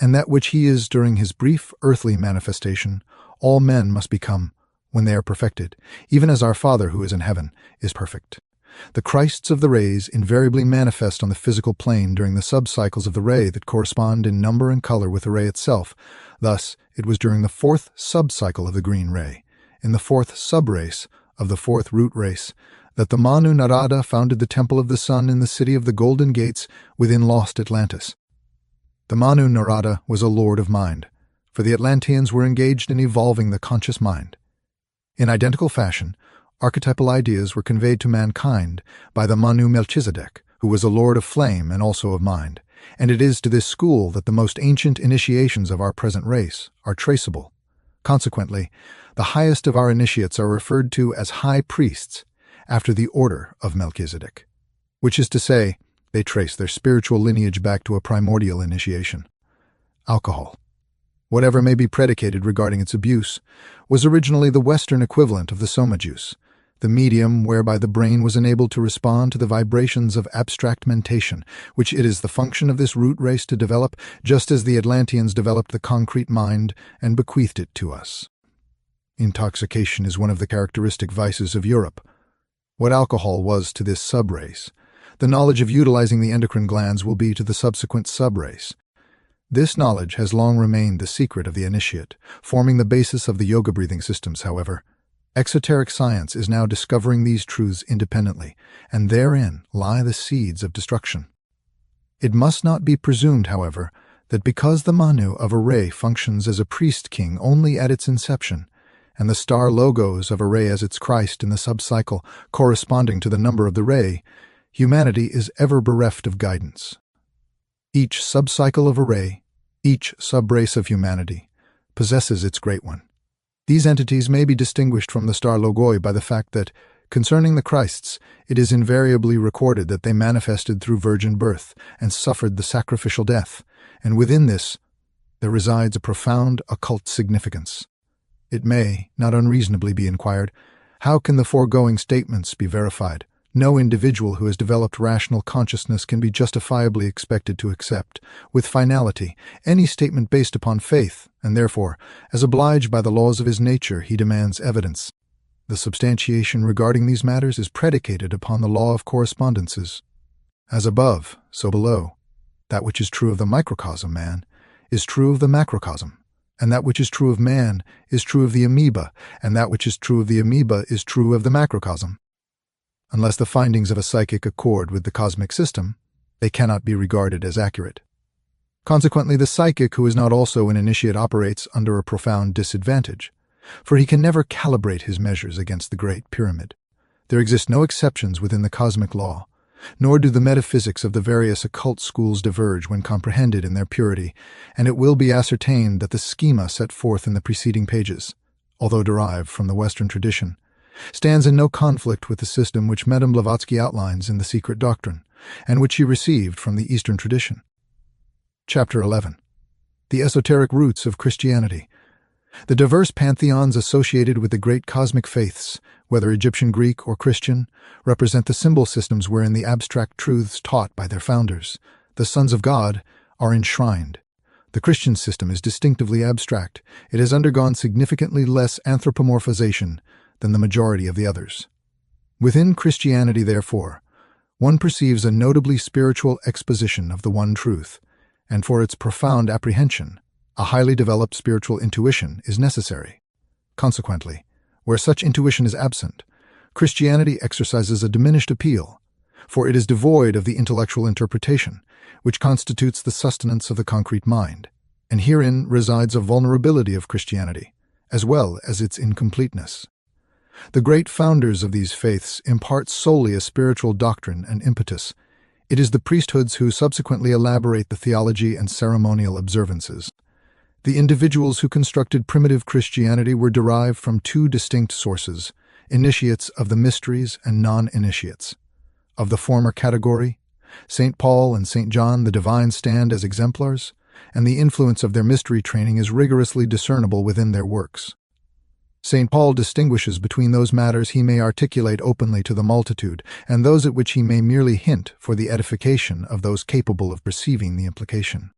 and that which he is during his brief earthly manifestation, all men must become when they are perfected, even as our Father who is in heaven is perfect. The Christs of the rays invariably manifest on the physical plane during the sub-cycles of the ray that correspond in number and color with the ray itself. Thus, it was during the fourth sub-cycle of the green ray, in the fourth sub-race of the fourth root race, that the Manu Narada founded the Temple of the Sun in the city of the Golden Gates within lost Atlantis. The Manu Narada was a lord of mind, for the Atlanteans were engaged in evolving the conscious mind. In identical fashion, archetypal ideas were conveyed to mankind by the Manu Melchizedek, who was a lord of flame and also of mind, and it is to this school that the most ancient initiations of our present race are traceable. Consequently, the highest of our initiates are referred to as high priests, after the order of Melchizedek, which is to say, they trace their spiritual lineage back to a primordial initiation. Alcohol, whatever may be predicated regarding its abuse, was originally the Western equivalent of the soma juice, the medium whereby the brain was enabled to respond to the vibrations of abstract mentation, which it is the function of this root race to develop, just as the Atlanteans developed the concrete mind and bequeathed it to us. Intoxication is one of the characteristic vices of Europe. What alcohol was to this subrace, the knowledge of utilizing the endocrine glands will be to the subsequent subrace. This knowledge has long remained the secret of the initiate, forming the basis of the yoga breathing systems, however. Exoteric science is now discovering these truths independently, and therein lie the seeds of destruction. It must not be presumed, however, that because the Manu of a ray functions as a priest-king only at its inception, and the star logos of a ray as its Christ in the sub-cycle corresponding to the number of the ray, humanity is ever bereft of guidance. Each sub-cycle of a ray, each sub-race of humanity, possesses its great one. These entities may be distinguished from the star logoi by the fact that, concerning the Christs, it is invariably recorded that they manifested through virgin birth and suffered the sacrificial death, and within this there resides a profound occult significance. It may, not unreasonably, be inquired, how can the foregoing statements be verified? No individual who has developed rational consciousness can be justifiably expected to accept, with finality, any statement based upon faith, and therefore, as obliged by the laws of his nature, he demands evidence. The substantiation regarding these matters is predicated upon the law of correspondences. As above, so below. That which is true of the microcosm man is true of the macrocosm, and that which is true of man is true of the amoeba, and that which is true of the amoeba is true of the macrocosm. Unless the findings of a psychic accord with the cosmic system, they cannot be regarded as accurate. Consequently, the psychic who is not also an initiate operates under a profound disadvantage, for he can never calibrate his measures against the Great Pyramid. There exist no exceptions within the cosmic law, nor do the metaphysics of the various occult schools diverge when comprehended in their purity, and it will be ascertained that the schema set forth in the preceding pages, although derived from the Western tradition, stands in no conflict with the system which Madame Blavatsky outlines in The Secret Doctrine, and which she received from the Eastern tradition. Chapter 11. The Esoteric Roots of Christianity. The diverse pantheons associated with the great cosmic faiths, whether Egyptian, Greek, or Christian, represent the symbol systems wherein the abstract truths taught by their founders, the sons of God, are enshrined. The Christian system is distinctively abstract. It has undergone significantly less anthropomorphization than the majority of the others. Within Christianity, therefore, one perceives a notably spiritual exposition of the one truth, and for its profound apprehension, a highly developed spiritual intuition is necessary. Consequently, where such intuition is absent, Christianity exercises a diminished appeal, for it is devoid of the intellectual interpretation, which constitutes the sustenance of the concrete mind, and herein resides a vulnerability of Christianity, as well as its incompleteness. The great founders of these faiths impart solely a spiritual doctrine and impetus. It is the priesthoods who subsequently elaborate the theology and ceremonial observances. The individuals who constructed primitive Christianity were derived from two distinct sources, initiates of the mysteries and non-initiates. Of the former category, St. Paul and St. John the Divine stand as exemplars, and the influence of their mystery training is rigorously discernible within their works. St. Paul distinguishes between those matters he may articulate openly to the multitude and those at which he may merely hint for the edification of those capable of perceiving the implication.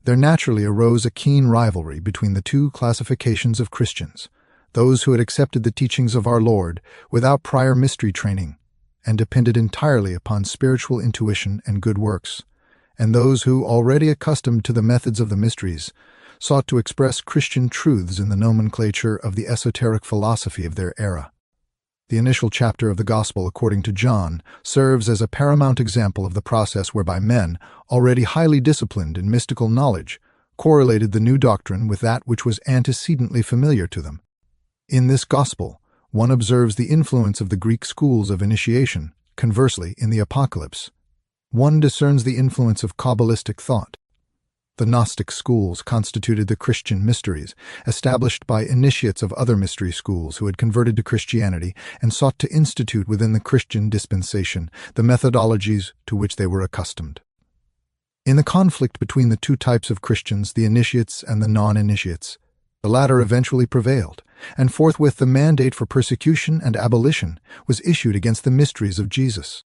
There naturally arose a keen rivalry between the two classifications of Christians, those who had accepted the teachings of our Lord without prior mystery training and depended entirely upon spiritual intuition and good works, and those who, already accustomed to the methods of the mysteries, sought to express Christian truths in the nomenclature of the esoteric philosophy of their era. The initial chapter of the Gospel according to John serves as a paramount example of the process whereby men, already highly disciplined in mystical knowledge, correlated the new doctrine with that which was antecedently familiar to them. In this Gospel, one observes the influence of the Greek schools of initiation. Conversely, in the Apocalypse, one discerns the influence of Kabbalistic thought. The Gnostic schools constituted the Christian mysteries, established by initiates of other mystery schools who had converted to Christianity and sought to institute within the Christian dispensation the methodologies to which they were accustomed. In the conflict between the two types of Christians, the initiates and the non-initiates, the latter eventually prevailed, and forthwith the mandate for persecution and abolition was issued against the mysteries of Jesus.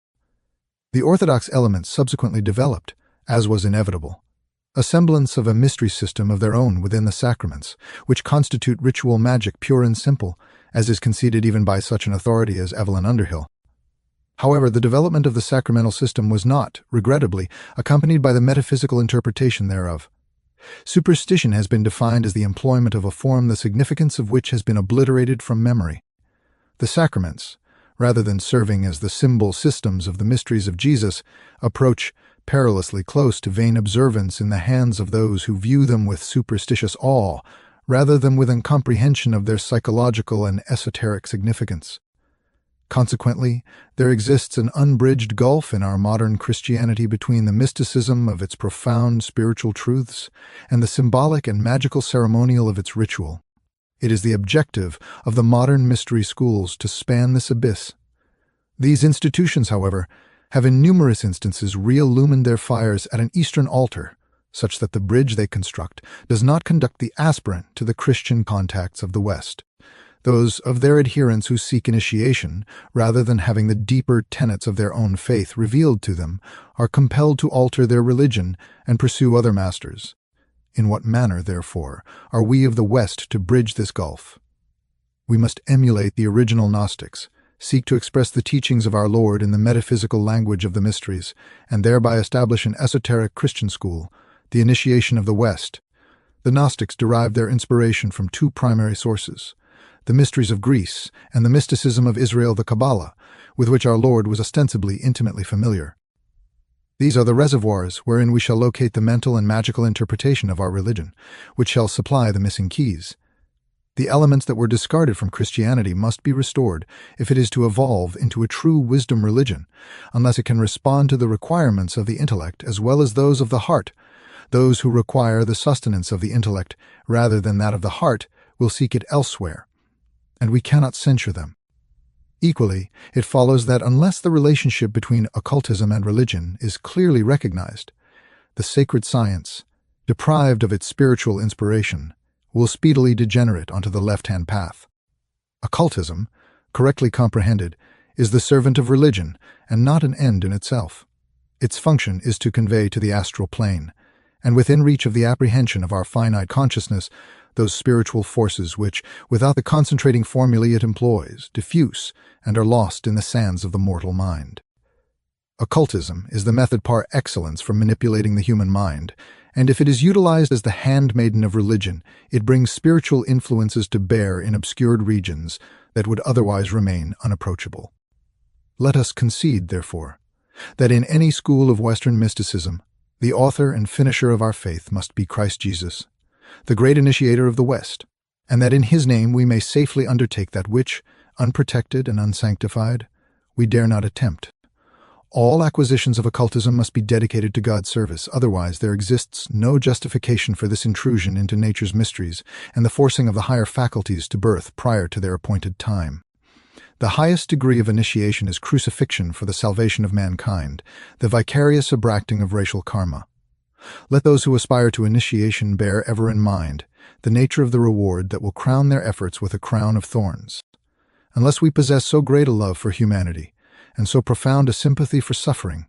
The orthodox elements subsequently developed, as was inevitable, a semblance of a mystery system of their own within the sacraments, which constitute ritual magic pure and simple, as is conceded even by such an authority as Evelyn Underhill. However, the development of the sacramental system was not, regrettably, accompanied by the metaphysical interpretation thereof. Superstition has been defined as the employment of a form the significance of which has been obliterated from memory. The sacraments, rather than serving as the symbol systems of the mysteries of Jesus, approach perilously close to vain observance in the hands of those who view them with superstitious awe, rather than with incomprehension of their psychological and esoteric significance. Consequently, there exists an unbridged gulf in our modern Christianity between the mysticism of its profound spiritual truths and the symbolic and magical ceremonial of its ritual. It is the objective of the modern mystery schools to span this abyss. These institutions, however, have in numerous instances re-illumined their fires at an Eastern altar, such that the bridge they construct does not conduct the aspirant to the Christian contacts of the West. Those of their adherents who seek initiation, rather than having the deeper tenets of their own faith revealed to them, are compelled to alter their religion and pursue other masters. In what manner, therefore, are we of the West to bridge this gulf? We must emulate the original Gnostics, seek to express the teachings of our Lord in the metaphysical language of the mysteries, and thereby establish an esoteric Christian school, the initiation of the West. The Gnostics derived their inspiration from two primary sources: the mysteries of Greece and the mysticism of Israel, the Kabbalah, with which our Lord was ostensibly intimately familiar. These are the reservoirs wherein we shall locate the mental and magical interpretation of our religion, which shall supply the missing keys. The elements that were discarded from Christianity must be restored if it is to evolve into a true wisdom religion, unless it can respond to the requirements of the intellect as well as those of the heart. Those who require the sustenance of the intellect rather than that of the heart will seek it elsewhere, and we cannot censure them. Equally, it follows that unless the relationship between occultism and religion is clearly recognized, the sacred science, deprived of its spiritual inspiration, will speedily degenerate onto the left-hand path. Occultism, correctly comprehended, is the servant of religion and not an end in itself. Its function is to convey to the astral plane, and within reach of the apprehension of our finite consciousness, those spiritual forces which, without the concentrating formulae it employs, diffuse and are lost in the sands of the mortal mind. Occultism is the method par excellence for manipulating the human mind, and if it is utilized as the handmaiden of religion, it brings spiritual influences to bear in obscured regions that would otherwise remain unapproachable. Let us concede, therefore, that in any school of Western mysticism, the author and finisher of our faith must be Christ Jesus, the great initiator of the West, and that in his name we may safely undertake that which, unprotected and unsanctified, we dare not attempt. All acquisitions of occultism must be dedicated to God's service, otherwise there exists no justification for this intrusion into nature's mysteries and the forcing of the higher faculties to birth prior to their appointed time. The highest degree of initiation is crucifixion for the salvation of mankind, the vicarious abracting of racial karma. Let those who aspire to initiation bear ever in mind the nature of the reward that will crown their efforts with a crown of thorns. Unless we possess so great a love for humanity, and so profound a sympathy for suffering,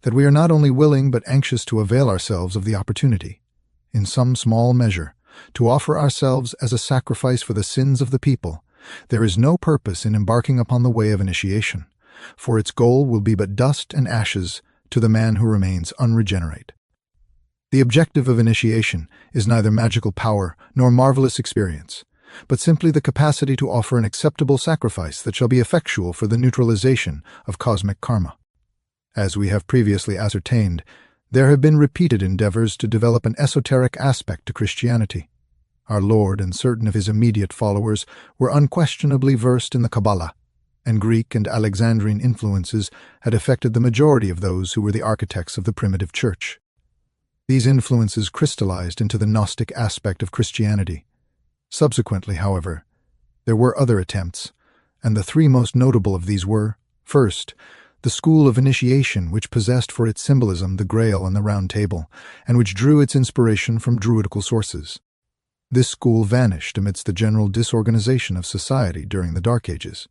that we are not only willing but anxious to avail ourselves of the opportunity, in some small measure, to offer ourselves as a sacrifice for the sins of the people, there is no purpose in embarking upon the way of initiation, for its goal will be but dust and ashes to the man who remains unregenerate. The objective of initiation is neither magical power nor marvelous experience, but simply the capacity to offer an acceptable sacrifice that shall be effectual for the neutralization of cosmic karma. As we have previously ascertained, there have been repeated endeavors to develop an esoteric aspect to Christianity. Our Lord and certain of his immediate followers were unquestionably versed in the Kabbalah, and Greek and Alexandrine influences had affected the majority of those who were the architects of the primitive church. These influences crystallized into the Gnostic aspect of Christianity. Subsequently, however, there were other attempts, and the three most notable of these were, first, the school of initiation, which possessed for its symbolism the Grail and the Round Table, and which drew its inspiration from Druidical sources. This school vanished amidst the general disorganization of society during the Dark Ages.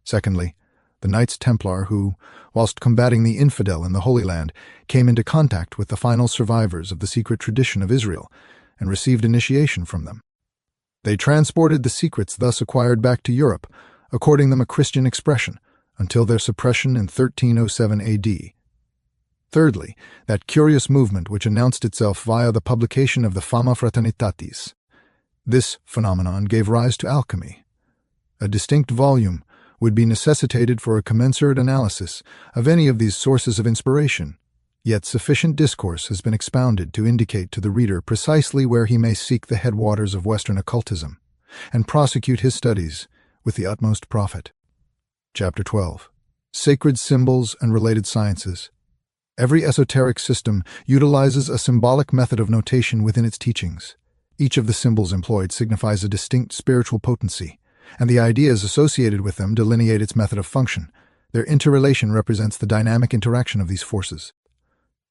Secondly, the Knights Templar who, whilst combating the infidel in the Holy Land, came into contact with the final survivors of the secret tradition of Israel and received initiation from them. They transported the secrets thus acquired back to Europe, according them a Christian expression, until their suppression in 1307 AD. Thirdly, that curious movement which announced itself via the publication of the Fama Fraternitatis. This phenomenon gave rise to alchemy. A distinct volume would be necessitated for a commensurate analysis of any of these sources of inspiration, yet sufficient discourse has been expounded to indicate to the reader precisely where he may seek the headwaters of Western occultism, and prosecute his studies with the utmost profit. Chapter 12. Sacred Symbols and Related Sciences. Every esoteric system utilizes a symbolic method of notation within its teachings. Each of the symbols employed signifies a distinct spiritual potency, and the ideas associated with them delineate its method of function. Their interrelation represents the dynamic interaction of these forces.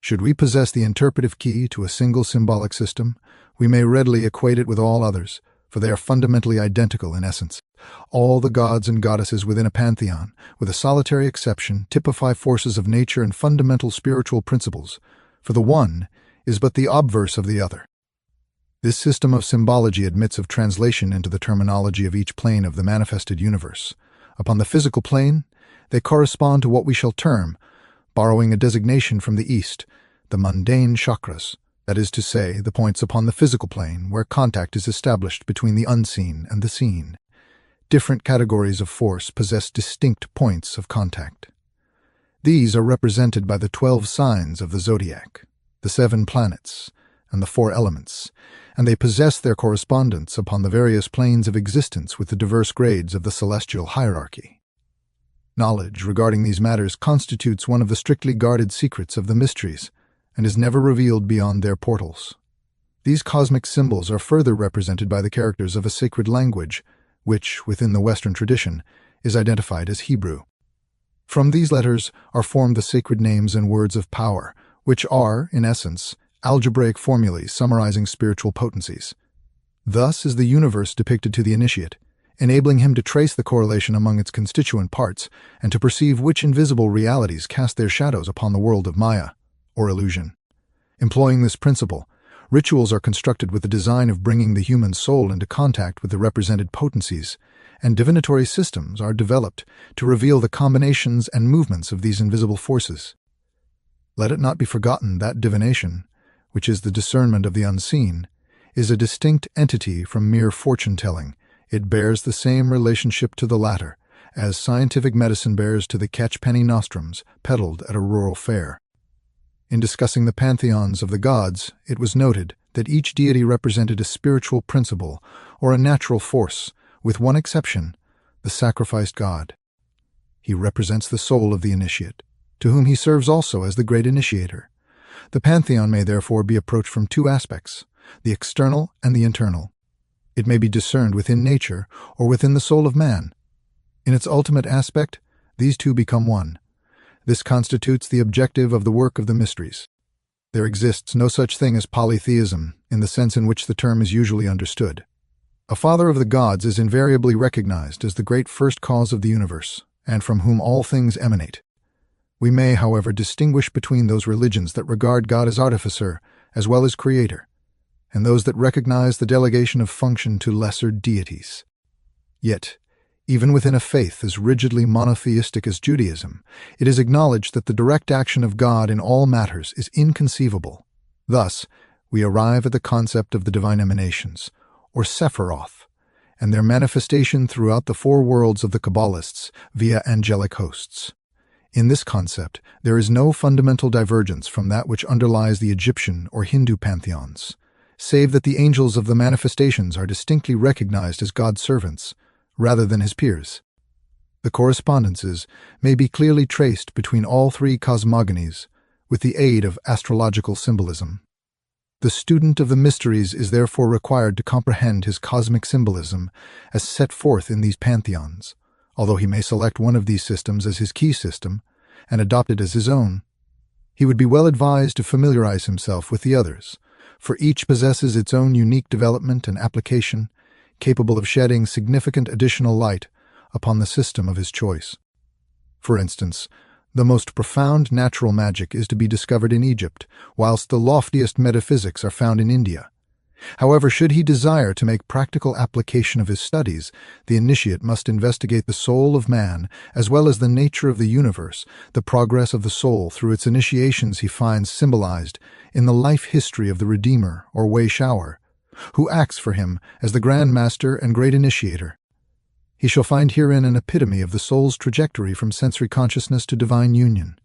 Should we possess the interpretive key to a single symbolic system, we may readily equate it with all others, for they are fundamentally identical in essence. All the gods and goddesses within a pantheon, with a solitary exception, typify forces of nature and fundamental spiritual principles, for the one is but the obverse of the other. This system of symbology admits of translation into the terminology of each plane of the manifested universe. Upon the physical plane, they correspond to what we shall term, borrowing a designation from the East, the mundane chakras, that is to say, the points upon the physical plane where contact is established between the unseen and the seen. Different categories of force possess distinct points of contact. These are represented by the 12 signs of the zodiac, the 7 planets, and the 4 elements, and they possess their correspondence upon the various planes of existence with the diverse grades of the celestial hierarchy. Knowledge regarding these matters constitutes one of the strictly guarded secrets of the mysteries, and is never revealed beyond their portals. These cosmic symbols are further represented by the characters of a sacred language, which, within the Western tradition, is identified as Hebrew. From these letters are formed the sacred names and words of power, which are, in essence, algebraic formulae summarizing spiritual potencies. Thus is the universe depicted to the initiate, enabling him to trace the correlation among its constituent parts and to perceive which invisible realities cast their shadows upon the world of Maya, or illusion. Employing this principle, rituals are constructed with the design of bringing the human soul into contact with the represented potencies, and divinatory systems are developed to reveal the combinations and movements of these invisible forces. Let it not be forgotten that divination, which is the discernment of the unseen, is a distinct entity from mere fortune-telling. It bears the same relationship to the latter as scientific medicine bears to the catchpenny nostrums peddled at a rural fair. In discussing the pantheons of the gods, it was noted that each deity represented a spiritual principle or a natural force, with one exception, the sacrificed god. He represents the soul of the initiate, to whom he serves also as the great initiator. The pantheon may therefore be approached from 2 aspects, the external and the internal. It may be discerned within nature or within the soul of man. In its ultimate aspect, these two become one. This constitutes the objective of the work of the mysteries. There exists no such thing as polytheism in the sense in which the term is usually understood. A father of the gods is invariably recognized as the great first cause of the universe, and from whom all things emanate. We may, however, distinguish between those religions that regard God as artificer as well as creator, and those that recognize the delegation of function to lesser deities. Yet, even within a faith as rigidly monotheistic as Judaism, it is acknowledged that the direct action of God in all matters is inconceivable. Thus, we arrive at the concept of the divine emanations, or Sephiroth, and their manifestation throughout the four worlds of the Kabbalists via angelic hosts. In this concept, there is no fundamental divergence from that which underlies the Egyptian or Hindu pantheons, save that the angels of the manifestations are distinctly recognized as God's servants, rather than his peers. The correspondences may be clearly traced between all three cosmogonies with the aid of astrological symbolism. The student of the mysteries is therefore required to comprehend his cosmic symbolism as set forth in these pantheons, although he may select one of these systems as his key system and adopt it as his own. He would be well advised to familiarize himself with the others, for each possesses its own unique development and application, capable of shedding significant additional light upon the system of his choice. For instance, the most profound natural magic is to be discovered in Egypt, whilst the loftiest metaphysics are found in India. However, should he desire to make practical application of his studies, the initiate must investigate the soul of man, as well as the nature of the universe, the progress of the soul through its initiations he finds symbolized in the life history of the Redeemer or Way Shower, who acts for him as the Grand Master and Great Initiator. He shall find herein an epitome of the soul's trajectory from sensory consciousness to divine union.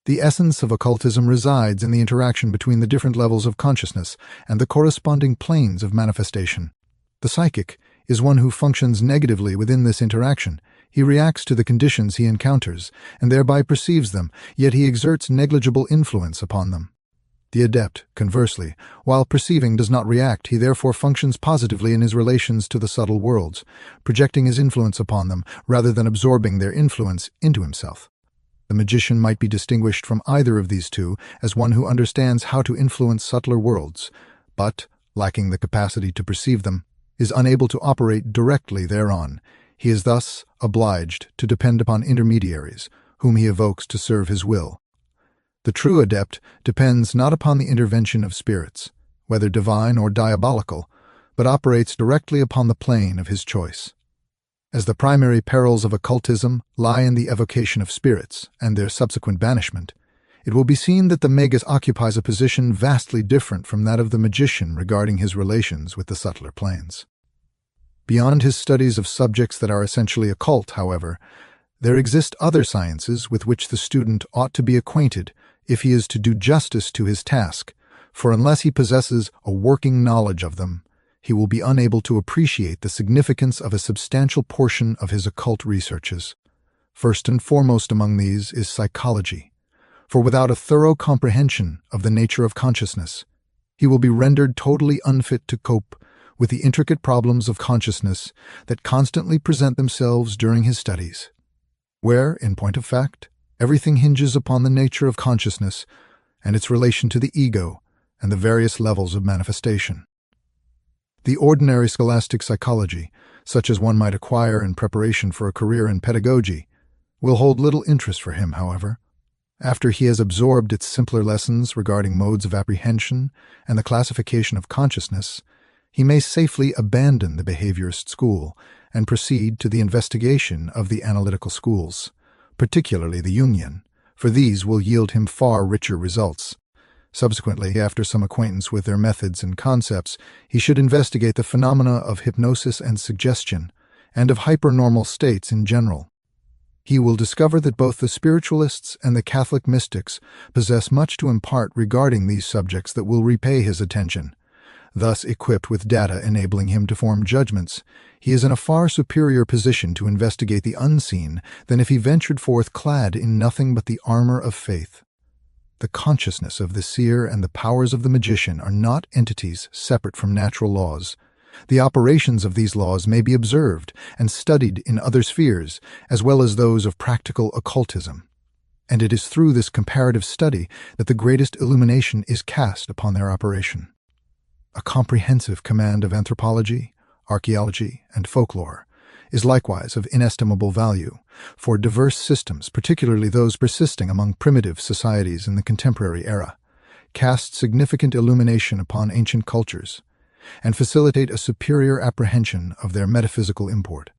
The essence of occultism resides in the interaction between the different levels of consciousness and the corresponding planes of manifestation. The psychic is one who functions negatively within this interaction. He reacts to the conditions he encounters and thereby perceives them, yet he exerts negligible influence upon them. The adept, conversely, while perceiving does not react, he therefore functions positively in his relations to the subtle worlds, projecting his influence upon them rather than absorbing their influence into himself. The magician might be distinguished from either of these two as one who understands how to influence subtler worlds, but, lacking the capacity to perceive them, is unable to operate directly thereon. He is thus obliged to depend upon intermediaries, whom he evokes to serve his will. The true adept depends not upon the intervention of spirits, whether divine or diabolical, but operates directly upon the plane of his choice. As the primary perils of occultism lie in the evocation of spirits and their subsequent banishment, it will be seen that the magus occupies a position vastly different from that of the magician regarding his relations with the subtler planes. Beyond his studies of subjects that are essentially occult, however, there exist other sciences with which the student ought to be acquainted if he is to do justice to his task, for unless he possesses a working knowledge of them, he will be unable to appreciate the significance of a substantial portion of his occult researches. First and foremost among these is psychology, for without a thorough comprehension of the nature of consciousness, he will be rendered totally unfit to cope with the intricate problems of consciousness that constantly present themselves during his studies, where, in point of fact, everything hinges upon the nature of consciousness and its relation to the ego and the various levels of manifestation. The ordinary scholastic psychology, such as one might acquire in preparation for a career in pedagogy, will hold little interest for him, however. After he has absorbed its simpler lessons regarding modes of apprehension and the classification of consciousness, he may safely abandon the behaviorist school and proceed to the investigation of the analytical schools, particularly the Jungian, for these will yield him far richer results. Subsequently, after some acquaintance with their methods and concepts, he should investigate the phenomena of hypnosis and suggestion, and of hypernormal states in general. He will discover that both the spiritualists and the Catholic mystics possess much to impart regarding these subjects that will repay his attention. Thus, equipped with data enabling him to form judgments, he is in a far superior position to investigate the unseen than if he ventured forth clad in nothing but the armor of faith. The consciousness of the seer and the powers of the magician are not entities separate from natural laws. The operations of these laws may be observed and studied in other spheres, as well as those of practical occultism. And it is through this comparative study that the greatest illumination is cast upon their operation. A comprehensive command of anthropology, archaeology, and folklore is likewise of inestimable value, for diverse systems, particularly those persisting among primitive societies in the contemporary era, cast significant illumination upon ancient cultures and facilitate a superior apprehension of their metaphysical import.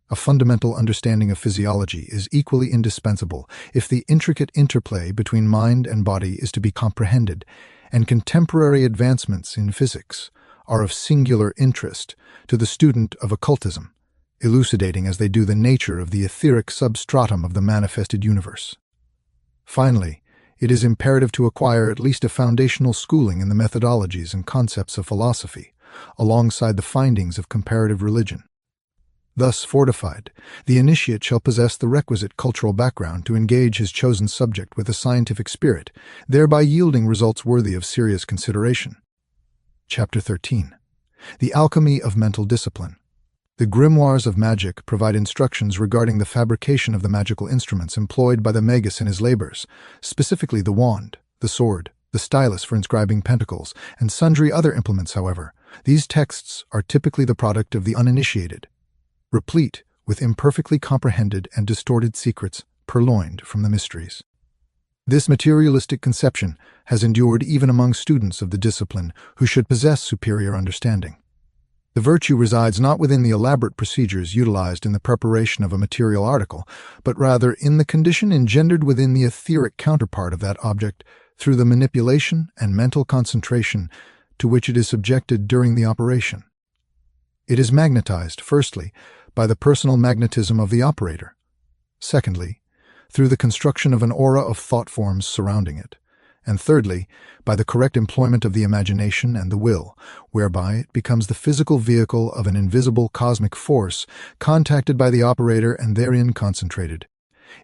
A fundamental understanding of physiology is equally indispensable if the intricate interplay between mind and body is to be comprehended, and contemporary advancements in physics are of singular interest to the student of occultism, elucidating as they do the nature of the etheric substratum of the manifested universe. Finally, it is imperative to acquire at least a foundational schooling in the methodologies and concepts of philosophy, alongside the findings of comparative religion. Thus fortified, the initiate shall possess the requisite cultural background to engage his chosen subject with a scientific spirit, thereby yielding results worthy of serious consideration. Chapter 13. The Alchemy of Mental Discipline. The grimoires of magic provide instructions regarding the fabrication of the magical instruments employed by the magus in his labors, specifically the wand, the sword, the stylus for inscribing pentacles, and sundry other implements. However, these texts are typically the product of the uninitiated, replete with imperfectly comprehended and distorted secrets purloined from the mysteries. This materialistic conception has endured even among students of the discipline who should possess superior understanding. The virtue resides not within the elaborate procedures utilized in the preparation of a material article, but rather in the condition engendered within the etheric counterpart of that object through the manipulation and mental concentration to which it is subjected during the operation. It is magnetized, firstly, by the personal magnetism of the operator, secondly, through the construction of an aura of thought forms surrounding it, and thirdly, by the correct employment of the imagination and the will, whereby it becomes the physical vehicle of an invisible cosmic force contacted by the operator and therein concentrated.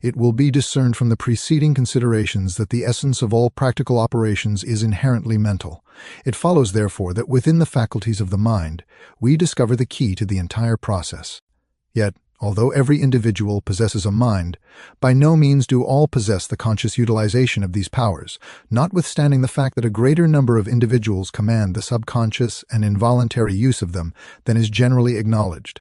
It will be discerned from the preceding considerations that the essence of all practical operations is inherently mental. It follows, therefore, that within the faculties of the mind, we discover the key to the entire process. Yet, although every individual possesses a mind, by no means do all possess the conscious utilization of these powers, notwithstanding the fact that a greater number of individuals command the subconscious and involuntary use of them than is generally acknowledged.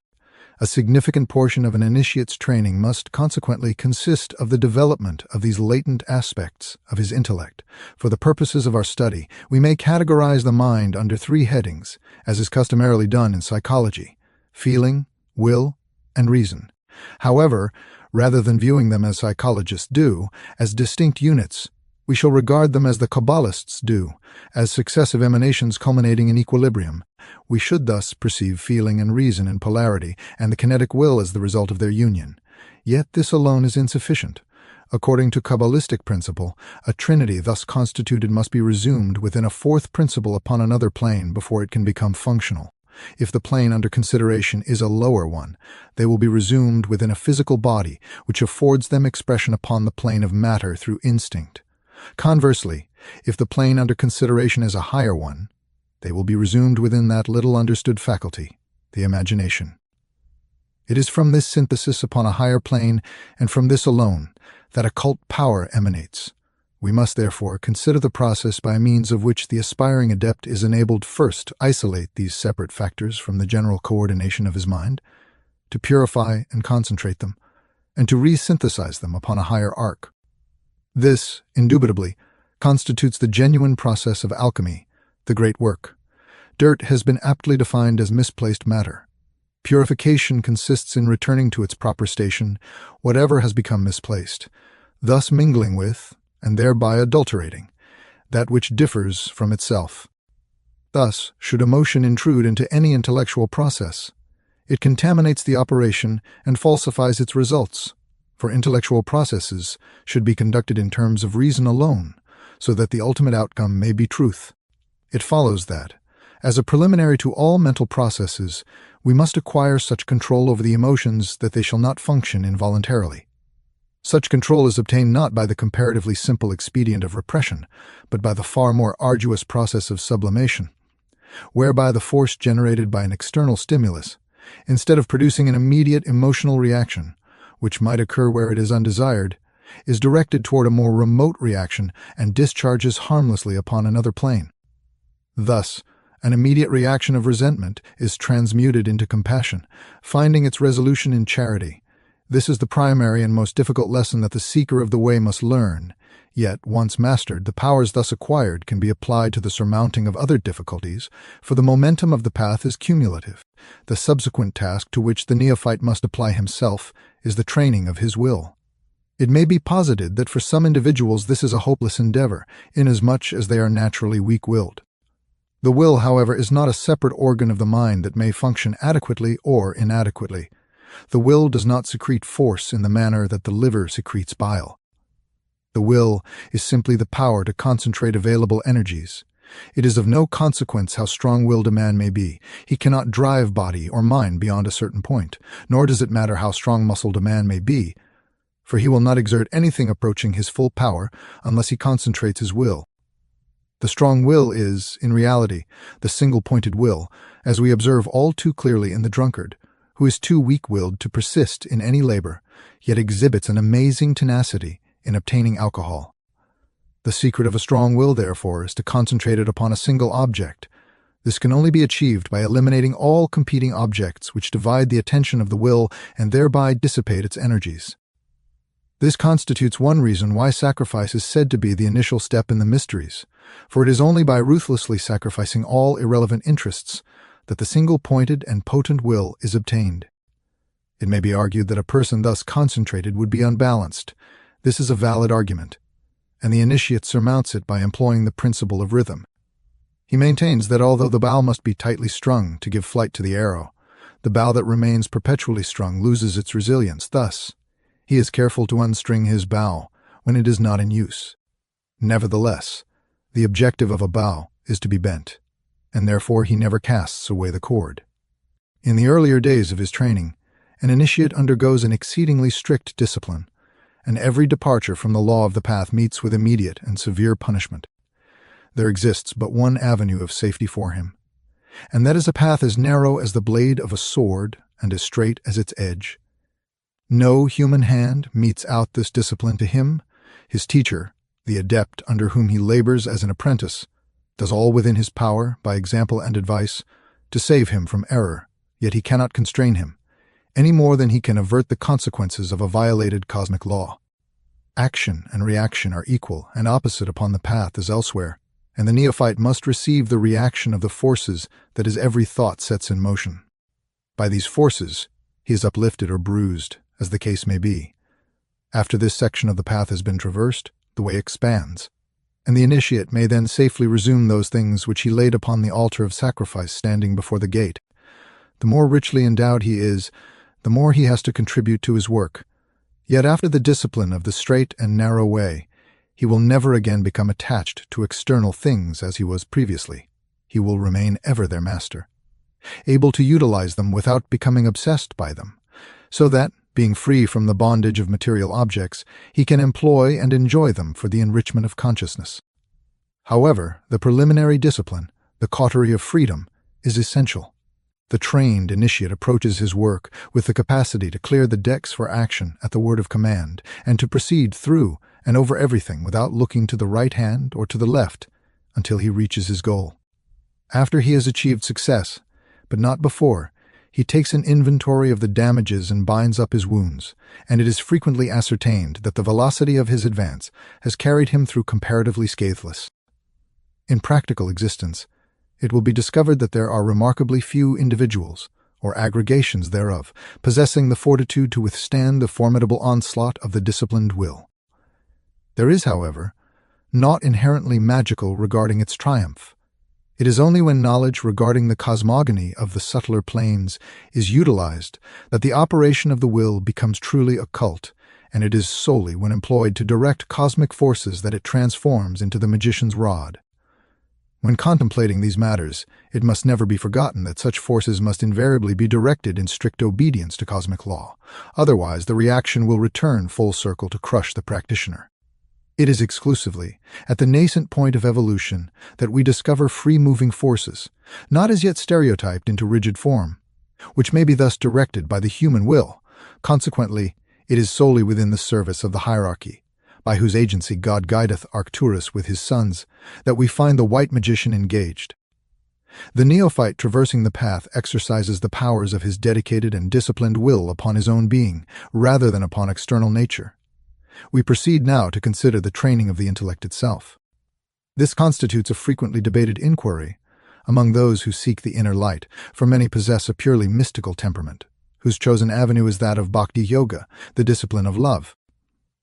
A significant portion of an initiate's training must consequently consist of the development of these latent aspects of his intellect. For the purposes of our study, we may categorize the mind under three headings, as is customarily done in psychology: feeling, will, and reason. However, rather than viewing them as psychologists do, as distinct units, we shall regard them as the Kabbalists do, as successive emanations culminating in equilibrium. We should thus perceive feeling and reason in polarity, and the kinetic will as the result of their union. Yet this alone is insufficient. According to Kabbalistic principle, a trinity thus constituted must be resumed within a fourth principle upon another plane before it can become functional. If the plane under consideration is a lower one, they will be resumed within a physical body, which affords them expression upon the plane of matter through instinct. Conversely, if the plane under consideration is a higher one, they will be resumed within that little understood faculty, the imagination. It is from this synthesis upon a higher plane, and from this alone, that occult power emanates. We must therefore consider the process by means of which the aspiring adept is enabled first to isolate these separate factors from the general coordination of his mind, to purify and concentrate them, and to resynthesize them upon a higher arc. This, indubitably, constitutes the genuine process of alchemy, the great work. Dirt has been aptly defined as misplaced matter. Purification consists in returning to its proper station whatever has become misplaced, thus mingling with, and thereby adulterating, that which differs from itself. Thus, should emotion intrude into any intellectual process, it contaminates the operation and falsifies its results, for intellectual processes should be conducted in terms of reason alone, so that the ultimate outcome may be truth. It follows that, as a preliminary to all mental processes, we must acquire such control over the emotions that they shall not function involuntarily. Such control is obtained not by the comparatively simple expedient of repression, but by the far more arduous process of sublimation, whereby the force generated by an external stimulus, instead of producing an immediate emotional reaction, which might occur where it is undesired, is directed toward a more remote reaction and discharges harmlessly upon another plane. Thus, an immediate reaction of resentment is transmuted into compassion, finding its resolution in charity. This is the primary and most difficult lesson that the seeker of the way must learn. Yet, once mastered, the powers thus acquired can be applied to the surmounting of other difficulties, for the momentum of the path is cumulative. The subsequent task to which the neophyte must apply himself is the training of his will. It may be posited that for some individuals this is a hopeless endeavor, inasmuch as they are naturally weak-willed. The will, however, is not a separate organ of the mind that may function adequately or inadequately. The will does not secrete force in the manner that the liver secretes bile. The will is simply the power to concentrate available energies. It is of no consequence how strong-willed a man may be. He cannot drive body or mind beyond a certain point, nor does it matter how strong-muscled a man may be, for he will not exert anything approaching his full power unless he concentrates his will. The strong will is, in reality, the single-pointed will, as we observe all too clearly in the drunkard, who is too weak-willed to persist in any labor, yet exhibits an amazing tenacity in obtaining alcohol. The secret of a strong will, therefore, is to concentrate it upon a single object. This can only be achieved by eliminating all competing objects which divide the attention of the will and thereby dissipate its energies. This constitutes one reason why sacrifice is said to be the initial step in the mysteries, for it is only by ruthlessly sacrificing all irrelevant interests that the single-pointed and potent will is obtained. It may be argued that a person thus concentrated would be unbalanced. This is a valid argument, and the initiate surmounts it by employing the principle of rhythm. He maintains that although the bow must be tightly strung to give flight to the arrow, the bow that remains perpetually strung loses its resilience. Thus, he is careful to unstring his bow when it is not in use. Nevertheless, the objective of a bow is to be bent, and therefore he never casts away the cord. In the earlier days of his training, an initiate undergoes an exceedingly strict discipline, and every departure from the law of the path meets with immediate and severe punishment. There exists but one avenue of safety for him, and that is a path as narrow as the blade of a sword and as straight as its edge. No human hand metes out this discipline to him. His teacher, the adept under whom he labors as an apprentice, does all within his power, by example and advice, to save him from error, yet he cannot constrain him, any more than he can avert the consequences of a violated cosmic law. Action and reaction are equal and opposite upon the path as elsewhere, and the neophyte must receive the reaction of the forces that his every thought sets in motion. By these forces, he is uplifted or bruised, as the case may be. After this section of the path has been traversed, the way expands, and the initiate may then safely resume those things which he laid upon the altar of sacrifice standing before the gate. The more richly endowed he is, the more he has to contribute to his work. Yet after the discipline of the straight and narrow way, he will never again become attached to external things as he was previously. He will remain ever their master, able to utilize them without becoming obsessed by them, so that, being free from the bondage of material objects, he can employ and enjoy them for the enrichment of consciousness. However, the preliminary discipline, the cautery of freedom, is essential. The trained initiate approaches his work with the capacity to clear the decks for action at the word of command, and to proceed through and over everything without looking to the right hand or to the left until he reaches his goal. After he has achieved success, but not before, he takes an inventory of the damages and binds up his wounds, and it is frequently ascertained that the velocity of his advance has carried him through comparatively scatheless. In practical existence, it will be discovered that there are remarkably few individuals, or aggregations thereof, possessing the fortitude to withstand the formidable onslaught of the disciplined will. There is, however, naught inherently magical regarding its triumph. It is only when knowledge regarding the cosmogony of the subtler planes is utilized that the operation of the will becomes truly occult, and it is solely when employed to direct cosmic forces that it transforms into the magician's rod. When contemplating these matters, it must never be forgotten that such forces must invariably be directed in strict obedience to cosmic law. Otherwise, the reaction will return full circle to crush the practitioner. It is exclusively at the nascent point of evolution that we discover free-moving forces, not as yet stereotyped into rigid form, which may be thus directed by the human will. Consequently, it is solely within the service of the hierarchy, by whose agency God guideth Arcturus with his sons, that we find the white magician engaged. The neophyte traversing the path exercises the powers of his dedicated and disciplined will upon his own being, rather than upon external nature. We proceed now to consider the training of the intellect itself. This constitutes a frequently debated inquiry among those who seek the inner light, for many possess a purely mystical temperament, whose chosen avenue is that of bhakti yoga, the discipline of love.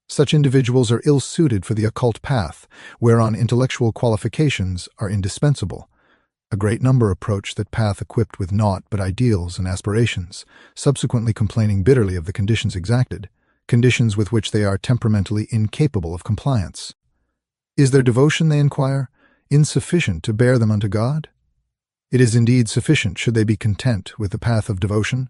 Such individuals are ill-suited for the occult path, whereon intellectual qualifications are indispensable. A great number approach that path equipped with naught but ideals and aspirations, subsequently complaining bitterly of the conditions exacted, conditions with which they are temperamentally incapable of compliance. Is their devotion, they inquire, insufficient to bear them unto God? It is indeed sufficient should they be content with the path of devotion,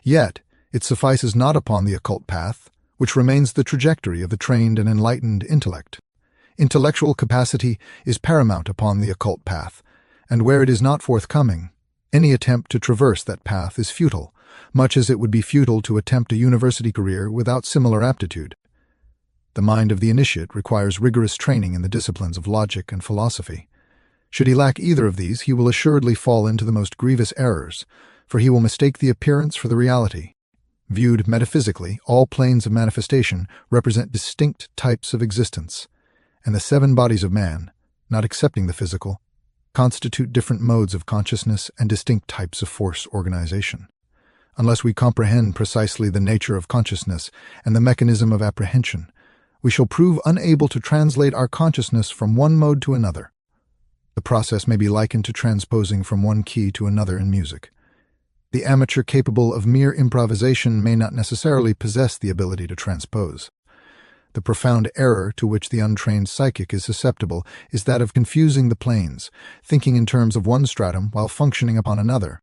yet it suffices not upon the occult path, which remains the trajectory of the trained and enlightened intellect. Intellectual capacity is paramount upon the occult path, and where it is not forthcoming, any attempt to traverse that path is futile, much as it would be futile to attempt a university career without similar aptitude. The mind of the initiate requires rigorous training in the disciplines of logic and philosophy. Should he lack either of these, he will assuredly fall into the most grievous errors, for he will mistake the appearance for the reality. Viewed metaphysically, all planes of manifestation represent distinct types of existence, and the 7 bodies of man, not excepting the physical, constitute different modes of consciousness and distinct types of force organization. Unless we comprehend precisely the nature of consciousness and the mechanism of apprehension, we shall prove unable to translate our consciousness from one mode to another. The process may be likened to transposing from one key to another in music. The amateur capable of mere improvisation may not necessarily possess the ability to transpose. The profound error to which the untrained psychic is susceptible is that of confusing the planes, thinking in terms of one stratum while functioning upon another.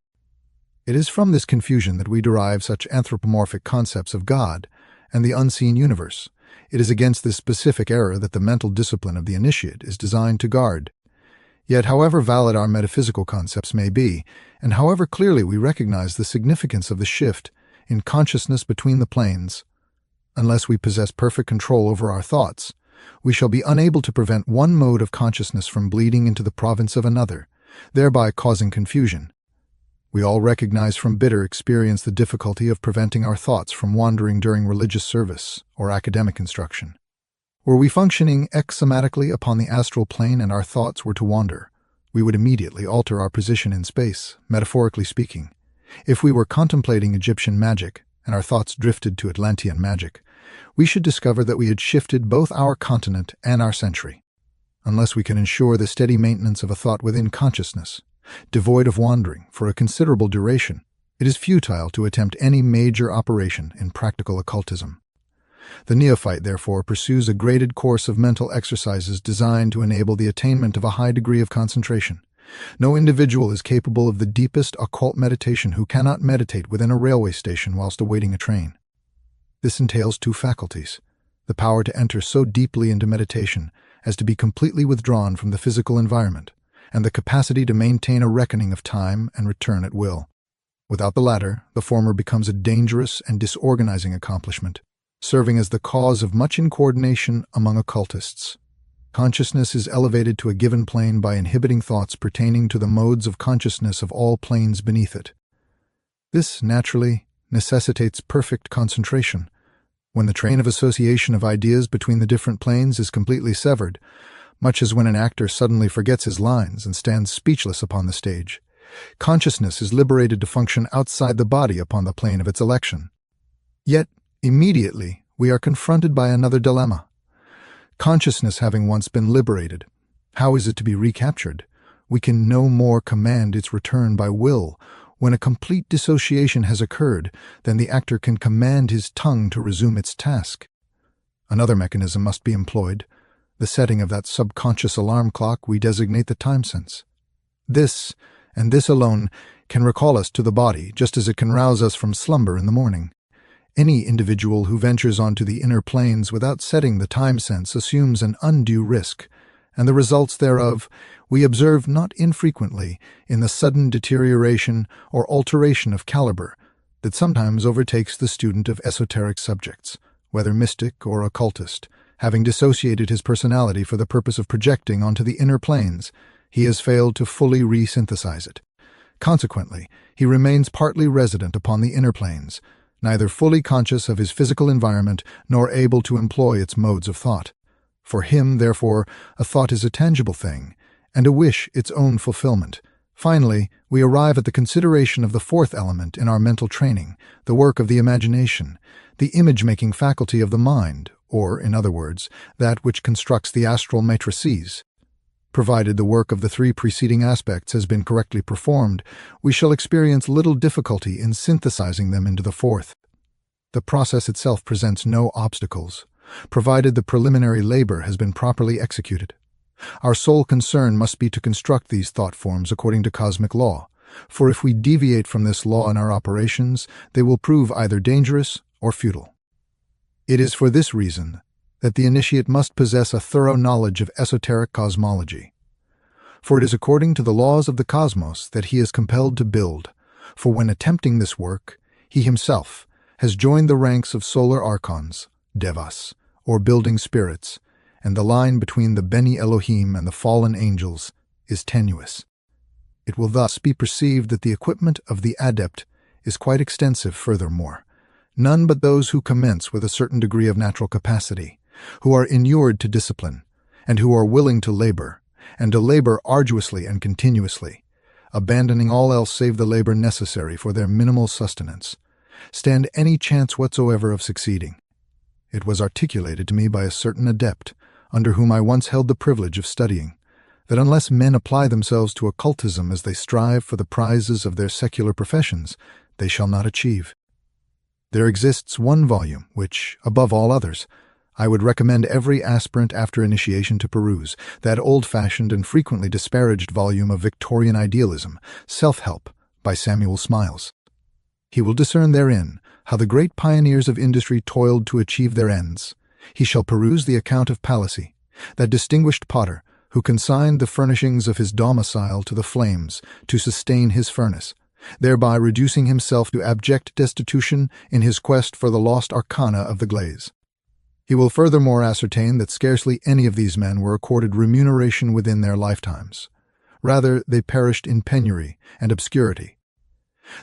It is from this confusion that we derive such anthropomorphic concepts of God and the unseen universe. It is against this specific error that the mental discipline of the initiate is designed to guard. Yet, however valid our metaphysical concepts may be, and however clearly we recognize the significance of the shift in consciousness between the planes, unless we possess perfect control over our thoughts, we shall be unable to prevent one mode of consciousness from bleeding into the province of another, thereby causing confusion. We all recognize from bitter experience the difficulty of preventing our thoughts from wandering during religious service or academic instruction. Were we functioning exsomatically upon the astral plane and our thoughts were to wander, we would immediately alter our position in space, metaphorically speaking. If we were contemplating Egyptian magic and our thoughts drifted to Atlantean magic, we should discover that we had shifted both our continent and our century. Unless we can ensure the steady maintenance of a thought within consciousness, devoid of wandering, for a considerable duration, it is futile to attempt any major operation in practical occultism. The neophyte, therefore, pursues a graded course of mental exercises designed to enable the attainment of a high degree of concentration. No individual is capable of the deepest occult meditation who cannot meditate within a railway station whilst awaiting a train. This entails 2 faculties: the power to enter so deeply into meditation as to be completely withdrawn from the physical environment, and the capacity to maintain a reckoning of time and return at will. Without the latter, the former becomes a dangerous and disorganizing accomplishment, serving as the cause of much incoordination among occultists. Consciousness is elevated to a given plane by inhibiting thoughts pertaining to the modes of consciousness of all planes beneath it. This, naturally, necessitates perfect concentration. When the train of association of ideas between the different planes is completely severed, much as when an actor suddenly forgets his lines and stands speechless upon the stage, consciousness is liberated to function outside the body upon the plane of its election. Yet, immediately, we are confronted by another dilemma. Consciousness having once been liberated, how is it to be recaptured? We can no more command its return by will. When a complete dissociation has occurred, then the actor can command his tongue to resume its task. Another mechanism must be employed, the setting of that subconscious alarm clock we designate the time sense. This, and this alone, can recall us to the body, just as it can rouse us from slumber in the morning. Any individual who ventures onto the inner planes without setting the time sense assumes an undue risk, and the results thereof we observe not infrequently in the sudden deterioration or alteration of caliber that sometimes overtakes the student of esoteric subjects, whether mystic or occultist. Having dissociated his personality for the purpose of projecting onto the inner planes, he has failed to fully re-synthesize it. Consequently, he remains partly resident upon the inner planes, neither fully conscious of his physical environment nor able to employ its modes of thought. For him, therefore, a thought is a tangible thing, and a wish its own fulfillment. Finally, we arrive at the consideration of the 4th element in our mental training, the work of the imagination, the image-making faculty of the mind, or, in other words, that which constructs the astral matrices. Provided the work of the three preceding aspects has been correctly performed, we shall experience little difficulty in synthesizing them into the fourth. The process itself presents no obstacles, provided the preliminary labor has been properly executed. Our sole concern must be to construct these thought forms according to cosmic law, for if we deviate from this law in our operations, they will prove either dangerous or futile. It is for this reason that the initiate must possess a thorough knowledge of esoteric cosmology. For it is according to the laws of the cosmos that he is compelled to build, for when attempting this work, he himself has joined the ranks of solar archons, devas, or building spirits, and the line between the Beni Elohim and the fallen angels is tenuous. It will thus be perceived that the equipment of the adept is quite extensive furthermore. None but those who commence with a certain degree of natural capacity, who are inured to discipline, and who are willing to labor, and to labor arduously and continuously, abandoning all else save the labor necessary for their minimal sustenance, stand any chance whatsoever of succeeding. It was articulated to me by a certain adept, under whom I once held the privilege of studying, that unless men apply themselves to occultism as they strive for the prizes of their secular professions, they shall not achieve. There exists one volume which, above all others, I would recommend every aspirant after initiation to peruse, that old-fashioned and frequently disparaged volume of Victorian idealism, Self-Help, by Samuel Smiles. He will discern therein how the great pioneers of industry toiled to achieve their ends. He shall peruse the account of Palissy, that distinguished potter who consigned the furnishings of his domicile to the flames to sustain his furnace, thereby reducing himself to abject destitution in his quest for the lost arcana of the glaze. He will furthermore ascertain that scarcely any of these men were accorded remuneration within their lifetimes. Rather, they perished in penury and obscurity.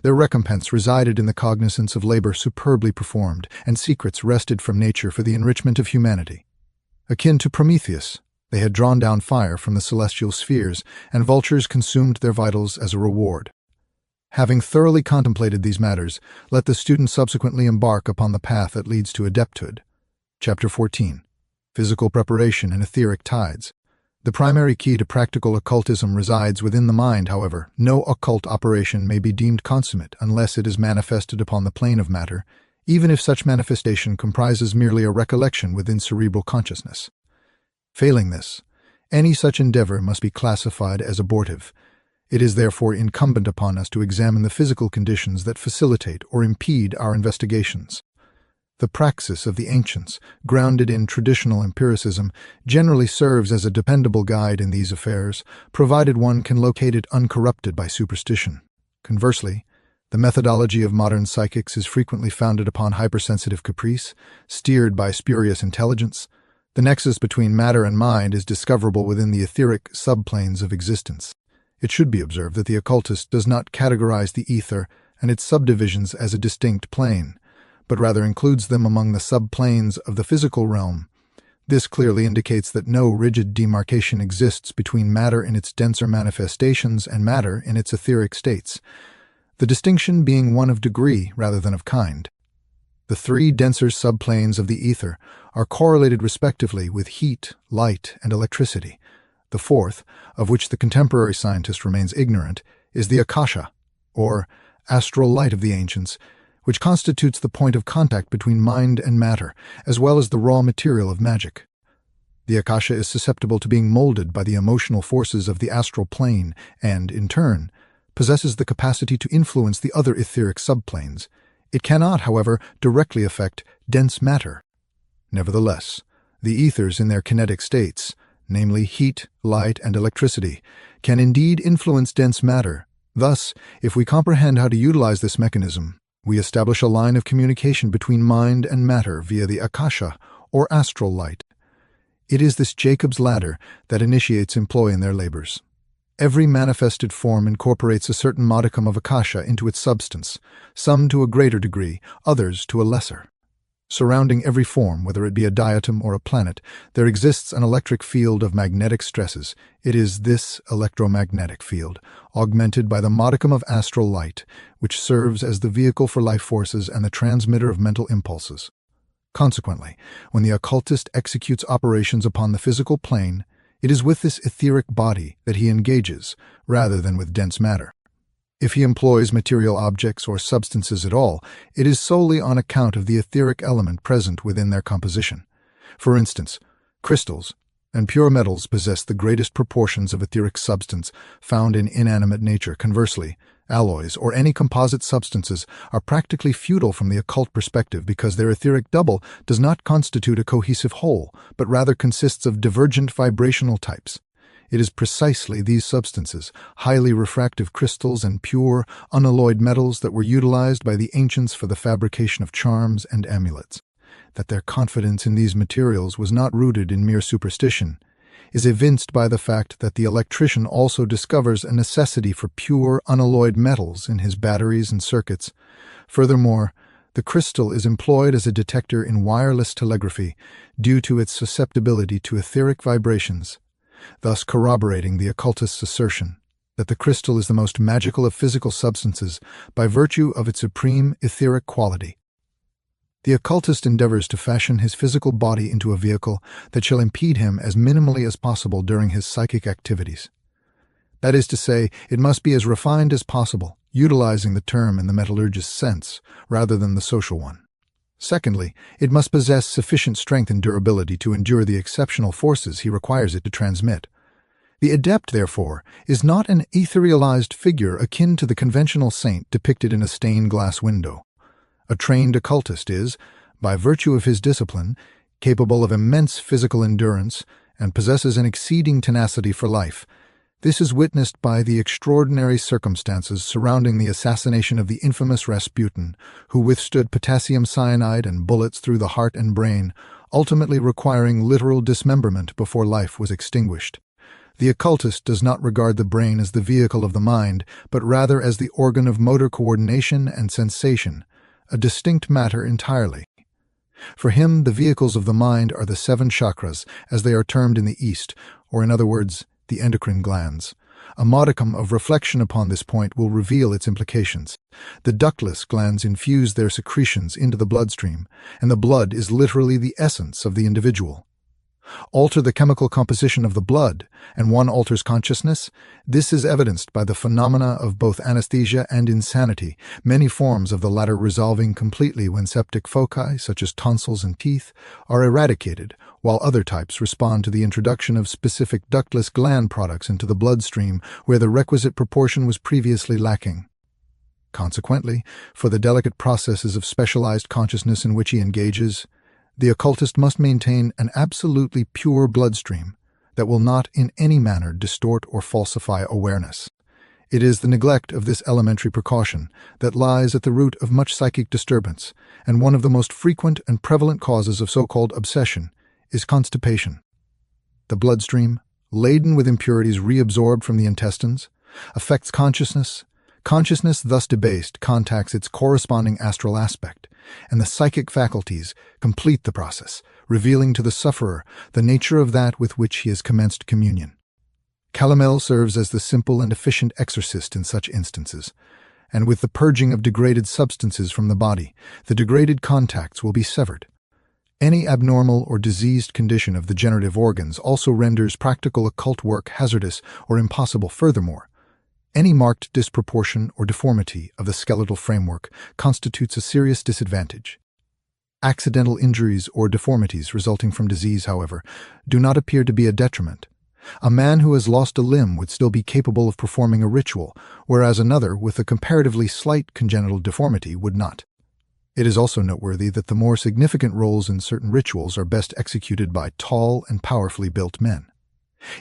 Their recompense resided in the cognizance of labor superbly performed, and secrets wrested from nature for the enrichment of humanity. Akin to Prometheus, they had drawn down fire from the celestial spheres, and vultures consumed their vitals as a reward. Having thoroughly contemplated these matters, let the student subsequently embark upon the path that leads to adepthood. Chapter 14. Physical Preparation and Etheric Tides. The primary key to practical occultism resides within the mind, however. No occult operation may be deemed consummate unless it is manifested upon the plane of matter, even if such manifestation comprises merely a recollection within cerebral consciousness. Failing this, any such endeavor must be classified as abortive. It is therefore incumbent upon us to examine the physical conditions that facilitate or impede our investigations. The praxis of the ancients, grounded in traditional empiricism, generally serves as a dependable guide in these affairs, provided one can locate it uncorrupted by superstition. Conversely, the methodology of modern psychics is frequently founded upon hypersensitive caprice, steered by spurious intelligence. The nexus between matter and mind is discoverable within the etheric subplanes of existence. It should be observed that the occultist does not categorize the ether and its subdivisions as a distinct plane, but rather includes them among the subplanes of the physical realm. This clearly indicates that no rigid demarcation exists between matter in its denser manifestations and matter in its etheric states, the distinction being one of degree rather than of kind. The three denser subplanes of the ether are correlated respectively with heat, light, and electricity. The fourth, of which the contemporary scientist remains ignorant, is the akasha, or astral light of the ancients, which constitutes the point of contact between mind and matter, as well as the raw material of magic. The akasha is susceptible to being molded by the emotional forces of the astral plane and, in turn, possesses the capacity to influence the other etheric subplanes. It cannot, however, directly affect dense matter. Nevertheless, the ethers in their kinetic states, namely heat, light, and electricity, can indeed influence dense matter. Thus, if we comprehend how to utilize this mechanism, we establish a line of communication between mind and matter via the akasha, or astral light. It is this Jacob's ladder that initiates employ in their labors. Every manifested form incorporates a certain modicum of akasha into its substance, some to a greater degree, others to a lesser. Surrounding every form, whether it be a diatom or a planet, there exists an electric field of magnetic stresses. It is this electromagnetic field, augmented by the modicum of astral light, which serves as the vehicle for life forces and the transmitter of mental impulses. Consequently, when the occultist executes operations upon the physical plane, It is with this etheric body that he engages, rather than with dense matter. If he employs material objects or substances at all, it is solely on account of the etheric element present within their composition. For instance, crystals and pure metals possess the greatest proportions of etheric substance found in inanimate nature. Conversely, alloys or any composite substances are practically futile from the occult perspective because their etheric double does not constitute a cohesive whole, but rather consists of divergent vibrational types. It is precisely these substances, highly refractive crystals and pure, unalloyed metals, that were utilized by the ancients for the fabrication of charms and amulets. That their confidence in these materials was not rooted in mere superstition is evinced by the fact that the electrician also discovers a necessity for pure, unalloyed metals in his batteries and circuits. Furthermore, the crystal is employed as a detector in wireless telegraphy due to its susceptibility to etheric vibrations, thus corroborating the occultist's assertion that the crystal is the most magical of physical substances by virtue of its supreme etheric quality. The occultist endeavors to fashion his physical body into a vehicle that shall impede him as minimally as possible during his psychic activities. That is to say, it must be as refined as possible, utilizing the term in the metallurgist's sense rather than the social one. Secondly, it must possess sufficient strength and durability to endure the exceptional forces he requires it to transmit. The adept, therefore, is not an etherealized figure akin to the conventional saint depicted in a stained glass window. A trained occultist is, by virtue of his discipline, capable of immense physical endurance and possesses an exceeding tenacity for life. This is witnessed by the extraordinary circumstances surrounding the assassination of the infamous Rasputin, who withstood potassium cyanide and bullets through the heart and brain, ultimately requiring literal dismemberment before life was extinguished. The occultist does not regard the brain as the vehicle of the mind, but rather as the organ of motor coordination and sensation, a distinct matter entirely. For him, the vehicles of the mind are the 7 chakras, as they are termed in the East, or in other words, the endocrine glands. A modicum of reflection upon this point will reveal its implications. The ductless glands infuse their secretions into the bloodstream, and the blood is literally the essence of the individual. Alter the chemical composition of the blood, and one alters consciousness. This is evidenced by the phenomena of both anesthesia and insanity, many forms of the latter resolving completely when septic foci, such as tonsils and teeth, are eradicated, while other types respond to the introduction of specific ductless gland products into the bloodstream where the requisite proportion was previously lacking. Consequently, for the delicate processes of specialized consciousness in which he engages, the occultist must maintain an absolutely pure bloodstream that will not in any manner distort or falsify awareness. It is the neglect of this elementary precaution that lies at the root of much psychic disturbance, and one of the most frequent and prevalent causes of so-called obsession is constipation. The bloodstream, laden with impurities reabsorbed from the intestines, affects consciousness. Consciousness, thus debased, contacts its corresponding astral aspect, and the psychic faculties complete the process, revealing to the sufferer the nature of that with which he has commenced communion. Calomel serves as the simple and efficient exorcist in such instances, and with the purging of degraded substances from the body, the degraded contacts will be severed. Any abnormal or diseased condition of the generative organs also renders practical occult work hazardous or impossible. Furthermore, any marked disproportion or deformity of the skeletal framework constitutes a serious disadvantage. Accidental injuries or deformities resulting from disease, however, do not appear to be a detriment. A man who has lost a limb would still be capable of performing a ritual, whereas another with a comparatively slight congenital deformity would not. It is also noteworthy that the more significant roles in certain rituals are best executed by tall and powerfully built men.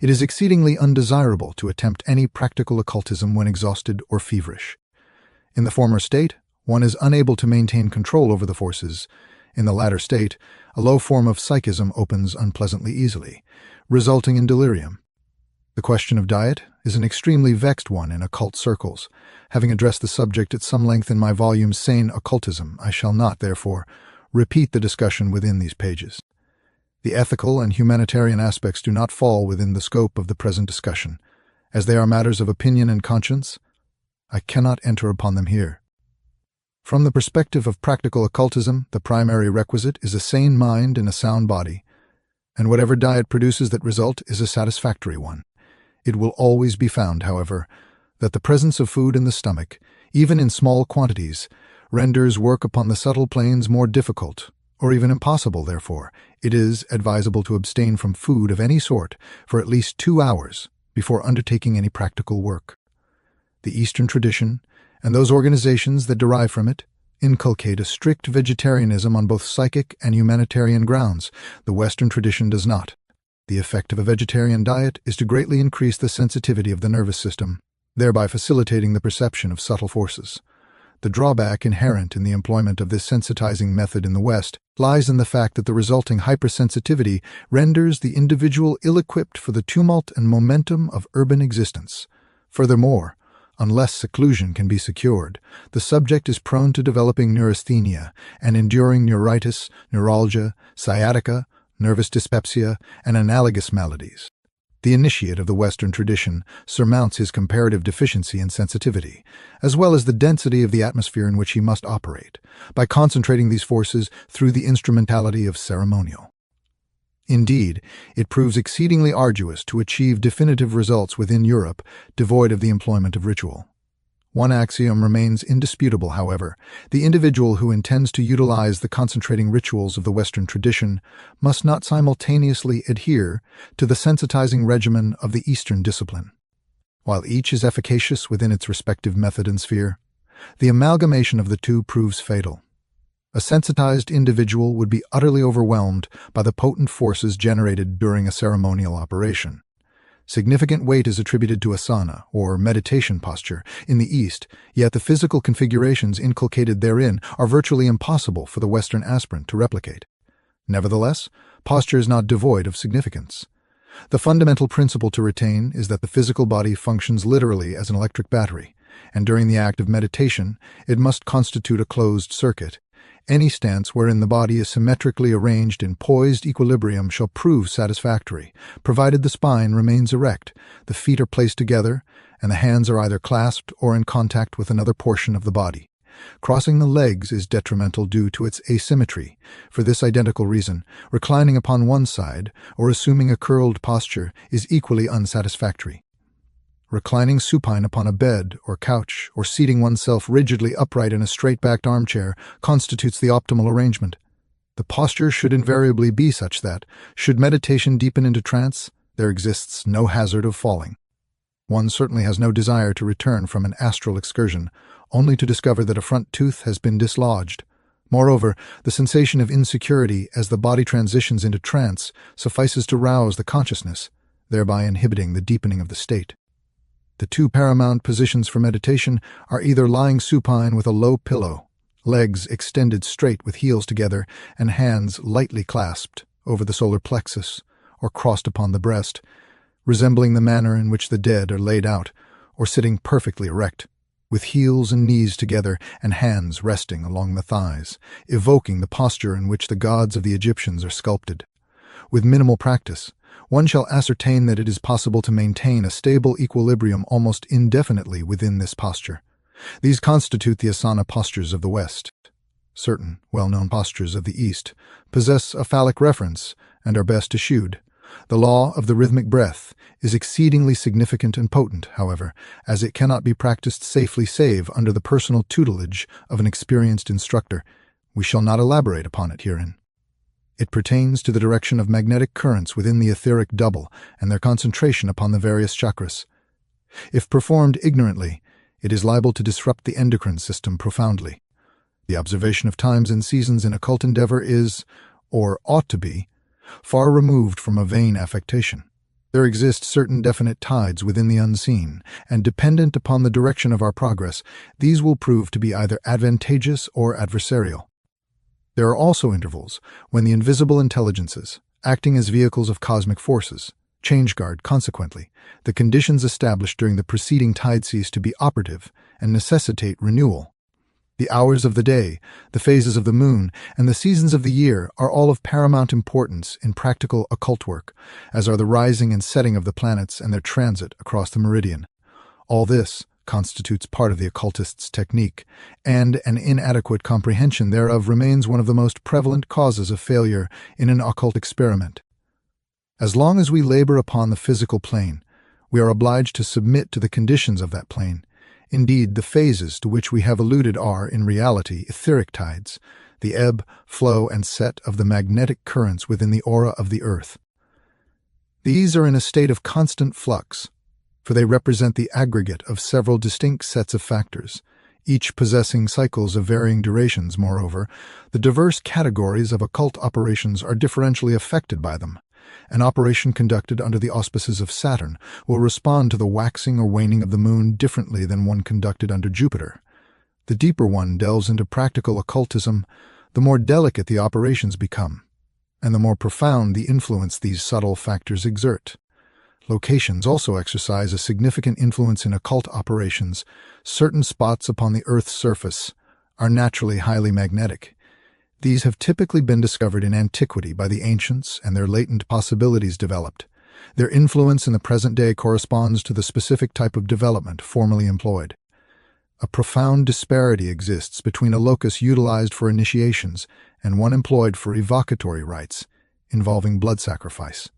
It is exceedingly undesirable to attempt any practical occultism when exhausted or feverish. In the former state, one is unable to maintain control over the forces. In the latter state, a low form of psychism opens unpleasantly easily, resulting in delirium. The question of diet is an extremely vexed one in occult circles. Having addressed the subject at some length in my volume Sane Occultism, I shall not, therefore, repeat the discussion within these pages. The ethical and humanitarian aspects do not fall within the scope of the present discussion. As they are matters of opinion and conscience, I cannot enter upon them here. From the perspective of practical occultism, the primary requisite is a sane mind and a sound body. and whatever diet produces that result is a satisfactory one. It will always be found, however, that the presence of food in the stomach, even in small quantities, renders work upon the subtle planes more difficult, or even impossible. Therefore, it is advisable to abstain from food of any sort for at least 2 hours before undertaking any practical work. The Eastern tradition, and those organizations that derive from it, inculcate a strict vegetarianism on both psychic and humanitarian grounds. The Western tradition does not. The effect of a vegetarian diet is to greatly increase the sensitivity of the nervous system, thereby facilitating the perception of subtle forces. The drawback inherent in the employment of this sensitizing method in the West lies in the fact that the resulting hypersensitivity renders the individual ill-equipped for the tumult and momentum of urban existence. Furthermore, unless seclusion can be secured, the subject is prone to developing neurasthenia and enduring neuritis, neuralgia, sciatica, nervous dyspepsia, and analogous maladies. The initiate of the Western tradition surmounts his comparative deficiency in sensitivity, as well as the density of the atmosphere in which he must operate, by concentrating these forces through the instrumentality of ceremonial. Indeed, it proves exceedingly arduous to achieve definitive results within Europe devoid of the employment of ritual. One axiom remains indisputable, however: the individual who intends to utilize the concentrating rituals of the Western tradition must not simultaneously adhere to the sensitizing regimen of the Eastern discipline. While each is efficacious within its respective method and sphere, the amalgamation of the two proves fatal. A sensitized individual would be utterly overwhelmed by the potent forces generated during a ceremonial operation. Significant weight is attributed to asana, or meditation posture, in the East, yet the physical configurations inculcated therein are virtually impossible for the Western aspirant to replicate. Nevertheless, posture is not devoid of significance. The fundamental principle to retain is that the physical body functions literally as an electric battery, and during the act of meditation, it must constitute a closed circuit. Any stance wherein the body is symmetrically arranged in poised equilibrium shall prove satisfactory, provided the spine remains erect, the feet are placed together, and the hands are either clasped or in contact with another portion of the body. Crossing the legs is detrimental due to its asymmetry. For this identical reason, reclining upon one side or assuming a curled posture is equally unsatisfactory. Reclining supine upon a bed or couch, or seating oneself rigidly upright in a straight-backed armchair constitutes the optimal arrangement. The posture should invariably be such that, should meditation deepen into trance, there exists no hazard of falling. One certainly has no desire to return from an astral excursion, only to discover that a front tooth has been dislodged. Moreover, the sensation of insecurity as the body transitions into trance suffices to rouse the consciousness, thereby inhibiting the deepening of the state. The two paramount positions for meditation are either lying supine with a low pillow, legs extended straight with heels together, and hands lightly clasped over the solar plexus, or crossed upon the breast, resembling the manner in which the dead are laid out, or sitting perfectly erect, with heels and knees together and hands resting along the thighs, evoking the posture in which the gods of the Egyptians are sculpted. With minimal practice, one shall ascertain that it is possible to maintain a stable equilibrium almost indefinitely within this posture. These constitute the asana postures of the West. Certain well-known postures of the East possess a phallic reference and are best eschewed. The law of the rhythmic breath is exceedingly significant and potent, however, as it cannot be practiced safely save under the personal tutelage of an experienced instructor. We shall not elaborate upon it herein. It pertains to the direction of magnetic currents within the etheric double and their concentration upon the various chakras. If performed ignorantly, it is liable to disrupt the endocrine system profoundly. The observation of times and seasons in occult endeavor is, or ought to be, far removed from a vain affectation. There exist certain definite tides within the unseen, and dependent upon the direction of our progress, these will prove to be either advantageous or adversarial. There are also intervals when the invisible intelligences, acting as vehicles of cosmic forces, change guard, consequently, the conditions established during the preceding tide cease to be operative and necessitate renewal. The hours of the day, the phases of the moon, and the seasons of the year are all of paramount importance in practical occult work, as are the rising and setting of the planets and their transit across the meridian. All this constitutes part of the occultist's technique, and an inadequate comprehension thereof remains one of the most prevalent causes of failure in an occult experiment. As long as we labor upon the physical plane, we are obliged to submit to the conditions of that plane. Indeed, the phases to which we have alluded are, in reality, etheric tides, the ebb, flow, and set of the magnetic currents within the aura of the Earth. These are in a state of constant flux, for they represent the aggregate of several distinct sets of factors, each possessing cycles of varying durations. Moreover, the diverse categories of occult operations are differentially affected by them. An operation conducted under the auspices of Saturn will respond to the waxing or waning of the moon differently than one conducted under Jupiter. The deeper one delves into practical occultism, the more delicate the operations become, and the more profound the influence these subtle factors exert. Locations also exercise a significant influence in occult operations. Certain spots upon the Earth's surface are naturally highly magnetic. These have typically been discovered in antiquity by the ancients and their latent possibilities developed. Their influence in the present day corresponds to the specific type of development formerly employed. A profound disparity exists between a locus utilized for initiations and one employed for evocatory rites, involving blood sacrifice.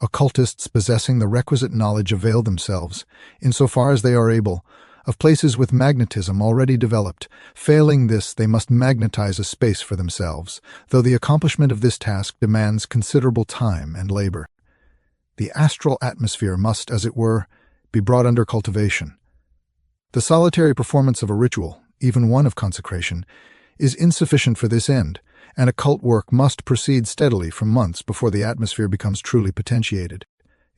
Occultists possessing the requisite knowledge avail themselves, insofar as they are able, of places with magnetism already developed. Failing this, they must magnetize a space for themselves, though the accomplishment of this task demands considerable time and labor. The astral atmosphere must, as it were, be brought under cultivation. The solitary performance of a ritual, even one of consecration, is insufficient for this end, and occult work must proceed steadily for months before the atmosphere becomes truly potentiated.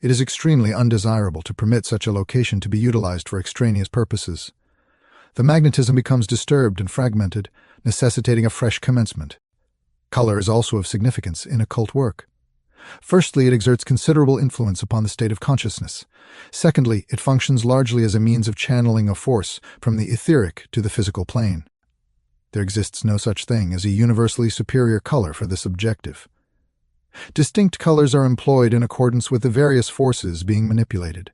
It is extremely undesirable to permit such a location to be utilized for extraneous purposes. The magnetism becomes disturbed and fragmented, necessitating a fresh commencement. Color is also of significance in occult work. Firstly, it exerts considerable influence upon the state of consciousness. Secondly, it functions largely as a means of channeling a force from the etheric to the physical plane. There exists no such thing as a universally superior color for this objective. Distinct colors are employed in accordance with the various forces being manipulated.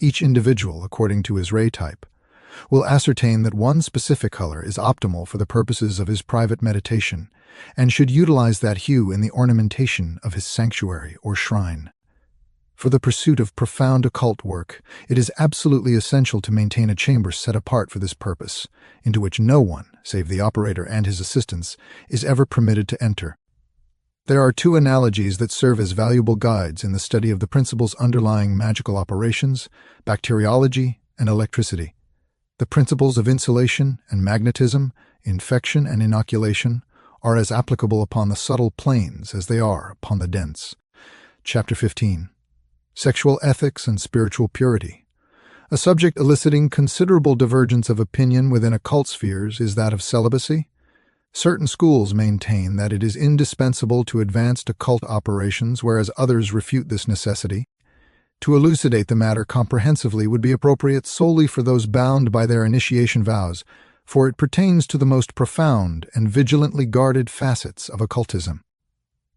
Each individual, according to his ray type, will ascertain that one specific color is optimal for the purposes of his private meditation and should utilize that hue in the ornamentation of his sanctuary or shrine. For the pursuit of profound occult work, it is absolutely essential to maintain a chamber set apart for this purpose, into which no one, save the operator and his assistants, is ever permitted to enter. There are two analogies that serve as valuable guides in the study of the principles underlying magical operations: bacteriology and electricity. The principles of insulation and magnetism, infection and inoculation, are as applicable upon the subtle planes as they are upon the dense. Chapter 15. Sexual Ethics and Spiritual Purity. A subject eliciting considerable divergence of opinion within occult spheres is that of celibacy. Certain schools maintain that it is indispensable to advanced occult operations, whereas others refute this necessity. To elucidate the matter comprehensively would be appropriate solely for those bound by their initiation vows, for it pertains to the most profound and vigilantly guarded facets of occultism.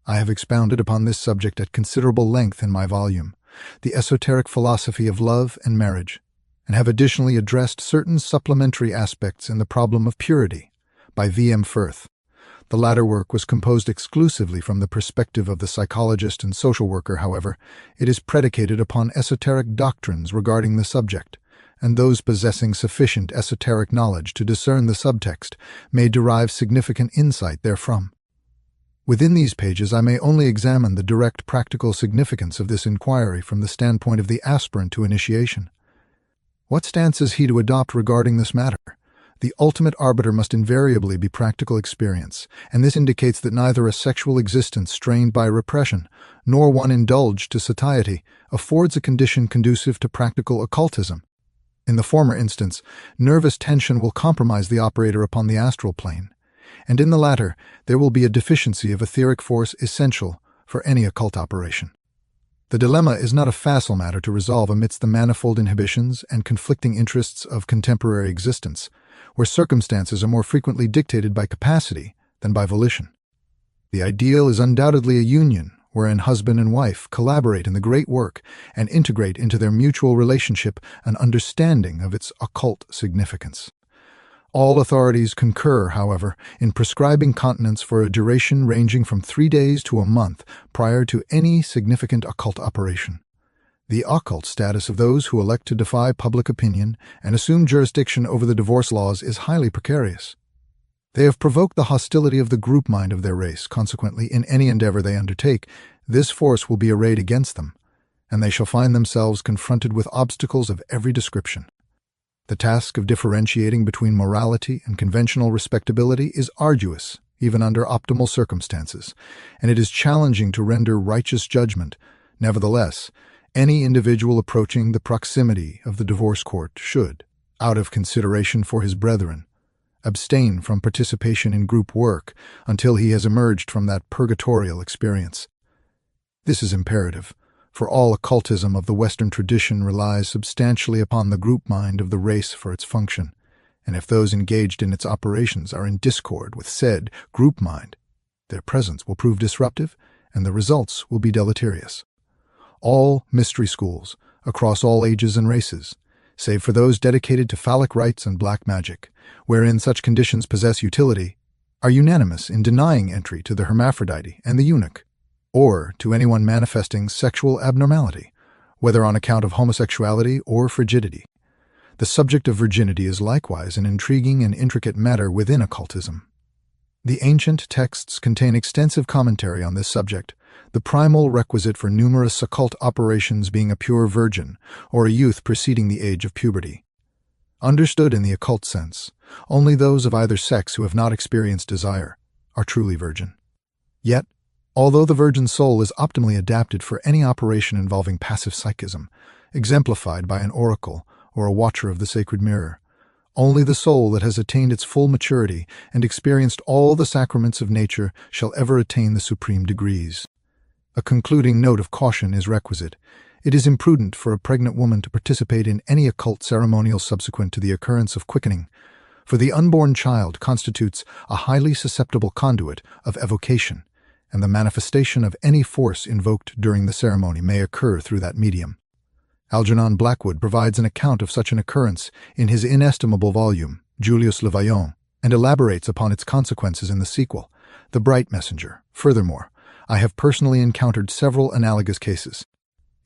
I have expounded upon this subject at considerable length in my volume, The Esoteric Philosophy of Love and Marriage, and have additionally addressed certain supplementary aspects in the problem of purity by V.M. Firth. The latter work was composed exclusively from the perspective of the psychologist and social worker. However, it is predicated upon esoteric doctrines regarding the subject, and those possessing sufficient esoteric knowledge to discern the subtext may derive significant insight therefrom. Within these pages, I may only examine the direct practical significance of this inquiry from the standpoint of the aspirant to initiation. What stance is he to adopt regarding this matter? The ultimate arbiter must invariably be practical experience, and this indicates that neither a sexual existence strained by repression, nor one indulged to satiety, affords a condition conducive to practical occultism. In the former instance, nervous tension will compromise the operator upon the astral plane, and in the latter, there will be a deficiency of etheric force essential for any occult operation. The dilemma is not a facile matter to resolve amidst the manifold inhibitions and conflicting interests of contemporary existence, where circumstances are more frequently dictated by capacity than by volition. The ideal is undoubtedly a union wherein husband and wife collaborate in the great work and integrate into their mutual relationship an understanding of its occult significance. All authorities concur, however, in prescribing continence for a duration ranging from 3 days to a month prior to any significant occult operation. The occult status of those who elect to defy public opinion and assume jurisdiction over the divorce laws is highly precarious. They have provoked the hostility of the group mind of their race. Consequently, in any endeavor they undertake, this force will be arrayed against them, and they shall find themselves confronted with obstacles of every description. The task of differentiating between morality and conventional respectability is arduous, even under optimal circumstances, and it is challenging to render righteous judgment. Nevertheless, any individual approaching the proximity of the divorce court should, out of consideration for his brethren, abstain from participation in group work until he has emerged from that purgatorial experience. This is imperative, for all occultism of the Western tradition relies substantially upon the group mind of the race for its function, and if those engaged in its operations are in discord with said group mind, their presence will prove disruptive and the results will be deleterious. All mystery schools, across all ages and races, save for those dedicated to phallic rites and black magic, wherein such conditions possess utility, are unanimous in denying entry to the hermaphrodite and the eunuch, or to anyone manifesting sexual abnormality, whether on account of homosexuality or frigidity. The subject of virginity is likewise an intriguing and intricate matter within occultism. The ancient texts contain extensive commentary on this subject, the primal requisite for numerous occult operations being a pure virgin or a youth preceding the age of puberty. Understood in the occult sense, only those of either sex who have not experienced desire are truly virgin. Yet, although the virgin soul is optimally adapted for any operation involving passive psychism, exemplified by an oracle or a watcher of the sacred mirror, only the soul that has attained its full maturity and experienced all the sacraments of nature shall ever attain the supreme degrees. A concluding note of caution is requisite. It is imprudent for a pregnant woman to participate in any occult ceremonial subsequent to the occurrence of quickening, for the unborn child constitutes a highly susceptible conduit of evocation, and the manifestation of any force invoked during the ceremony may occur through that medium. Algernon Blackwood provides an account of such an occurrence in his inestimable volume, Julius le Vaillant, and elaborates upon its consequences in the sequel, The Bright Messenger. Furthermore, I have personally encountered several analogous cases.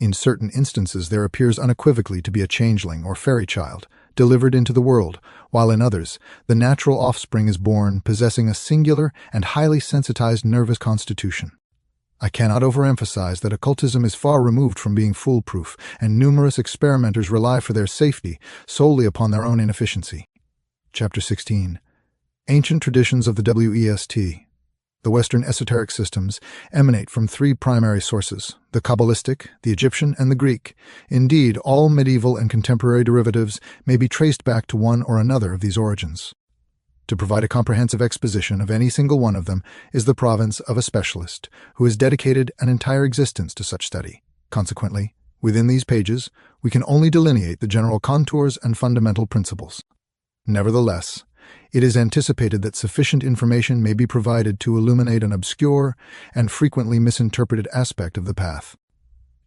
In certain instances there appears unequivocally to be a changeling or fairy child delivered into the world, while in others the natural offspring is born possessing a singular and highly sensitized nervous constitution. I cannot overemphasize that occultism is far removed from being foolproof, and numerous experimenters rely for their safety solely upon their own inefficiency. Chapter 16. Ancient Traditions of the West. The Western esoteric systems emanate from three primary sources, the Kabbalistic, the Egyptian, and the Greek. Indeed, all medieval and contemporary derivatives may be traced back to one or another of these origins. To provide a comprehensive exposition of any single one of them is the province of a specialist who has dedicated an entire existence to such study. Consequently, within these pages, we can only delineate the general contours and fundamental principles. Nevertheless, it is anticipated that sufficient information may be provided to illuminate an obscure and frequently misinterpreted aspect of the path.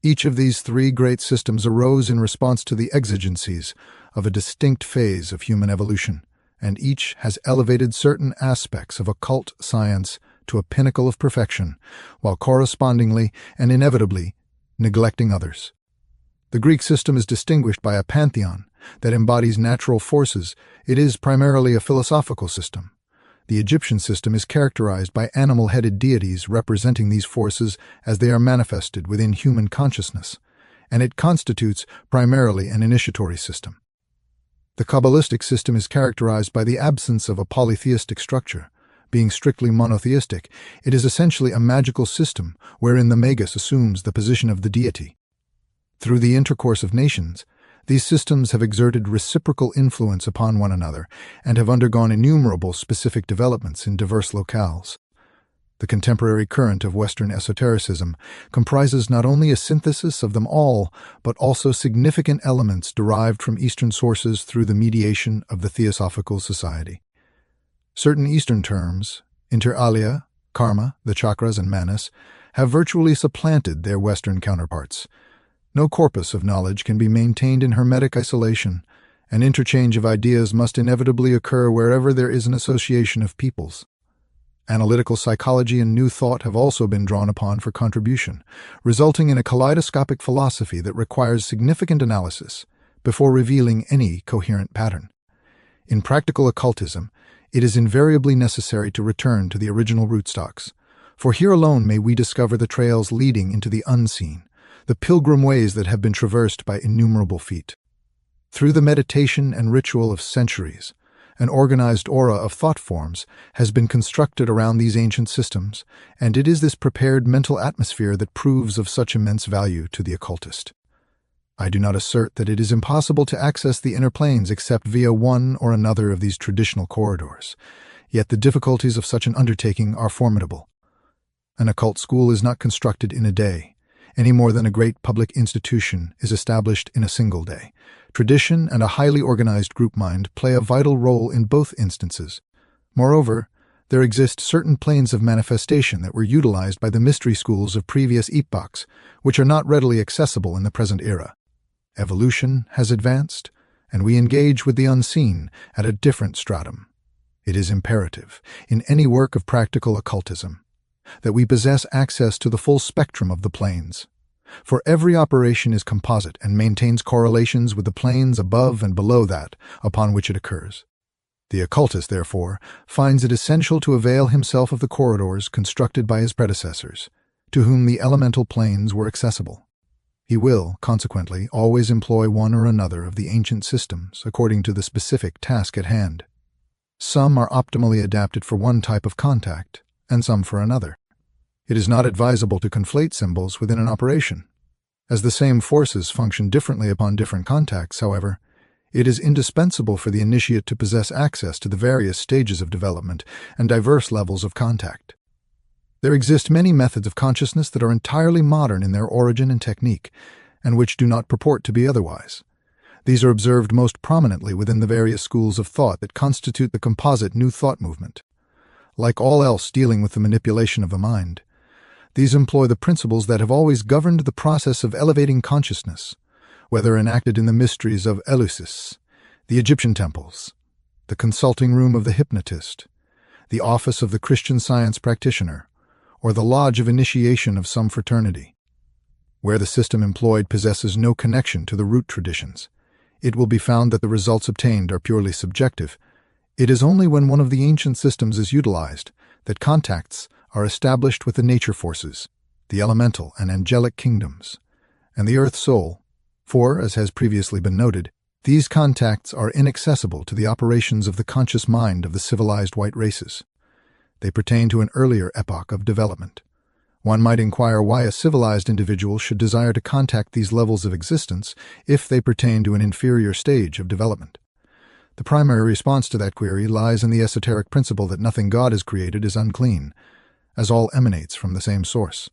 Each of these three great systems arose in response to the exigencies of a distinct phase of human evolution, and each has elevated certain aspects of occult science to a pinnacle of perfection, while correspondingly and inevitably neglecting others. The Greek system is distinguished by a pantheon that embodies natural forces. It is primarily a philosophical system. The Egyptian system is characterized by animal-headed deities representing these forces as they are manifested within human consciousness, and it constitutes primarily an initiatory system. The Kabbalistic system is characterized by the absence of a polytheistic structure. Being strictly monotheistic, it is essentially a magical system wherein the magus assumes the position of the deity. Through the intercourse of nations, these systems have exerted reciprocal influence upon one another and have undergone innumerable specific developments in diverse locales. The contemporary current of Western esotericism comprises not only a synthesis of them all, but also significant elements derived from Eastern sources through the mediation of the Theosophical Society. Certain Eastern terms, inter alia, karma, the chakras, and manas, have virtually supplanted their Western counterparts. No corpus of knowledge can be maintained in hermetic isolation, An interchange of ideas must inevitably occur wherever there is an association of peoples. Analytical psychology and New Thought have also been drawn upon for contribution, resulting in a kaleidoscopic philosophy that requires significant analysis before revealing any coherent pattern. In practical occultism, it is invariably necessary to return to the original rootstocks, for here alone may we discover the trails leading into the unseen, the pilgrim ways that have been traversed by innumerable feet. Through the meditation and ritual of centuries, an organized aura of thought forms has been constructed around these ancient systems, and it is this prepared mental atmosphere that proves of such immense value to the occultist. I do not assert that it is impossible to access the inner planes except via one or another of these traditional corridors, yet the difficulties of such an undertaking are formidable. An occult school is not constructed in a day, any more than a great public institution is established in a single day. Tradition and a highly organized group mind play a vital role in both instances. Moreover, there exist certain planes of manifestation that were utilized by the mystery schools of previous epochs, which are not readily accessible in the present era. Evolution has advanced, and we engage with the unseen at a different stratum. It is imperative, in any work of practical occultism, that we possess access to the full spectrum of the planes. For every operation is composite and maintains correlations with the planes above and below that upon which it occurs. The occultist, therefore, finds it essential to avail himself of the corridors constructed by his predecessors, to whom the elemental planes were accessible. He will, consequently, always employ one or another of the ancient systems according to the specific task at hand. Some are optimally adapted for one type of contact, and some for another. It is not advisable to conflate symbols within an operation. As the same forces function differently upon different contacts, however, it is indispensable for the initiate to possess access to the various stages of development and diverse levels of contact. There exist many methods of consciousness that are entirely modern in their origin and technique, and which do not purport to be otherwise. These are observed most prominently within the various schools of thought that constitute the composite New Thought movement. Like all else dealing with the manipulation of the mind, these employ the principles that have always governed the process of elevating consciousness, whether enacted in the mysteries of Eleusis, the Egyptian temples, the consulting room of the hypnotist, the office of the Christian Science practitioner, or the lodge of initiation of some fraternity. Where the system employed possesses no connection to the root traditions, it will be found that the results obtained are purely subjective. It is only when one of the ancient systems is utilized that contacts are established with the nature forces, the elemental and angelic kingdoms, and the earth soul, for, as has previously been noted, these contacts are inaccessible to the operations of the conscious mind of the civilized white races. They pertain to an earlier epoch of development. One might inquire why a civilized individual should desire to contact these levels of existence if they pertain to an inferior stage of development. The primary response to that query lies in the esoteric principle that nothing God has created is unclean, as all emanates from the same source.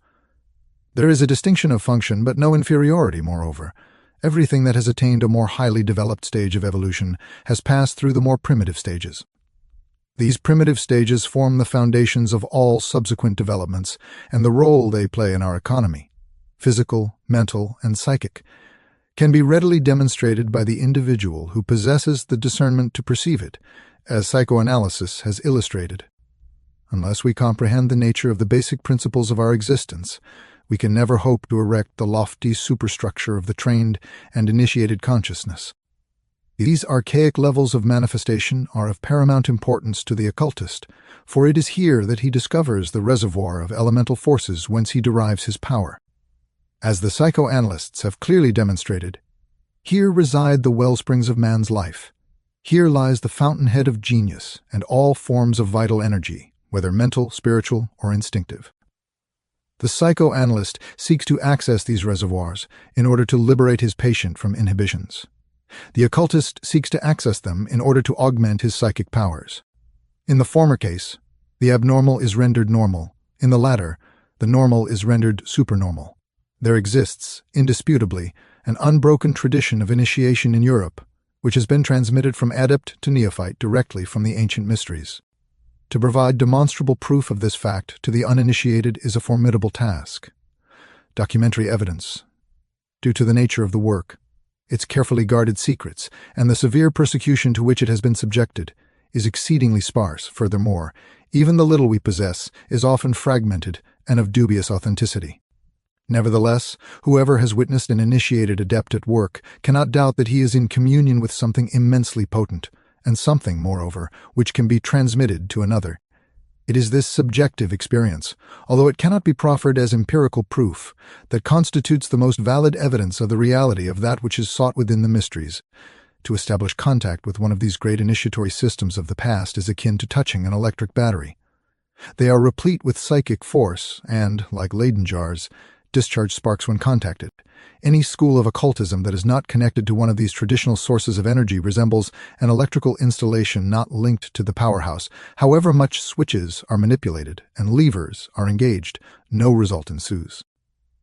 There is a distinction of function, but no inferiority, moreover. Everything that has attained a more highly developed stage of evolution has passed through the more primitive stages. These primitive stages form the foundations of all subsequent developments and the role they play in our economy, physical, mental, and psychic, can be readily demonstrated by the individual who possesses the discernment to perceive it, as psychoanalysis has illustrated. Unless we comprehend the nature of the basic principles of our existence, we can never hope to erect the lofty superstructure of the trained and initiated consciousness. These archaic levels of manifestation are of paramount importance to the occultist, for it is here that he discovers the reservoir of elemental forces whence he derives his power. As the psychoanalysts have clearly demonstrated, here reside the wellsprings of man's life. Here lies the fountainhead of genius and all forms of vital energy, whether mental, spiritual, or instinctive. The psychoanalyst seeks to access these reservoirs in order to liberate his patient from inhibitions. The occultist seeks to access them in order to augment his psychic powers. In the former case, the abnormal is rendered normal. In the latter, the normal is rendered supernormal. There exists, indisputably, an unbroken tradition of initiation in Europe, which has been transmitted from adept to neophyte directly from the ancient mysteries. To provide demonstrable proof of this fact to the uninitiated is a formidable task. Documentary evidence, due to the nature of the work, its carefully guarded secrets, and the severe persecution to which it has been subjected, is exceedingly sparse. Furthermore, even the little we possess is often fragmented and of dubious authenticity. Nevertheless, whoever has witnessed an initiated adept at work cannot doubt that he is in communion with something immensely potent, and something, moreover, which can be transmitted to another. It is this subjective experience, although it cannot be proffered as empirical proof, that constitutes the most valid evidence of the reality of that which is sought within the mysteries. To establish contact with one of these great initiatory systems of the past is akin to touching an electric battery. They are replete with psychic force and, like Leyden jars, discharge sparks when contacted. Any school of occultism that is not connected to one of these traditional sources of energy resembles an electrical installation not linked to the powerhouse. However much switches are manipulated and levers are engaged, no result ensues.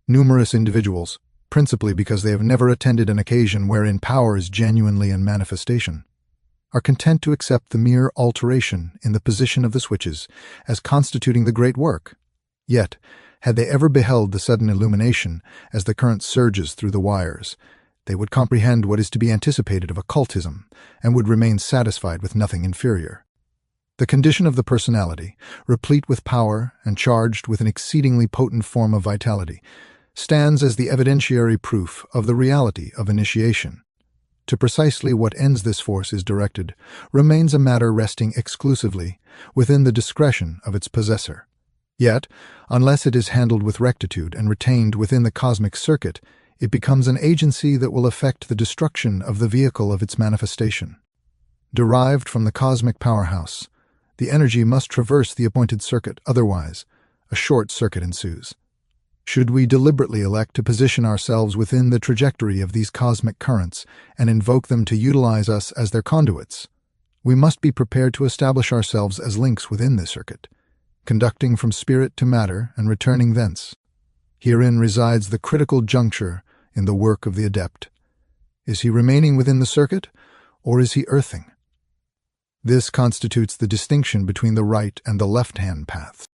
Numerous individuals, principally because they have never attended an occasion wherein power is genuinely in manifestation, are content to accept the mere alteration in the position of the switches as constituting the great work. Yet, had they ever beheld the sudden illumination as the current surges through the wires, they would comprehend what is to be anticipated of occultism and would remain satisfied with nothing inferior. The condition of the personality, replete with power and charged with an exceedingly potent form of vitality, stands as the evidentiary proof of the reality of initiation. To precisely what ends this force is directed remains a matter resting exclusively within the discretion of its possessor. Yet, unless it is handled with rectitude and retained within the cosmic circuit, it becomes an agency that will effect the destruction of the vehicle of its manifestation. Derived from the cosmic powerhouse, the energy must traverse the appointed circuit, otherwise, a short circuit ensues. Should we deliberately elect to position ourselves within the trajectory of these cosmic currents and invoke them to utilize us as their conduits, we must be prepared to establish ourselves as links within this circuit, conducting from spirit to matter and returning thence. Herein resides the critical juncture in the work of the adept. Is he remaining within the circuit, or is he earthing? This constitutes the distinction between the right and the left-hand paths.